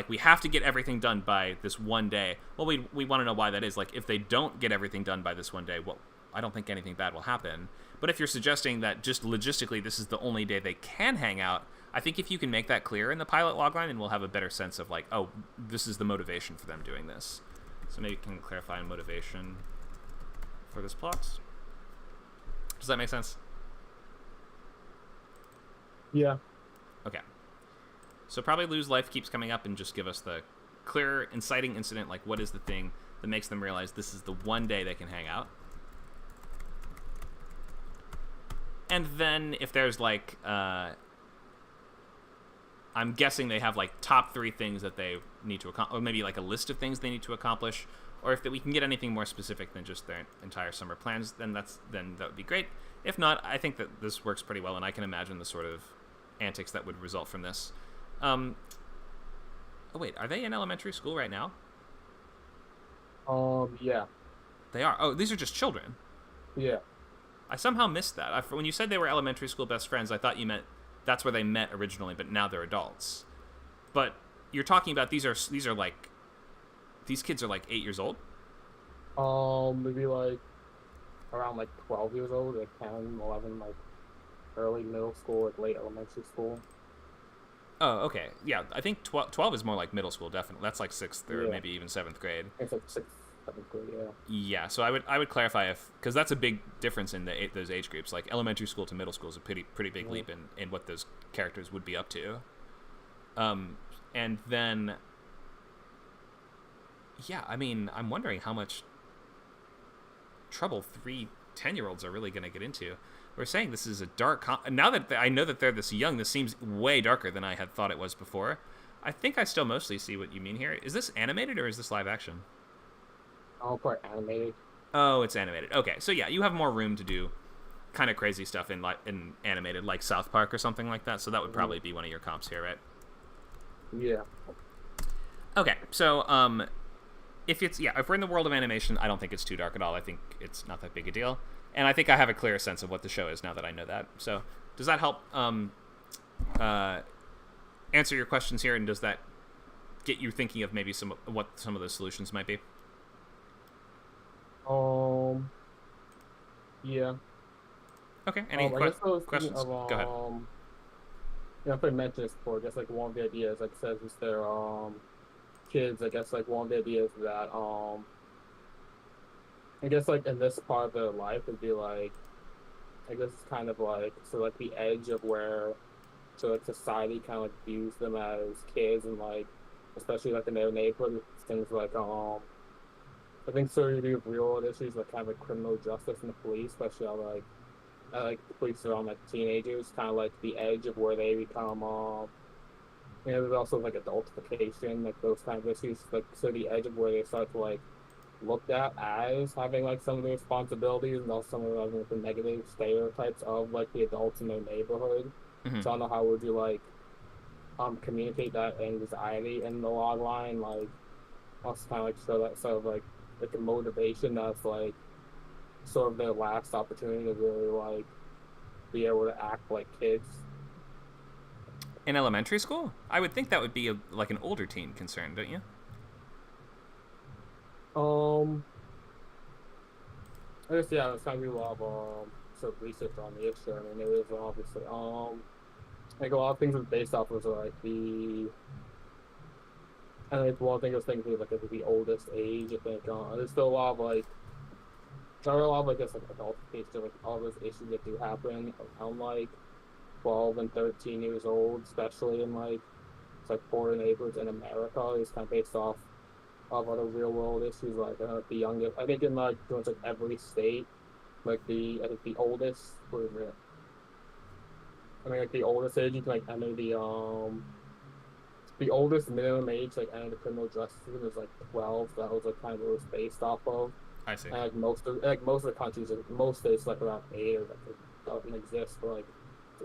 we have to get everything done by this one day. Well, we want to know why that is. Like, if they don't get everything done by this one day, well, I don't think anything bad will happen. But if you're suggesting that just logistically this is the only day they can hang out, I think if you can make that clear in the pilot logline, then we'll have a better sense of like, oh, this is the motivation for them doing this. So maybe you can clarify motivation for this plot. Does that make sense? Yeah. Okay. So probably Lou's life keeps coming up, and just give us the clear, inciting incident, like what is the thing that makes them realize this is the one day they can hang out. And then if there's like, I'm guessing they have like top 3 things that they need to accomplish, or maybe like a list of things they need to accomplish, or if we can get anything more specific than just their entire summer plans, then that would be great. If not, I think that this works pretty well, and I can imagine the sort of antics that would result from this. Oh wait, are they in elementary school right now? Yeah. They are. Oh, these are just children. Yeah. I somehow missed that. When you said they were elementary school best friends, I thought you meant that's where they met originally, but now they're adults. But you're talking about these kids are like 8 years old? Maybe like around like 12 years old, like 10, 11, like early middle school, like late elementary school. Oh, okay. Yeah, I think 12 is more like middle school, definitely. That's like 6th or maybe even 7th grade. It's like 6th, 7th grade, yeah. Yeah, so I would clarify because that's a big difference in those age groups. Like elementary school to middle school is a pretty big leap in what those characters would be up to. And then, yeah, I mean, I'm wondering how much trouble 3 10-year-olds are really going to get into. We're saying this is a dark... now that I know that they're this young, this seems way darker than I had thought it was before. I think I still mostly see what you mean here. Is this animated or is this live action? All part animated. Oh, it's animated. Okay, so yeah, you have more room to do kind of crazy stuff in animated, like South Park or something like that. So that would probably be one of your comps here, right? Yeah. Okay, so if we're in the world of animation, I don't think it's too dark at all. I think it's not that big a deal. And I think I have a clearer sense of what the show is now that I know that. So does that help answer your questions here, and does that get you thinking of maybe what some of the solutions might be? Yeah. Okay, any questions? Go ahead. If I mentioned this before, I guess like one of the ideas, like says is their kids, I guess like one of the ideas that I guess like in this part of their life would be like, I guess it's kind of like so like the edge of where so like society kind of like views them as kids, and like especially like in their neighborhood, things like I think so you do real world issues like kind of like criminal justice and the police, especially how like the police around like teenagers, kind of like the edge of where they become there's also like adultification, like those kind of issues, like so the edge of where they start to like looked at as having like some of the responsibilities and also some of like, the negative stereotypes of like the adults in their neighborhood. Mm-hmm. So I don't know how would you like communicate that anxiety in the log line, like also kind of like show that sort of like a motivation that's like sort of their last opportunity to really like be able to act like kids. In elementary school? I would think that would be like an older teen concern, don't you? I guess yeah, it's kind of a lot of sort of research on the issue. I mean, it was obviously like a lot of things was based off of like the, and like one thing I was thinking like at the oldest age. I think there's still a lot of like there are a lot of like adultification, like all those issues that do happen around like 12 and 13 years old, especially in like it's like poor neighborhoods in America. Is kind of based off of other real world issues like the youngest. I think in like pretty much like every state, like I think the oldest, what is it? I mean, like the oldest age you can like enter the oldest minimum age like enter the criminal justice system is like 12. So that was like kind of what it was based off of. I see. And like most of the countries, most states like around 8 or like it doesn't exist. But like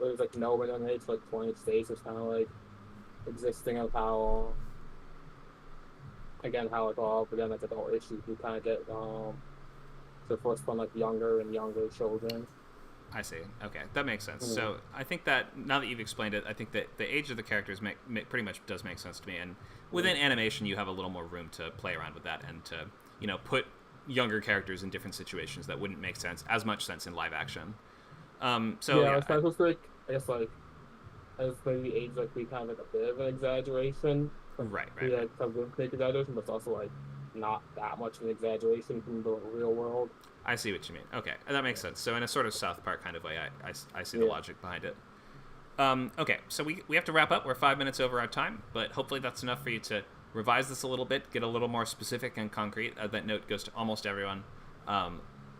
there's like no minimum age for like 20 states. It's kind of like existing of how like all again like adult issues you kind of get to force on like younger and younger children. I see. Okay, that makes sense. So I think that now that you've explained it, I think that the age of the characters pretty much does make sense to me. And within animation, you have a little more room to play around with that and to put younger characters in different situations that wouldn't make as much sense in live action. It's like I guess like as maybe age like we kind of like a bit of an exaggeration. Right. Like some big exaggeration, but it's also like not that much of an exaggeration from the real world. I see what you mean. Okay, that makes sense. So in a sort of South Park kind of way, I see the logic behind it. Okay, so we have to wrap up. We're 5 minutes over our time, but hopefully that's enough for you to revise this a little bit, get a little more specific and concrete. That note goes to almost everyone.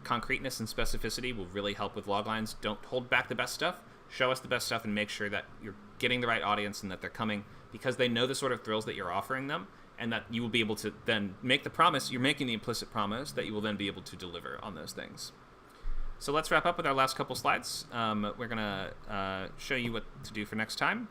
Concreteness and specificity will really help with loglines. Don't hold back the best stuff. Show us the best stuff and make sure that you're getting the right audience and that they're coming because they know the sort of thrills that you're offering them. And that you will be able to then make the promise, you're making the implicit promise that you will then be able to deliver on those things. So let's wrap up with our last couple slides. We're going to show you what to do for next time.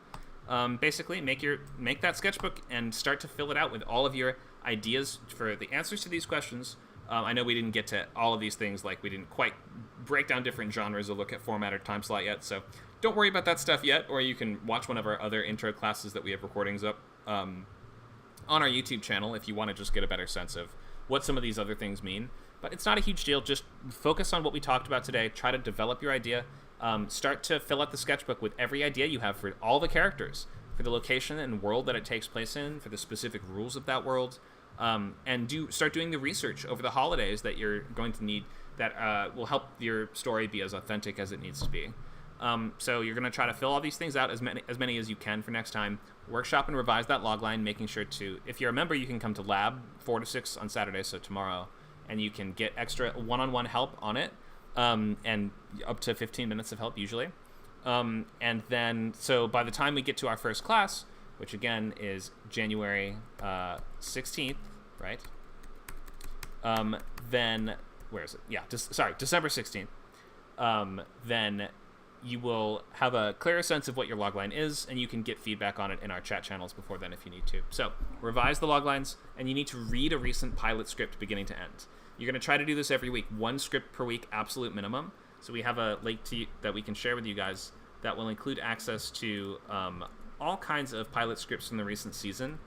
Basically, make that sketchbook and start to fill it out with all of your ideas for the answers to these questions. I know we didn't get to all of these things, like we didn't quite break down different genres or look at format or time slot yet, so don't worry about that stuff yet, or you can watch one of our other intro classes that we have recordings up on our YouTube channel if you want to just get a better sense of what some of these other things mean. But it's not a huge deal. Just focus on what we talked about today. Try to develop your idea. Start to fill out the sketchbook with every idea you have for all the characters, for the location and world that it takes place in, for the specific rules of that world, and start doing the research over the holidays that you're going to need that will help your story be as authentic as it needs to be. So you're going to try to fill all these things out, as many as you can for next time. Workshop and revise that logline, making sure to, if you're a member, you can come to lab 4 to 6 on Saturday, so tomorrow, and you can get extra one-on-one help on it, and up to 15 minutes of help usually. And then, so by the time we get to our first class, which again is January 16th, right? Then, where is it? Yeah, December 16th. Then you will have a clearer sense of what your logline is, and you can get feedback on it in our chat channels before then if you need to. So revise the loglines, and you need to read a recent pilot script beginning to end. You're going to try to do this every week, 1 script per week, absolute minimum. So we have a link that we can share with you guys that will include access to all kinds of pilot scripts from the recent season.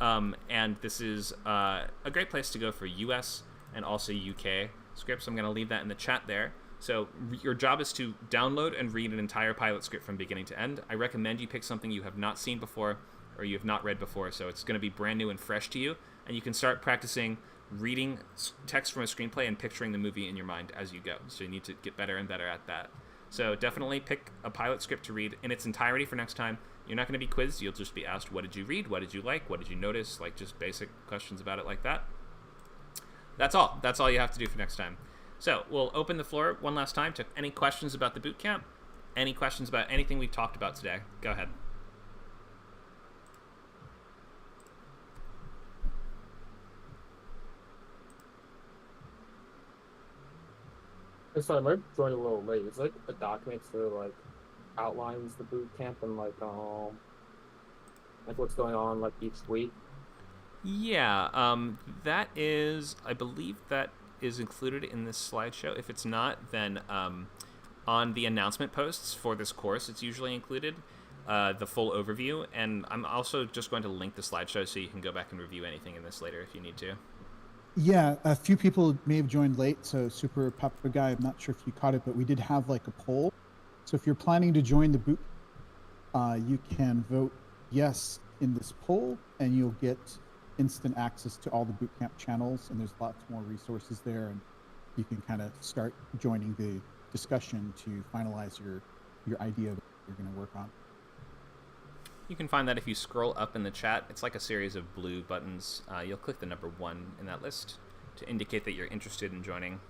And this is a great place to go for US and also UK scripts. I'm going to leave that in the chat there. So your job is to download and read an entire pilot script from beginning to end. I recommend you pick something you have not seen before or you have not read before, so it's going to be brand new and fresh to you, and you can start practicing reading text from a screenplay and picturing the movie in your mind as you go. So you need to get better and better at that. So definitely pick a pilot script to read in its entirety for next time. You're not going to be quizzed. You'll just be asked, what did you read? What did you like? What did you notice? Like just basic questions about it like that. That's all. That's all you have to do for next time. So we'll open the floor one last time to any questions about the boot camp, any questions about anything we've talked about today. Go ahead. So I might join a little late. It's like a document that like outlines the boot camp and like what's going on like each week. Yeah, that is, I believe that is included in this slideshow. If it's not, then on the announcement posts for this course, it's usually included, the full overview. And I'm also just going to link the slideshow so you can go back and review anything in this later if you need to. Yeah, a few people may have joined late, so Super Papa Guy, I'm not sure if you caught it, but we did have like a poll. So if you're planning to join the boot, you can vote yes in this poll, and you'll get instant access to all the bootcamp channels, and there's lots more resources there, and you can kind of start joining the discussion to finalize your idea that you're going to work on. You can find that if you scroll up in the chat. It's like a series of blue buttons. You'll click the number 1 in that list to indicate that you're interested in joining.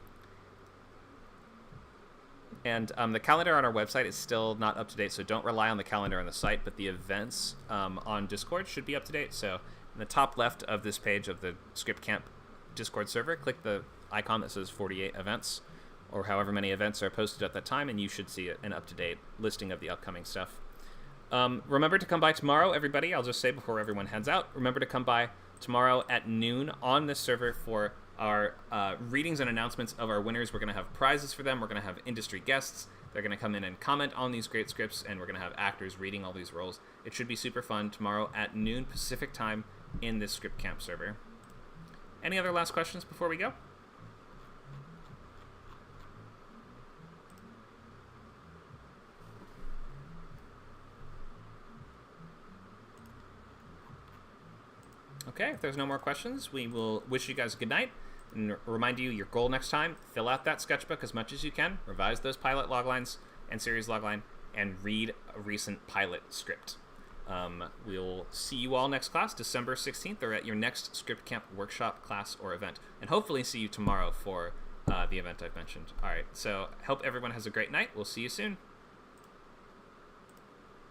And the calendar on our website is still not up to date, so don't rely on the calendar on the site, but the events on Discord should be up to date. So in the top left of this page of the Script Camp Discord server, click the icon that says 48 events, or however many events are posted at that time, and you should see an up-to-date listing of the upcoming stuff. Remember to come by tomorrow, everybody. I'll just say before everyone heads out, remember to come by tomorrow at noon on this server for our readings and announcements of our winners. We're going to have prizes for them. We're going to have industry guests. They're going to come in and comment on these great scripts, and we're going to have actors reading all these roles. It should be super fun tomorrow at noon Pacific time in this Script Camp server. Any other last questions before we go? Okay, if there's no more questions, we will wish you guys a good night and remind you your goal next time: fill out that sketchbook as much as you can, revise those pilot loglines and series logline, and read a recent pilot script. We'll see you all next class, December 16th, or at your next Script Camp workshop, class, or event. And hopefully see you tomorrow for the event I've mentioned. All right, so hope everyone has a great night. We'll see you soon.